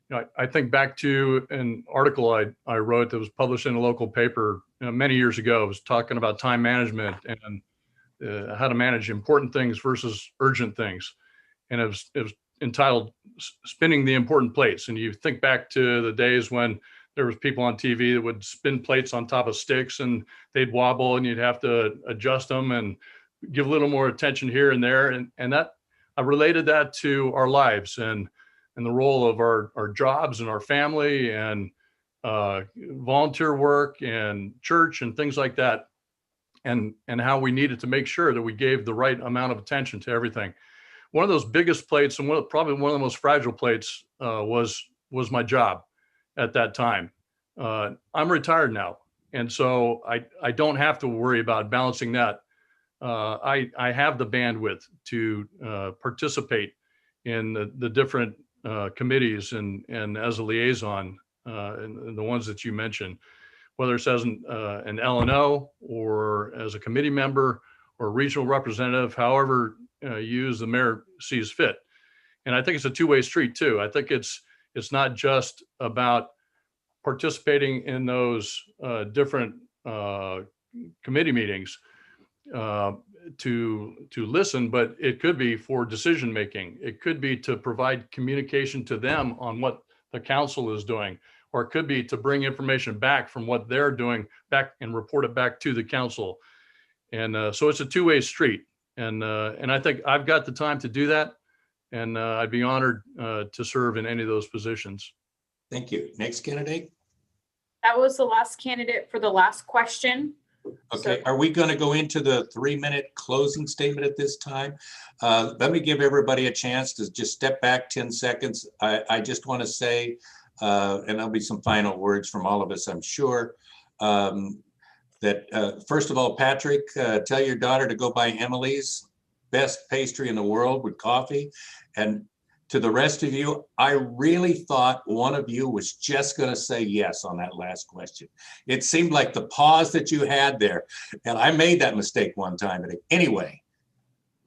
You know, I think back to an article I wrote that was published in a local paper many years ago. It was talking about time management and how to manage important things versus urgent things. And it was entitled Spinning the Important Plates. And you think back to the days when there was people on TV that would spin plates on top of sticks and they'd wobble and you'd have to adjust them and give a little more attention here and there. And that I related that to our lives and the role of our jobs and our family and volunteer work and church and things like that, and how we needed to make sure that we gave the right amount of attention to everything. One of those biggest plates and probably one of the most fragile plates was my job at that time. I'm retired now, and so I don't have to worry about balancing that. I have the bandwidth to participate in the different committees and as a liaison, and the ones that you mentioned, whether it's as an LNO or as a committee member or regional representative, however you as the mayor sees fit. And I think it's a two-way street too. I think it's not just about participating in those different committee meetings to listen, but it could be for decision making. It could be to provide communication to them on what the council is doing, or it could be to bring information back from what they're doing back and report it back to the council. And so it's a two-way street. And I think I've got the time to do that. And I'd be honored to serve in any of those positions. Thank you. Next candidate. That was the last candidate for the last question. Okay, are we going to go into the 3-minute closing statement at this time? Let me give everybody a chance to just step back 10 seconds. I just want to say, and there'll be some final words from all of us, I'm sure, that first of all, Patrick, tell your daughter to go buy Emily's best pastry in the world with coffee. And to the rest of you, I really thought one of you was just going to say yes on that last question. It seemed like the pause that you had there, and I made that mistake one time. But anyway,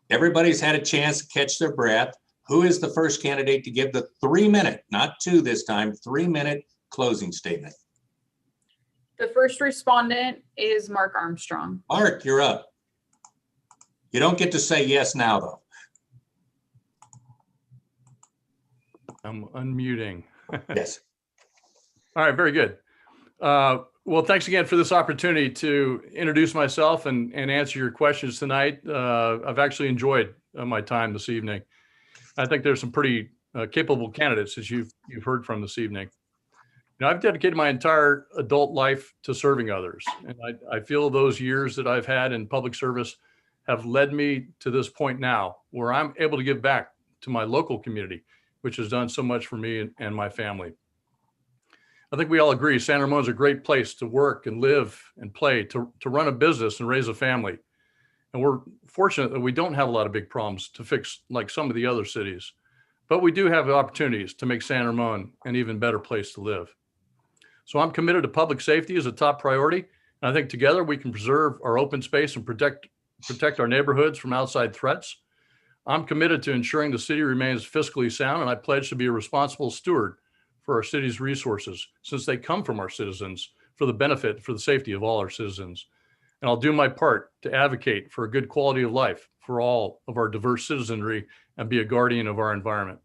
everybody's had a chance to catch their breath. Who is the first candidate to give the 3-minute, not 2 this time, 3-minute closing statement? The first respondent is Mark Armstrong. Mark, you're up. You don't get to say yes now, though. I'm unmuting. Yes. All right, very good. Well, thanks again for this opportunity to introduce myself and answer your questions tonight. I've actually enjoyed my time this evening. I think there's some pretty capable candidates, as you've heard from this evening. You know, I've dedicated my entire adult life to serving others, and I feel those years that I've had in public service have led me to this point now where I'm able to give back to my local community, which has done so much for me and my family. I think we all agree San Ramon is a great place to work and live and play, to run a business and raise a family. And we're fortunate that we don't have a lot of big problems to fix like some of the other cities, but we do have opportunities to make San Ramon an even better place to live. So I'm committed to public safety as a top priority. And I think together we can preserve our open space and protect our neighborhoods from outside threats. I'm committed to ensuring the city remains fiscally sound, and I pledge to be a responsible steward for our city's resources, since they come from our citizens for the benefit, for the safety of all our citizens. And I'll do my part to advocate for a good quality of life for all of our diverse citizenry and be a guardian of our environment.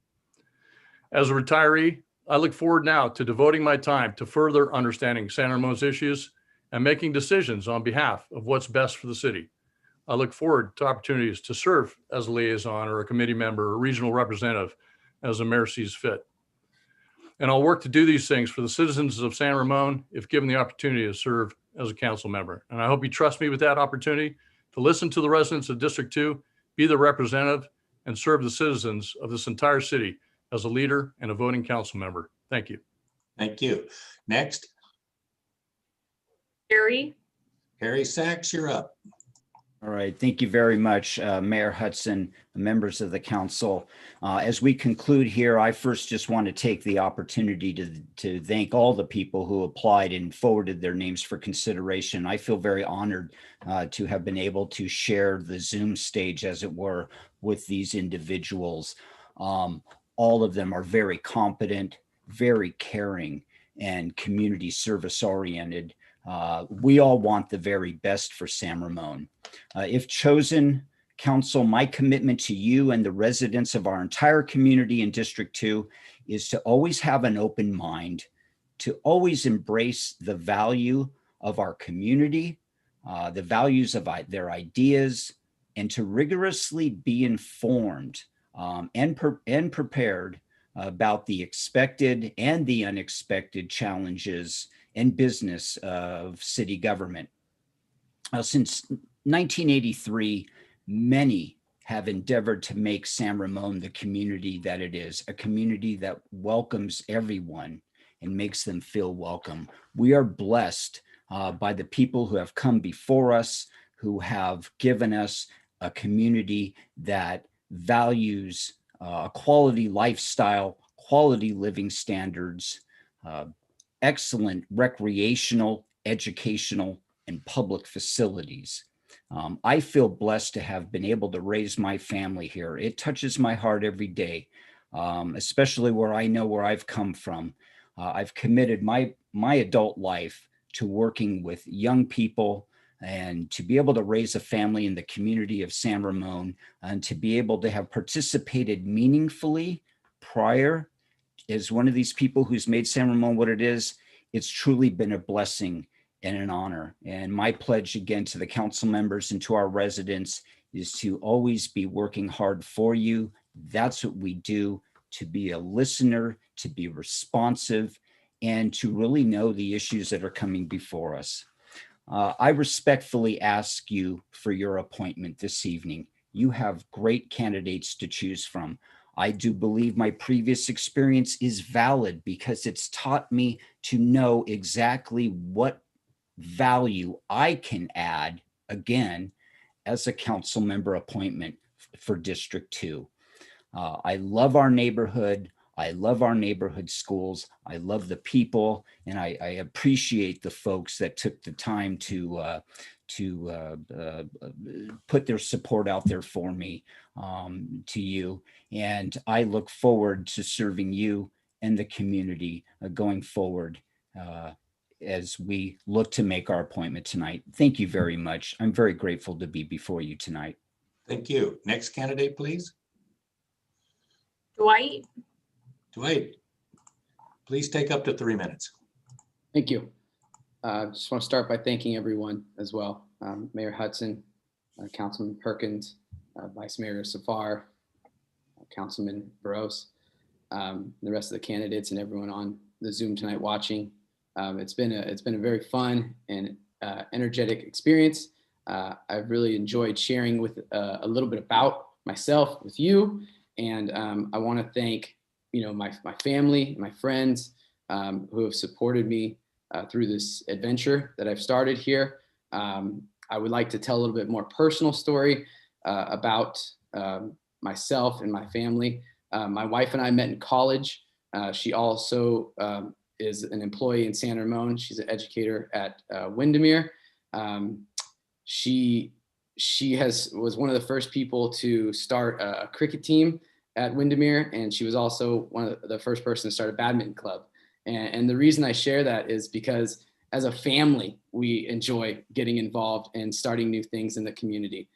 As a retiree, I look forward now to devoting my time to further understanding San Ramon's issues and making decisions on behalf of what's best for the city. I look forward to opportunities to serve as a liaison or a committee member or regional representative as the mayor sees fit. And I'll work to do these things for the citizens of San Ramon if given the opportunity to serve as a council member. And I hope you trust me with that opportunity to listen to the residents of District 2, be the representative, and serve the citizens of this entire city as a leader and a voting council member. Thank you. Thank you. Next. Harry Sachs, you're up. All right, thank you very much, Mayor Hudson, members of the council. As we conclude here, I first just want to take the opportunity to thank all the people who applied and forwarded their names for consideration. I feel very honored to have been able to share the Zoom stage, as it were, with these individuals. All of them are very competent, very caring, and community service oriented. We all want the very best for San Ramon. If chosen, council, my commitment to you and the residents of our entire community in District 2 is to always have an open mind, to always embrace the value of our community, the values of their ideas, and to rigorously be informed and prepared about the expected and the unexpected challenges and business of city government. Since 1983, many have endeavored to make San Ramon the community that it is, a community that welcomes everyone and makes them feel welcome. We are blessed by the people who have come before us, who have given us a community that values a quality lifestyle, quality living standards, excellent recreational, educational, and public facilities. I feel blessed to have been able to raise my family here. It touches my heart every day, especially where I know where I've come from. I've committed my adult life to working with young people and to be able to raise a family in the community of San Ramon and to be able to have participated meaningfully prior as one of these people who's made San Ramon what it is. It's truly been a blessing and an honor. And my pledge again to the council members and to our residents is to always be working hard for you. That's what we do, to be a listener, to be responsive, and to really know the issues that are coming before us. I respectfully ask you for your appointment this evening. You have great candidates to choose from. I do believe my previous experience is valid because it's taught me to know exactly what value I can add, again, as a council member appointment for District 2. I love our neighborhood. I love our neighborhood schools. I love the people, and I appreciate the folks that took the time to put their support out there for me, to you. And I look forward to serving you and the community going forward as we look to make our appointment tonight. Thank you very much. I'm very grateful to be before you tonight. Thank you. Next candidate, please. Dwight? Dwight, please take up to 3 minutes. Thank you. Just want to start by thanking everyone as well. Mayor Hudson, Councilman Perkins, Vice Mayor Safar, Councilman Burrows, the rest of the candidates and everyone on the Zoom tonight watching. It's been a very fun and energetic experience. I've really enjoyed sharing with a little bit about myself with you, and I want to thank my family, my friends who have supported me through this adventure that I've started here. I would like to tell a little bit more personal story about myself and my family. My wife and I met in college. She also is an employee in San Ramon. She's an educator at Windermere. She was one of the first people to start a cricket team at Windermere, and she was also one of the first person to start a badminton club. And the reason I share that is because as a family, we enjoy getting involved and starting new things in the community.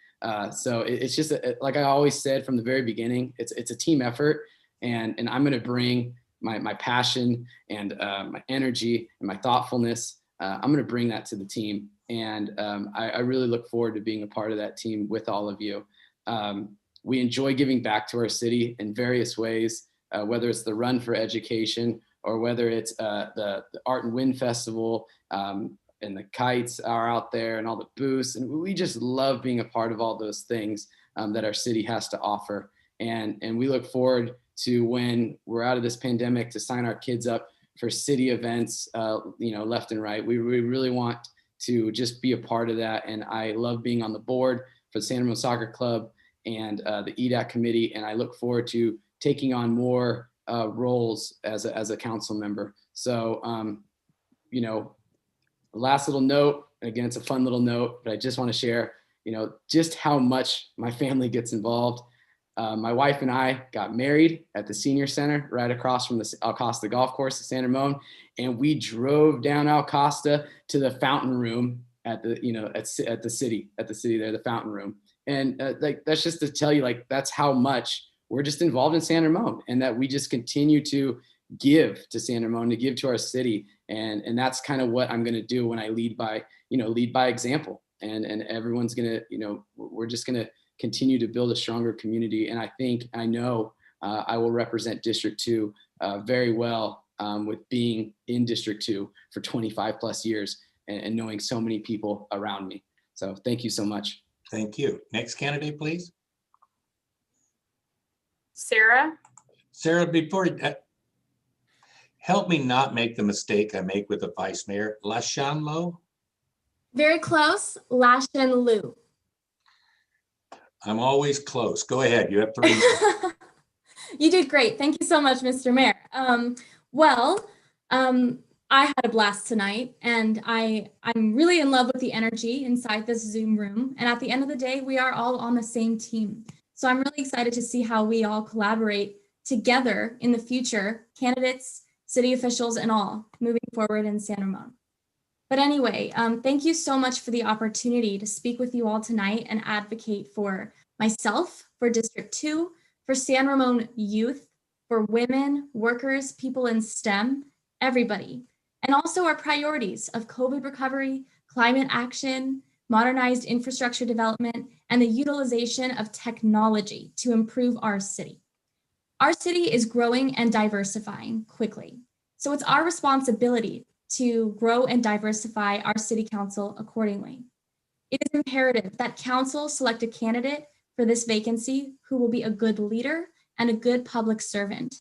So it's just like I always said from the very beginning, it's a team effort, and I'm going to bring my passion and my energy and my thoughtfulness. I'm going to bring that to the team, and I really look forward to being a part of that team with all of you. We enjoy giving back to our city in various ways, whether it's the Run for Education or whether it's the Art and Wind Festival, and the kites are out there and all the booths. And we just love being a part of all those things that our city has to offer. And we look forward to, when we're out of this pandemic, to sign our kids up for city events, left and right. We really want to just be a part of that. And I love being on the board for the San Ramon Soccer Club and the EDAC committee. And I look forward to taking on more roles as a council member. So, last little note, again, it's a fun little note, but I just want to share, just how much my family gets involved. My wife and I got married at the senior center right across from the Alcosta Golf Course at San Ramon, and we drove down Alcosta to the fountain room at the city there, the fountain room. And that's just to tell you, that's how much we're just involved in San Ramon, and that we just continue to give to San Ramon, to give to our city. And that's kind of what I'm going to do when I lead by example. And everyone's going to, we're just going to continue to build a stronger community. And I know I will represent District 2 very well with being in District 2 for 25 plus years and knowing so many people around me. So thank you so much. Thank you. Next candidate, please. Sarah? Sarah, before, help me not make the mistake I make with the vice mayor. LaShanlo? Very close, Lashin Lu. I'm always close. Go ahead. You have 3 minutes. You did great. Thank you so much, Mr. Mayor. I had a blast tonight, and I'm really in love with the energy inside this Zoom room. And at the end of the day, we are all on the same team. So I'm really excited to see how we all collaborate together in the future, candidates, city officials, and all moving forward in San Ramon. But anyway, thank you so much for the opportunity to speak with you all tonight and advocate for myself, for District 2, for San Ramon youth, for women, workers, people in STEM, everybody. And also our priorities of COVID recovery, climate action, modernized infrastructure development, and the utilization of technology to improve our city. Our city is growing and diversifying quickly. So it's our responsibility to grow and diversify our city council accordingly. It is imperative that council select a candidate for this vacancy who will be a good leader and a good public servant.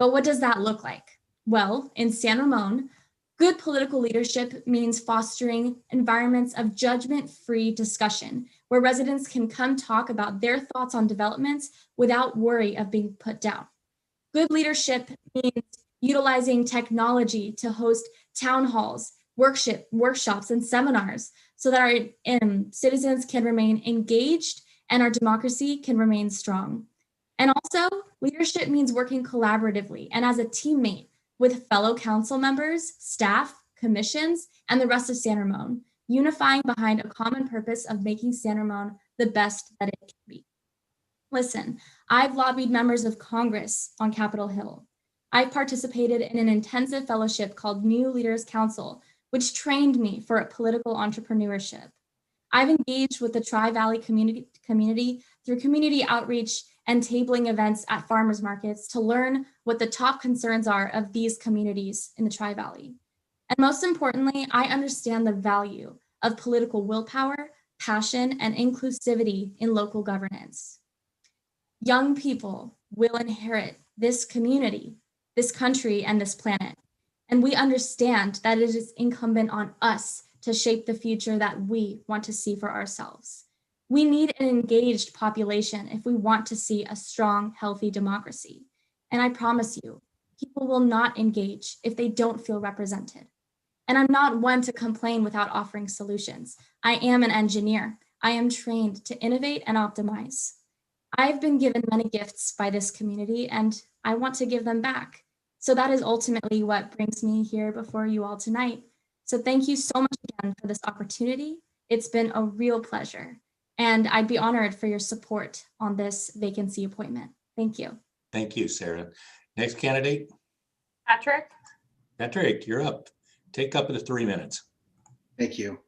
But what does that look like? Well, in San Ramon, good political leadership means fostering environments of judgment-free discussion where residents can come talk about their thoughts on developments without worry of being put down. Good leadership means utilizing technology to host town halls, workshops, and seminars so that our citizens can remain engaged and our democracy can remain strong. And also, leadership means working collaboratively and as a teammate with fellow council members, staff, commissions, and the rest of San Ramon, unifying behind a common purpose of making San Ramon the best that it can be. Listen, I've lobbied members of Congress on Capitol Hill. I've participated in an intensive fellowship called New Leaders Council, which trained me for a political entrepreneurship. I've engaged with the Tri-Valley community through community outreach and tabling events at farmers markets to learn what the top concerns are of these communities in the Tri-Valley. And most importantly, I understand the value of political willpower, passion, and inclusivity in local governance. Young people will inherit this community, this country, and this planet. And we understand that it is incumbent on us to shape the future that we want to see for ourselves. We need an engaged population if we want to see a strong, healthy democracy. And I promise you, people will not engage if they don't feel represented. And I'm not one to complain without offering solutions. I am an engineer. I am trained to innovate and optimize. I've been given many gifts by this community and I want to give them back. So that is ultimately what brings me here before you all tonight. So thank you so much again for this opportunity. It's been a real pleasure. And I'd be honored for your support on this vacancy appointment. Thank you. Thank you, Sarah. Next candidate. Patrick? Patrick, you're up. Take up to 3 minutes. Thank you.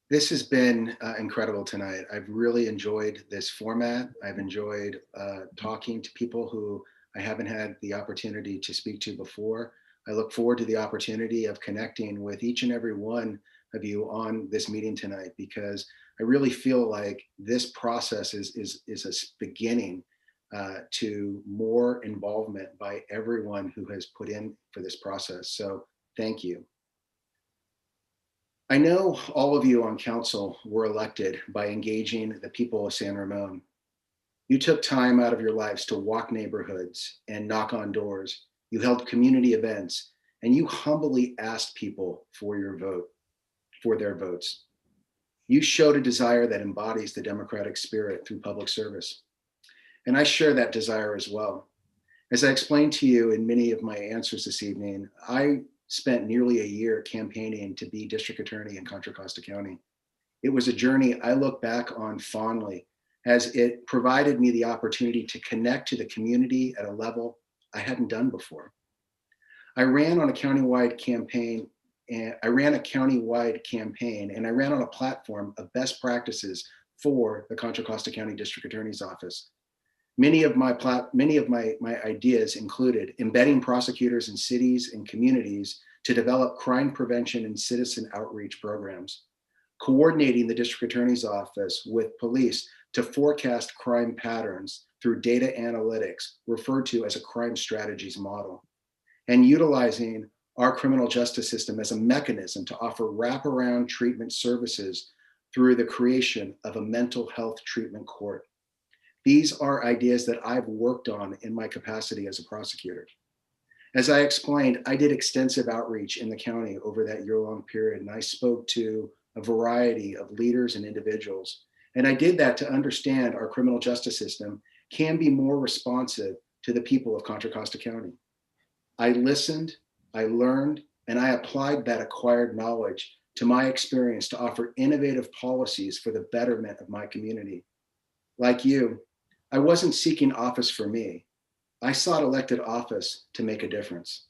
This has been incredible tonight. I've really enjoyed this format. I've enjoyed talking to people who I haven't had the opportunity to speak to before. I look forward to the opportunity of connecting with each and every one of you on this meeting tonight, because I really feel like this process is a beginning to more involvement by everyone who has put in for this process. So thank you. I know all of you on council were elected by engaging the people of San Ramon. You took time out of your lives to walk neighborhoods and knock on doors. You held community events, and you humbly asked people for your vote, for their votes. You showed a desire that embodies the democratic spirit through public service. And I share that desire as well. As I explained to you in many of my answers this evening, I spent nearly a year campaigning to be district attorney in Contra Costa County. It was a journey I look back on fondly, as it provided me the opportunity to connect to the community at a level I hadn't done before. I ran on a countywide campaign, and I ran on a platform of best practices for the Contra Costa County District Attorney's Office. Many of my ideas included embedding prosecutors in cities and communities to develop crime prevention and citizen outreach programs, coordinating the District Attorney's Office with police to forecast crime patterns through data analytics, referred to as a crime strategies model, and utilizing our criminal justice system as a mechanism to offer wraparound treatment services through the creation of a mental health treatment court. These are ideas that I've worked on in my capacity as a prosecutor. As I explained, I did extensive outreach in the county over that year-long period, and I spoke to a variety of leaders and individuals. And I did that to understand our criminal justice system can be more responsive to the people of Contra Costa County. I listened, I learned, and I applied that acquired knowledge to my experience to offer innovative policies for the betterment of my community. Like you, I wasn't seeking office for me. I sought elected office to make a difference.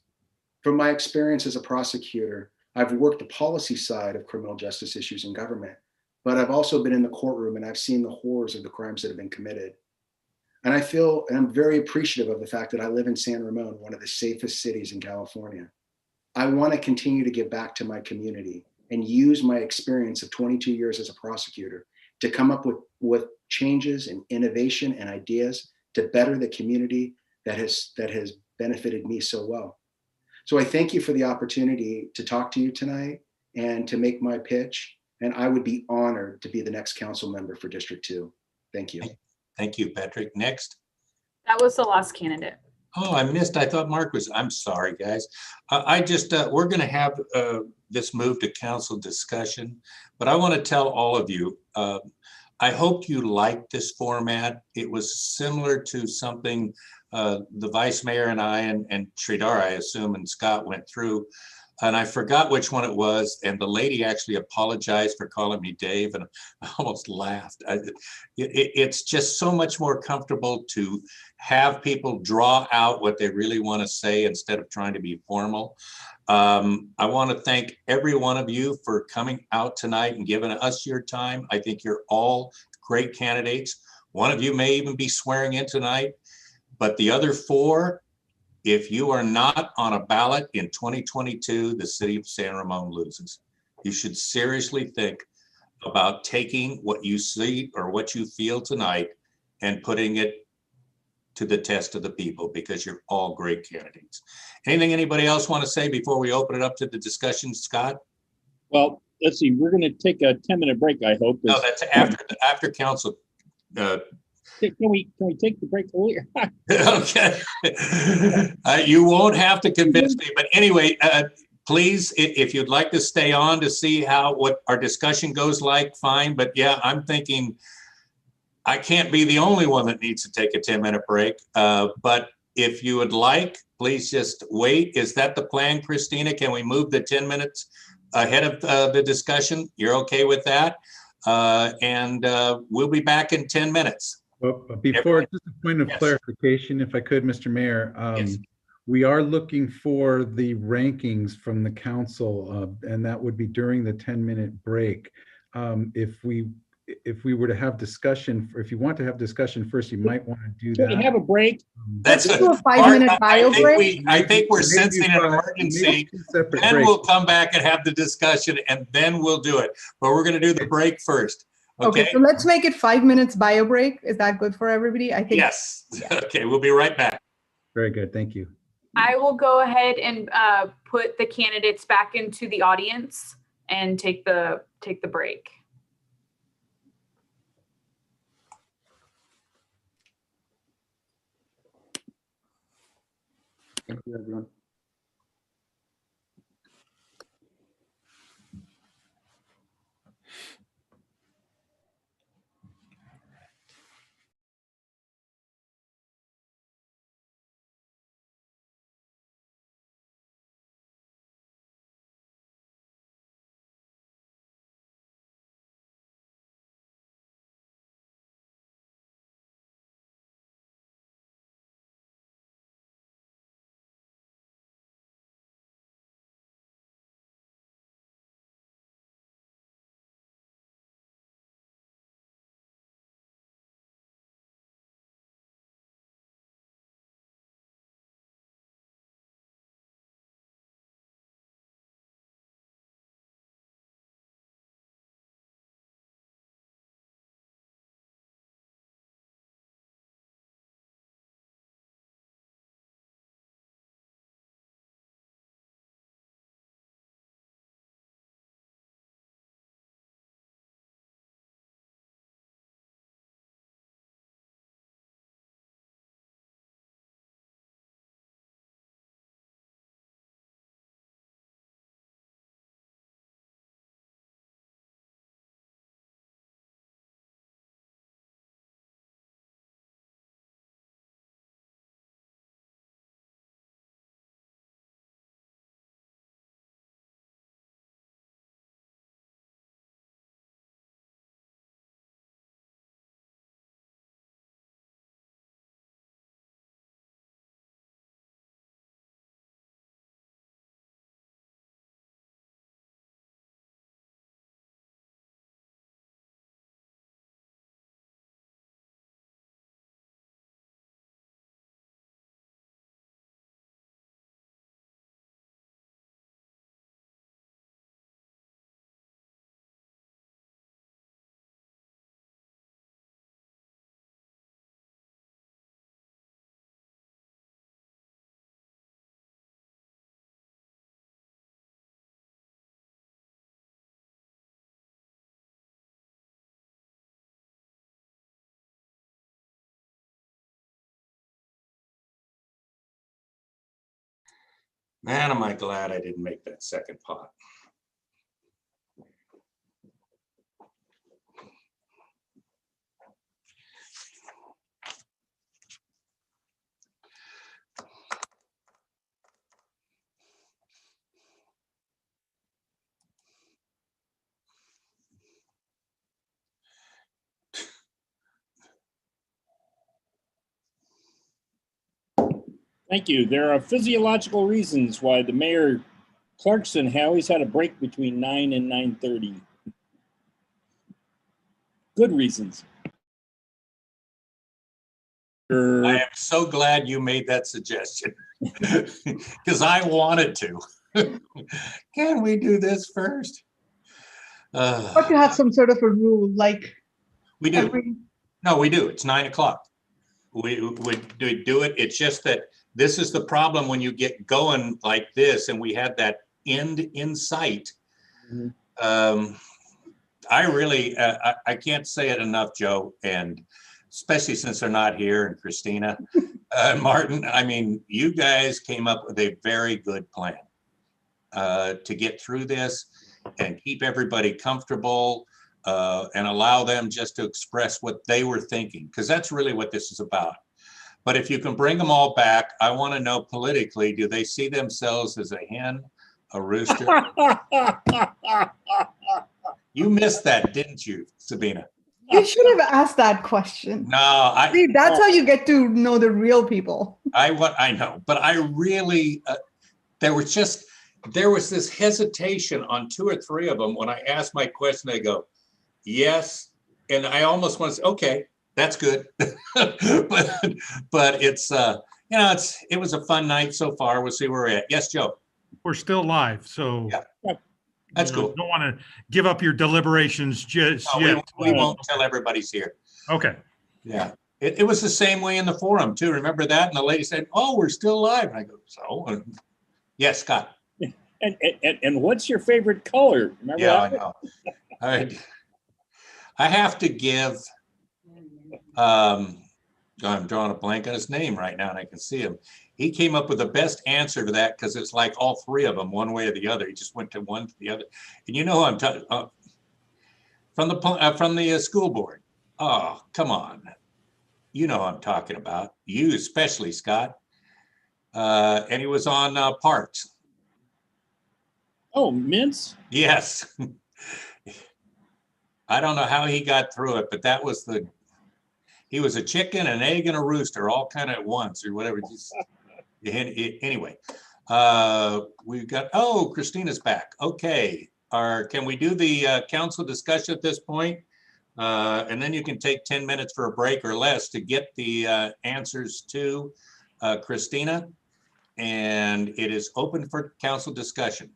From my experience as a prosecutor, I've worked the policy side of criminal justice issues in government, but I've also been in the courtroom and I've seen the horrors of the crimes that have been committed. And I feel, and I'm very appreciative of the fact that I live in San Ramon, one of the safest cities in California. I want to continue to give back to my community and use my experience of 22 years as a prosecutor to come up with changes and innovation and ideas to better the community that has benefited me so well. So I thank you for the opportunity to talk to you tonight and to make my pitch. And I would be honored to be the next council member for District 2. Thank you. Thank you, Patrick. Next. That was the last candidate. Oh, I thought Mark was, I'm sorry, guys. We're going to have this move to council discussion, but I want to tell all of you, I hope you liked this format. It was similar to something the vice mayor and I and Sridhar, I assume, and Scott went through. And I forgot which one it was. And the lady actually apologized for calling me Dave, and I almost laughed. It's just so much more comfortable to have people draw out what they really want to say instead of trying to be formal. I want to thank every one of you for coming out tonight and giving us your time. I think you're all great candidates. One of you may even be swearing in tonight, but the other four, if you are not on a ballot in 2022, the city of San Ramon loses. You should seriously think about taking what you see or what you feel tonight and putting it to the test of the people, because you're all great candidates. Anything anybody else want to say before we open it up to the discussion, Scott? Well, let's see, we're going to take a 10-minute break, I hope. No, that's after council. Can we take the break earlier? Okay. You won't have to convince me, but anyway, please, if you'd like to stay on to see what our discussion goes like, fine. But yeah, I'm thinking I can't be the only one that needs to take a 10-minute break. But if you would like, please just wait. Is that the plan, Christina? Can we move the 10 minutes ahead of the discussion? You're okay with that? And we'll be back in 10 minutes. Well, before, just a point of clarification, if I could, Mr. Mayor. Yes. We are looking for the rankings from the council, and that would be during the 10-minute break. If we were to have discussion, or if you want to have discussion first, you might want to do that. Can we have a break? Let's do a 5-minute bio break. I think we're sensing an emergency. Then we'll come back and have the discussion, and then we'll do it. But we're going to do the break first. Okay, so let's make it 5 minutes bio break. Is that good for everybody? I think. Yes. Yeah. Okay, we'll be right back. Very good. Thank you. I will go ahead and put the candidates back into the audience and take the break. Thank you, everyone. Man, am I glad I didn't make that second pot. Thank you. There are physiological reasons why the Mayor Clarkson always had a break between 9 and 9:30. Good reasons. I am so glad you made that suggestion because I wanted to. Can we do this first? But you have some sort of a rule, like We do. every, No, we do. It's 9 o'clock. We do it. It's just that this is the problem when you get going like this and we had that end in sight. I really, I can't say it enough, Joe, and especially since they're not here, and Christina, Martin, I mean, you guys came up with a very good plan to get through this and keep everybody comfortable and allow them just to express what they were thinking, because that's really what this is about. But if you can bring them all back, I want to know politically, do they see themselves as a hen, a rooster? You missed that, didn't you, Sabina? you should have asked that question. No, See, that's how you get to know the real people. I know, but I really, there was this hesitation on 2 or 3 of them. When I asked my question, they go, yes. And I almost want to say, okay, that's good. but it's, you know, it was a fun night so far. We'll see where we're at. Yes, Joe. We're still live, so. Yeah. That's you know, cool. Don't want to give up your deliberations just No, yet. we won't tell everybody's here. Okay. Yeah. It was the same way in the forum too. Remember that? And the lady said, oh, we're still live. And I go, so? Yes, Scott. And what's your favorite color? Remember Yeah, that? I know. I have to give, I'm drawing a blank on his name right now and I can see him. He came up with the best answer to that because it's like all 3 of them, one way or the other. He just went to one to the other. And you know who I'm talking from the school board. Oh, come on. You know who I'm talking about. You especially, Scott. And he was on Parks. Oh, Mintz? Yes. I don't know how he got through it, but that was he was a chicken, an egg, and a rooster all kind of at once or whatever. Just, anyway, we've got, oh, Christina's back. Okay. Can we do the council discussion at this point? And then you can take 10 minutes for a break or less to get the answers to Christina. And it is open for council discussion.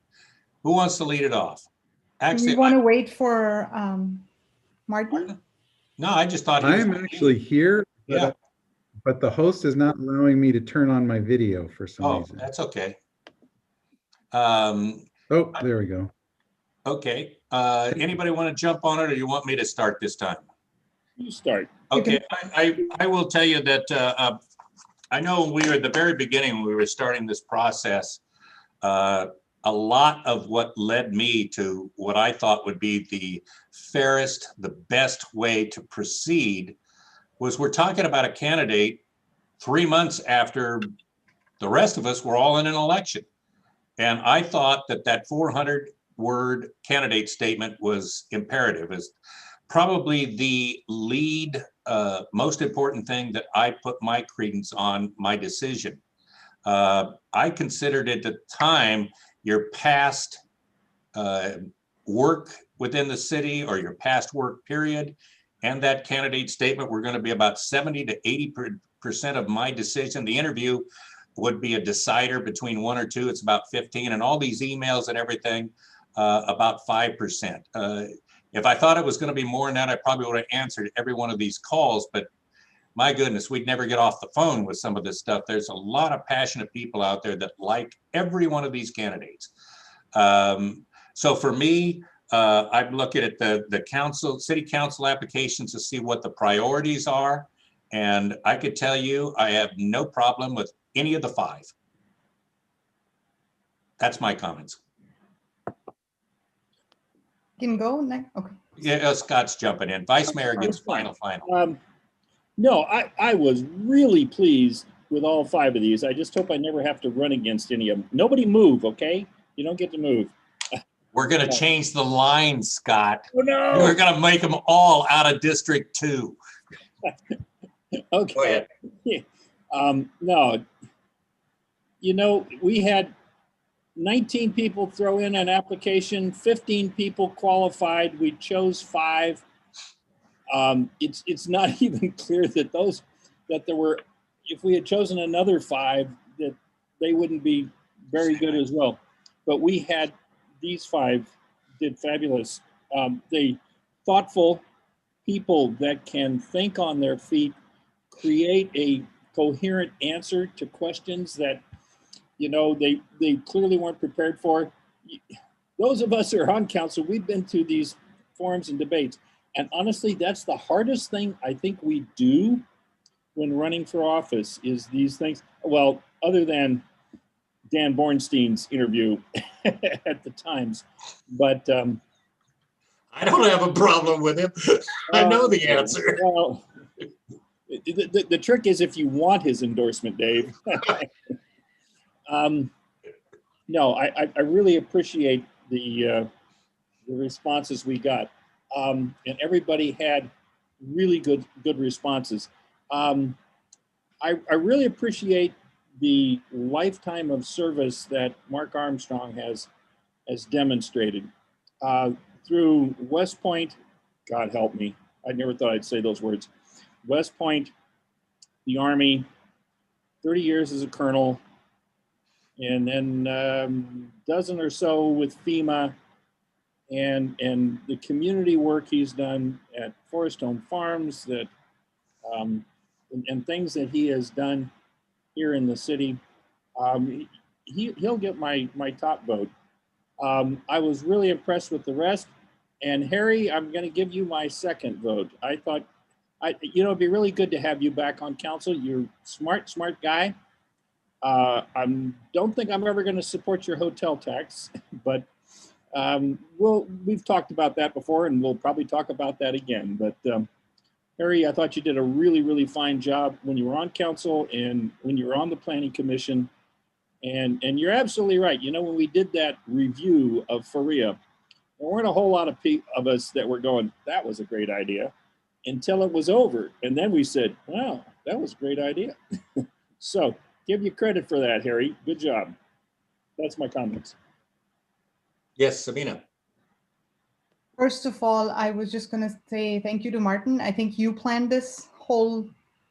Who wants to lead it off? Do you want to wait for Martin? No, I just thought I am actually here. Yeah. But the host is not allowing me to turn on my video for some reason. That's okay. Oh, there we go. Okay. Anybody want to jump on it or you want me to start this time? You start. Okay. I will tell you that I know we were at the very beginning when we were starting this process. A lot of what led me to what I thought would be the fairest, the best way to proceed was we're talking about a candidate 3 months after the rest of us were all in an election. And I thought that 400-word candidate statement was imperative, is probably the lead, most important thing that I put my credence on my decision. I considered at the time your past work within the city or your past work period and that candidate statement were going to be about 70 to 80% of my decision. The interview would be a decider between 1 or 2. It's about 15, and all these emails and everything about 5%. If I thought it was going to be more than that, I probably would have answered every one of these calls, but my goodness, we'd never get off the phone with some of this stuff. There's a lot of passionate people out there that like every one of these candidates. So for me, I'm looking at the council, city council applications to see what the priorities are. And I could tell you, I have no problem with any of the 5. That's my comments. Can go next. Okay. Yeah, Scott's jumping in. Vice Mayor gets final. No, I was really pleased with all 5 of these. I just hope I never have to run against any of them. Nobody move, okay? You don't get to move. We're going to change the line, Scott. Oh, no. We're going to make them all out of District 2. Okay. Go ahead. No, you know, we had 19 people throw in an application, 15 people qualified. We chose 5. It's not even clear that there were, if we had chosen another 5, that they wouldn't be very good as well. But we had these 5 did fabulous. They thoughtful people that can think on their feet, create a coherent answer to questions that, you know, they clearly weren't prepared for. Those of us who are on council, we've been to these forums and debates. And honestly, that's the hardest thing I think we do when running for office is these things. Well, other than Dan Bornstein's interview at the Times, but I don't have a problem with him. I know the answer. Well, the trick is if you want his endorsement, Dave. No, I really appreciate the responses we got, and everybody had really good responses. I really appreciate the lifetime of service that Mark Armstrong has demonstrated through West Point. God help me, I never thought I'd say those words. West Point, the Army, 30 years as a colonel, and then dozen or so with FEMA, and the community work he's done at Forest Home Farms, that and things that he has done here in the city. He'll get my top vote. I was really impressed with the rest. And Harry, I'm going to give you my second vote. I thought, you know, it'd be really good to have you back on council. You're smart guy. I don't think I'm ever going to support your hotel tax, but we've talked about that before, and we'll probably talk about that again. But Harry, I thought you did a really fine job when you were on council and when you were on the planning commission. And you're absolutely right. You know, when we did that review of FARIA, there weren't a whole lot of us that were going, that was a great idea, until it was over. And then we said, wow, that was a great idea. So give you credit for that, Harry. Good job. That's my comments. Yes, Sabina. First of all, I was just going to say thank you to Martin. I think you planned this whole,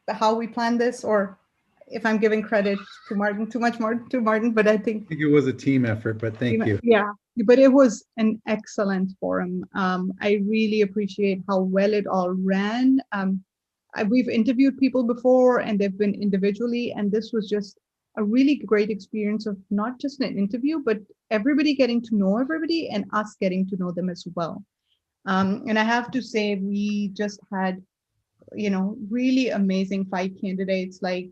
how we planned this, or if I'm giving credit to Martin, too much more to Martin, but I think it was a team effort, but thank you. Yeah, but it was an excellent forum. I really appreciate how well it all ran. We've interviewed people before and they've been individually, and this was just a really great experience of not just an interview, but everybody getting to know everybody and us getting to know them as well. And I have to say, we just had, you know, really amazing 5 candidates. Like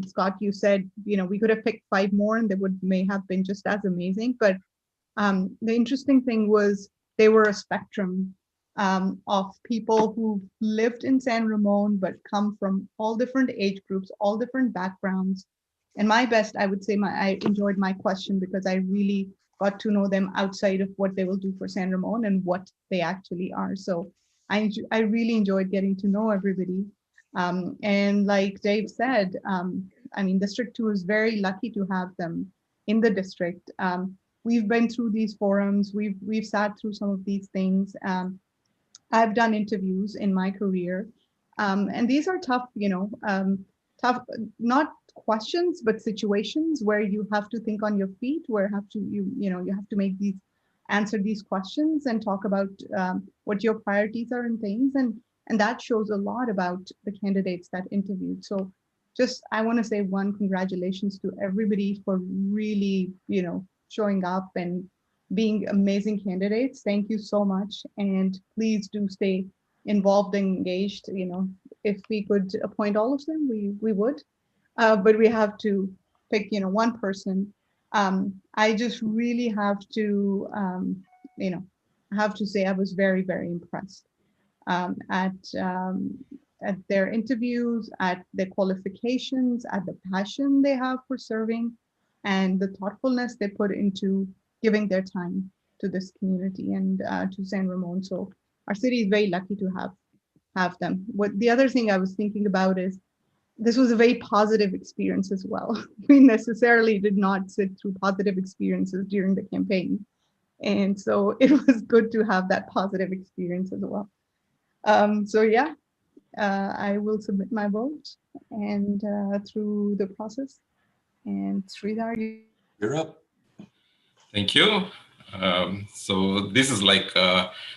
Scott, you said, you know, we could have picked 5 more and they may have been just as amazing. But the interesting thing was they were a spectrum of people who lived in San Ramon, but come from all different age groups, all different backgrounds. And my best, I would say, I enjoyed my question because I really got to know them outside of what they will do for San Ramon and what they actually are. So I really enjoyed getting to know everybody. And like Dave said, I mean, District 2 is very lucky to have them in the district. We've been through these forums. We've sat through some of these things. I've done interviews in my career. And these are tough, you know, tough, not questions, but situations where you have to think on your feet, where you have to answer these questions and talk about what your priorities are and things. And that shows a lot about the candidates that interviewed. So just, I want to say congratulations to everybody for really, you know, showing up and being amazing candidates. Thank you so much. And please do stay involved and engaged. You know, if we could appoint all of them, we would. But we have to pick, you know, one person I just really have to, have to say I was very, very impressed at their interviews, at their qualifications, at the passion they have for serving, and the thoughtfulness they put into giving their time to this community and to San Ramon. So our city is very lucky to have them. What the other thing I was thinking about is this was a very positive experience as well. We necessarily did not sit through positive experiences during the campaign. And so it was good to have that positive experience as well. So yeah, I will submit my vote and through the process. And Sridhar, You're up. Thank you. So this is like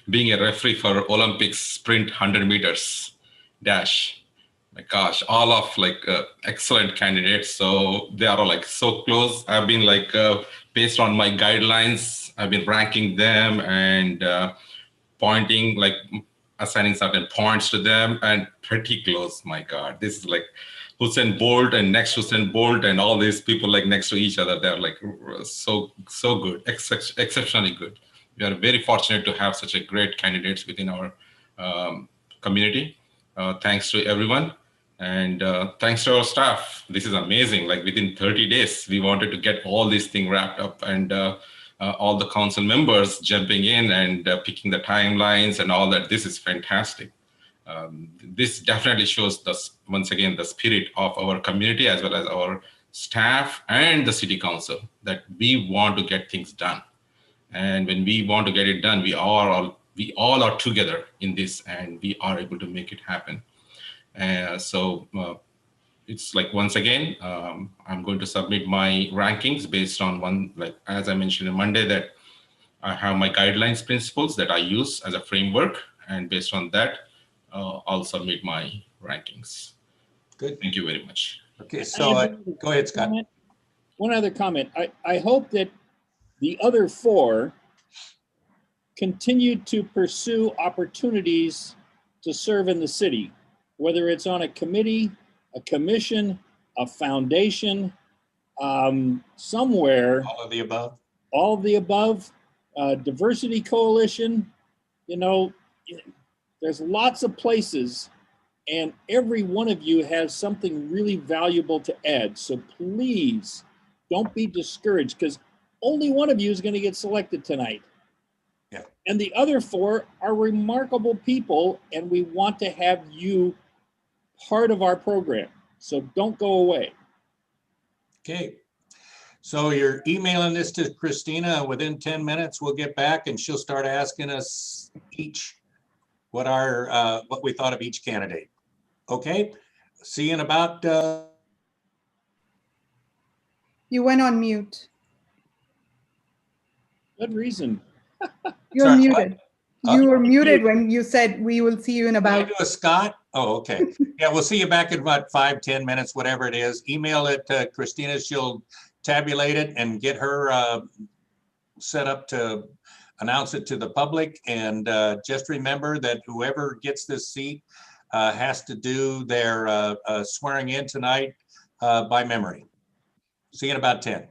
being a referee for Olympics sprint 100 meters dash. My gosh, all of like excellent candidates. So they are all like so close. I've been like, based on my guidelines, I've been ranking them and pointing, like assigning certain points to them, and pretty close. My God, this is like Usain Bolt and next Usain Bolt and all these people like next to each other. They're like so good, exceptionally good. We are very fortunate to have such a great candidates within our community. Thanks to everyone. And thanks to our staff. This is amazing. Like within 30 days, we wanted to get all these things wrapped up, and all the council members jumping in and picking the timelines and all that. This is fantastic. This definitely shows once again the spirit of our community as well as our staff and the city council, that we want to get things done. And when we want to get it done, we all are together in this, and we are able to make it happen. So it's like, once again, I'm going to submit my rankings based on as I mentioned on Monday, that I have my guidelines principles that I use as a framework. And based on that, I'll submit my rankings. Good. Thank you very much. Okay, so go ahead, Scott. One other comment. I hope that the other four continue to pursue opportunities to serve in the city, whether it's on a committee, a commission, a foundation, somewhere. All of the above. All of the above. Diversity Coalition, there's lots of places, and every one of you has something really valuable to add. So please don't be discouraged, because only one of you is going to get selected tonight. Yeah. And the other four are remarkable people, and we want to have you part of our program. So don't go away. Okay. So you're emailing this to Christina. Within 10 minutes, we'll get back and she'll start asking us each what we thought of each candidate. Okay. See you in about. you went on mute. Good reason. You're Sorry, muted. You were muted when you said we will see you in Did I about. do a Scott? Oh, okay. Yeah, we'll see you back in about 5-10 minutes, whatever it is. Email it to Christina. She'll tabulate it and get her set up to announce it to the public. And just remember that whoever gets this seat has to do their swearing in tonight by memory. See you in about 10.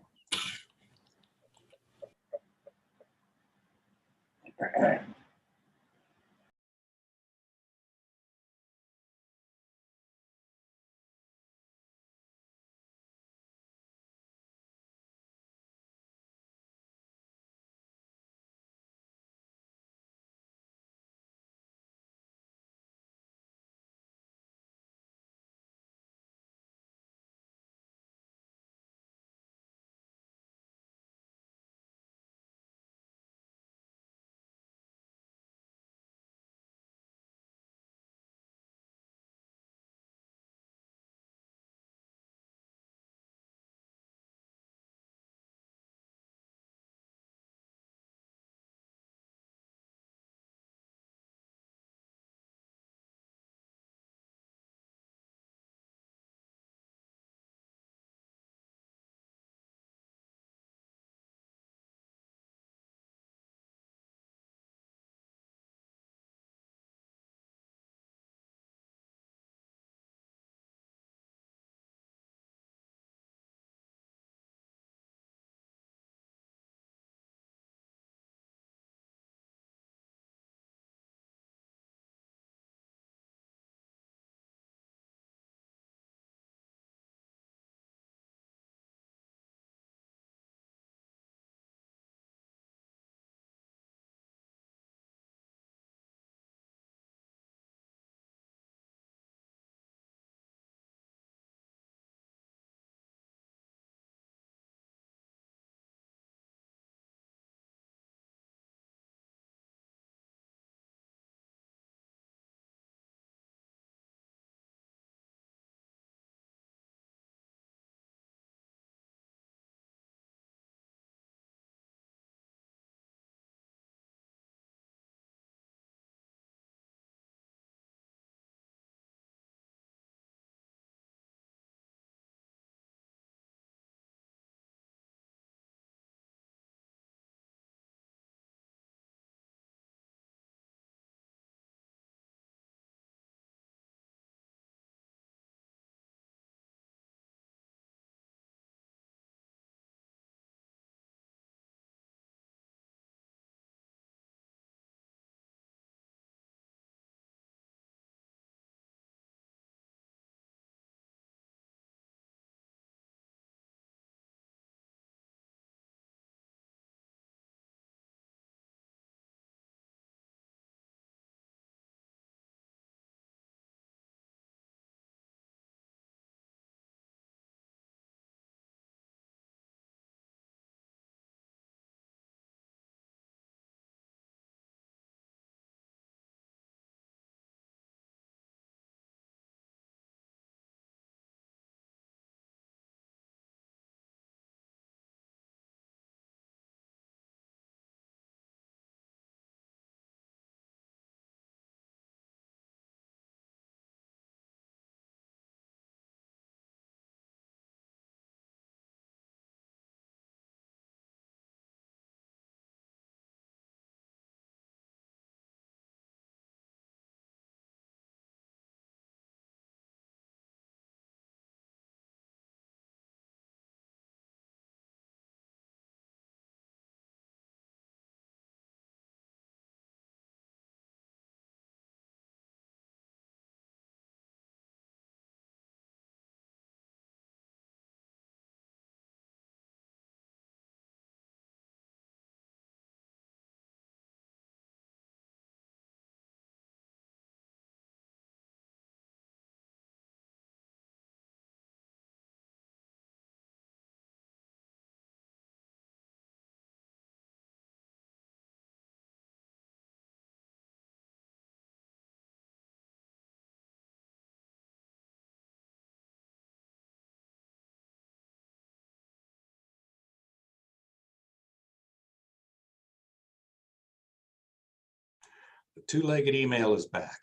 The two-legged email is back.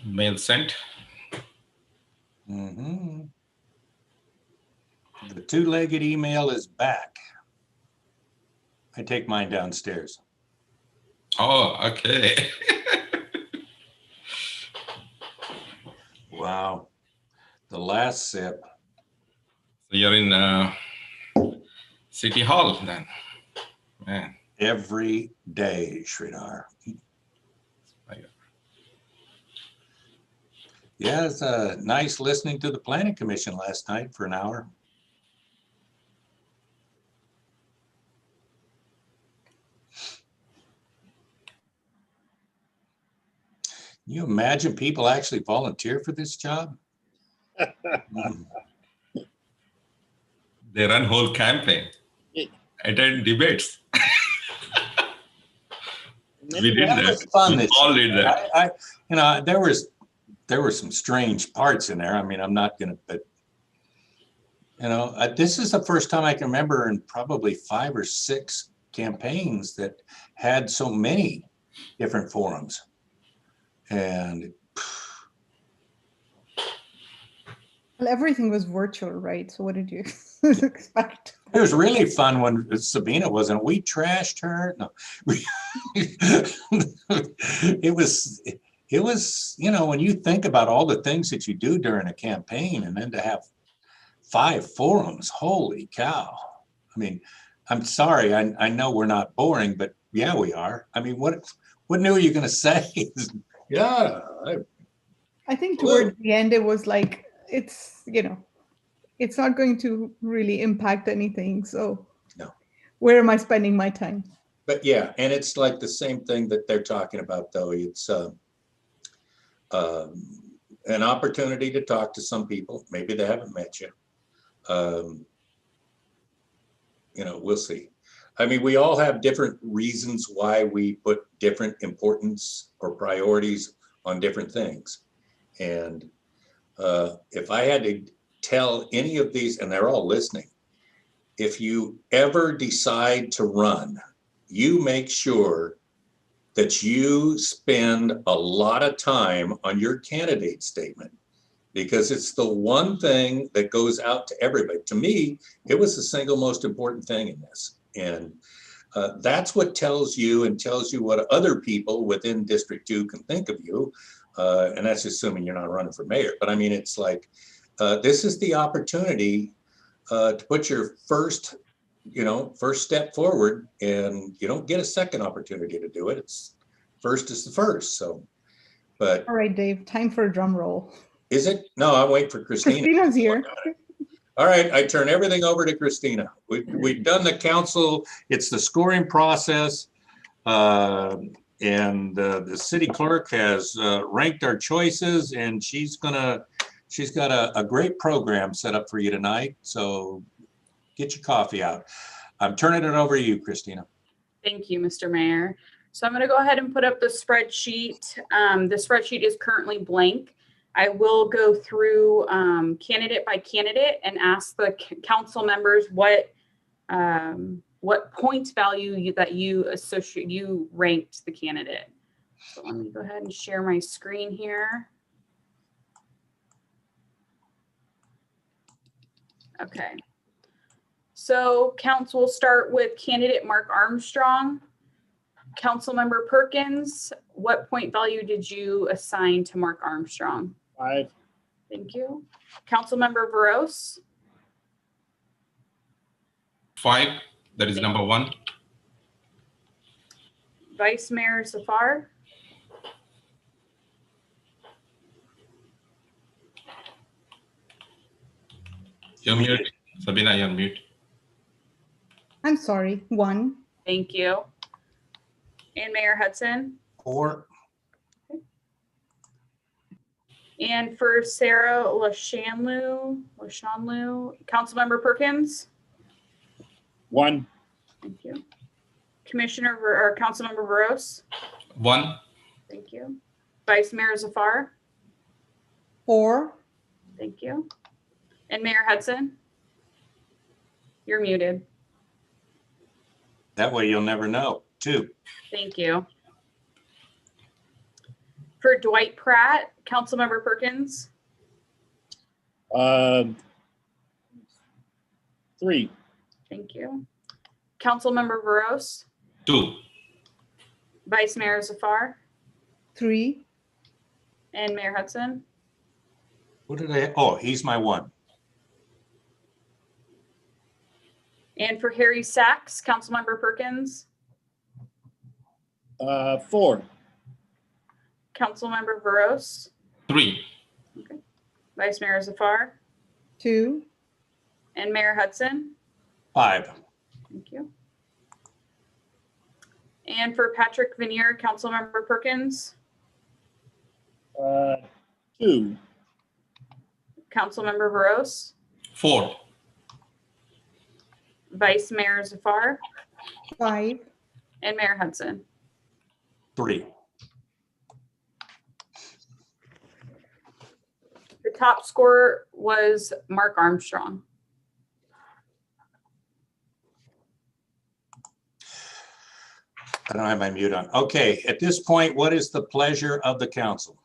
Mail sent. Mhm. The two-legged email is back. I take mine downstairs. Oh, okay. Wow. The last sip. So you're in City Hall then, man. Every day, Sridhar. Yeah, it's nice listening to the Planning Commission last night for an hour. Can you imagine people actually volunteer for this job? They run whole campaign, attend debates. We did that. Was fun. We all did that. You know, there were some strange parts in there. I mean, I'm not gonna, but you know, this is the first time I can remember in probably 5 or 6 campaigns that had so many different forums. And Well, everything was virtual, right? So what did you expect? it was really fun when Sabina wasn't. We trashed her. No, it was, you know, when you think about all the things that you do during a campaign and then to have 5 forums, holy cow. I mean, I'm sorry, I know we're not boring, but yeah, we are. I mean, what new are you going to say? Yeah. I think towards the end, it was like, it's, you know, it's not going to really impact anything. So no, where am I spending my time? But yeah, and it's like the same thing that they're talking about, though. It's an opportunity to talk to some people. Maybe they haven't met you. You know, we'll see. I mean, we all have different reasons why we put different importance or priorities on different things. And if I had to tell any of these, and they're all listening, if you ever decide to run, you make sure that you spend a lot of time on your candidate statement, because it's the one thing that goes out to everybody. To me, it was the single most important thing in this. And that's what tells you and tells you what other people within District 2 can think of you. And that's assuming you're not running for mayor. But I mean, it's like, this is the opportunity to put your first step forward, and you don't get a second opportunity to do it. It's first is the first. So, but. All right, Dave, time for a drum roll. Is it? No, I'm waiting for Christina. Christina's here. All right, I turn everything over to Christina. We've done the council. It's the scoring process. And the city clerk has ranked our choices, and she's got a great program set up for you tonight. So get your coffee out. I'm turning it over to you, Christina. Thank you, Mr. Mayor. So I'm going to go ahead and put up the spreadsheet. The spreadsheet is currently blank. I will go through candidate by candidate and ask the council members what point value that you ranked the candidate. So let me go ahead and share my screen here. Okay. So council will start with candidate Mark Armstrong. Councilmember Perkins, what point value did you assign to Mark Armstrong? 5. Thank you. Councilmember Veros, 5. That is number 1. Vice Mayor Zafar, You're mute. Sabina, you're mute. I'm sorry, 1. thank you. And Mayor Hudson. 4. And for Sarah LaShanlu, Councilmember Perkins, 1. thank you. Or Councilmember Veros, 1. thank you. Vice Mayor Zafar, 4. thank you. And Mayor Hudson, you're muted. That way you'll never know. 2. Thank you. For Dwight Pratt, Councilmember Perkins, 3. thank you. Councilmember Veros, 2. Vice Mayor Zafar, 3. and Mayor Hudson. What did I, oh, he's my 1. And for Harry Sachs, Councilmember Perkins, 4. Councilmember Veros, 3. Vice Mayor Zafar, 2. and Mayor Hudson. 5. Thank you. And for Patrick Vanier, Councilmember Perkins, 2. Councilmember Veros, 4. Vice Mayor Zafar, 5. and Mayor Hudson. 3. The top scorer was Mark Armstrong. I don't have my mute on. Okay, at this point, what is the pleasure of the council?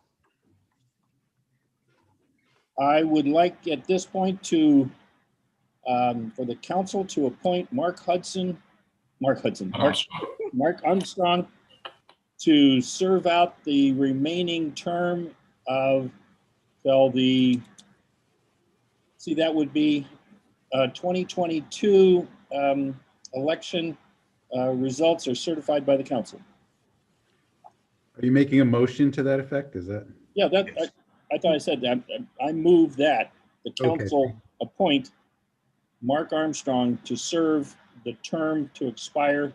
I would like at this point to, for the council to appoint Mark Armstrong to serve out the remaining term of, well, that would be 2022 election results are certified by the council. Are you making a motion to that effect? Is that? Yeah, I thought I said that. I move that the council appoint Mark Armstrong to serve the term to expire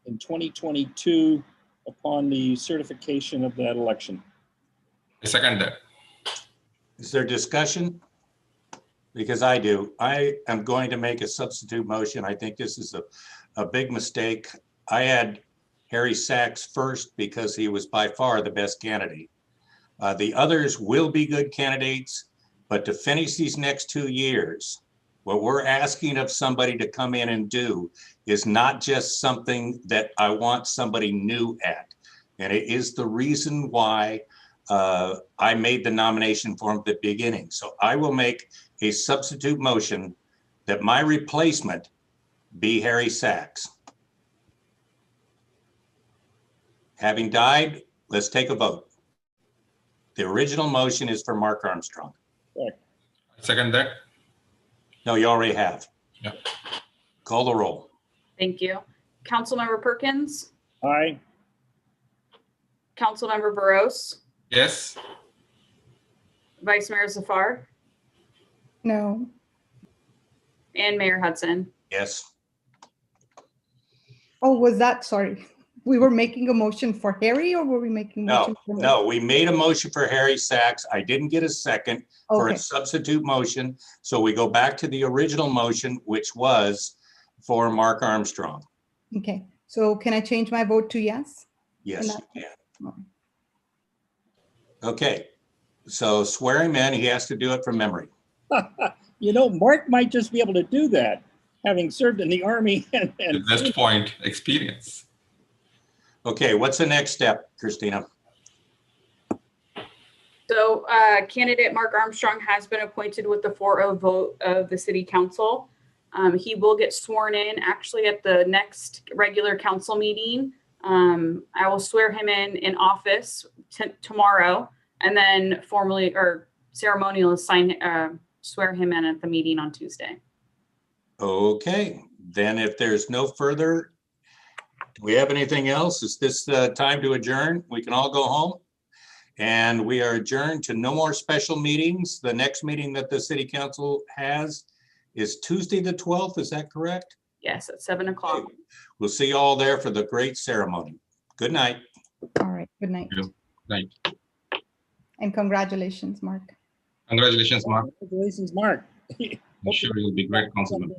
in 2022 upon the certification of that election. I second that. Is there discussion? Because I do. I am going to make a substitute motion. I think this is a big mistake. I had Harry Sachs first because he was by far the best candidate. The others will be good candidates, but to finish these next 2 years, what we're asking of somebody to come in and do is not just something that I want somebody new at. And it is the reason why I made the nomination for him at the beginning. So I will make a substitute motion that my replacement be Harry Sachs. Having died, let's take a vote. The original motion is for Mark Armstrong. I second that. No, you already have. Yeah. Call the roll. Thank you. Councilmember Perkins, Aye. Councilmember Veros, Yes. Vice Mayor Zafar, No. and Mayor Hudson. Yes. Oh, was that, sorry. We were making a motion for Harry or were we making? a motion for me? No, we made a motion for Harry Sachs. I didn't get a second for a Okay. substitute motion. So we go back to the original motion, which was for Mark Armstrong. Okay, so can I change my vote to yes? Yes, And you can. Okay, So swear him in. He has to do it from memory. You know, Mark might just be able to do that, having served in the Army and The West Point experience. Okay, what's the next step, Christina? So candidate Mark Armstrong has been appointed with the 4-0 vote of the city council. He will get sworn in actually at the next regular council meeting. I will swear him in office tomorrow, and then formally or ceremonially swear him in at the meeting on Tuesday. Okay, then if there's no further, do we have anything else? Is this time to adjourn? We can all go home. And we are adjourned to no more special meetings. The next meeting that the city council has is Tuesday, the 12th. Is that correct? Yes, at 7 o'clock. We'll see you all there for the great ceremony. Good night. All right, good night. Right. And congratulations, Mark. Congratulations, Mark. Congratulations, Mark. I'm sure you'll be great council member.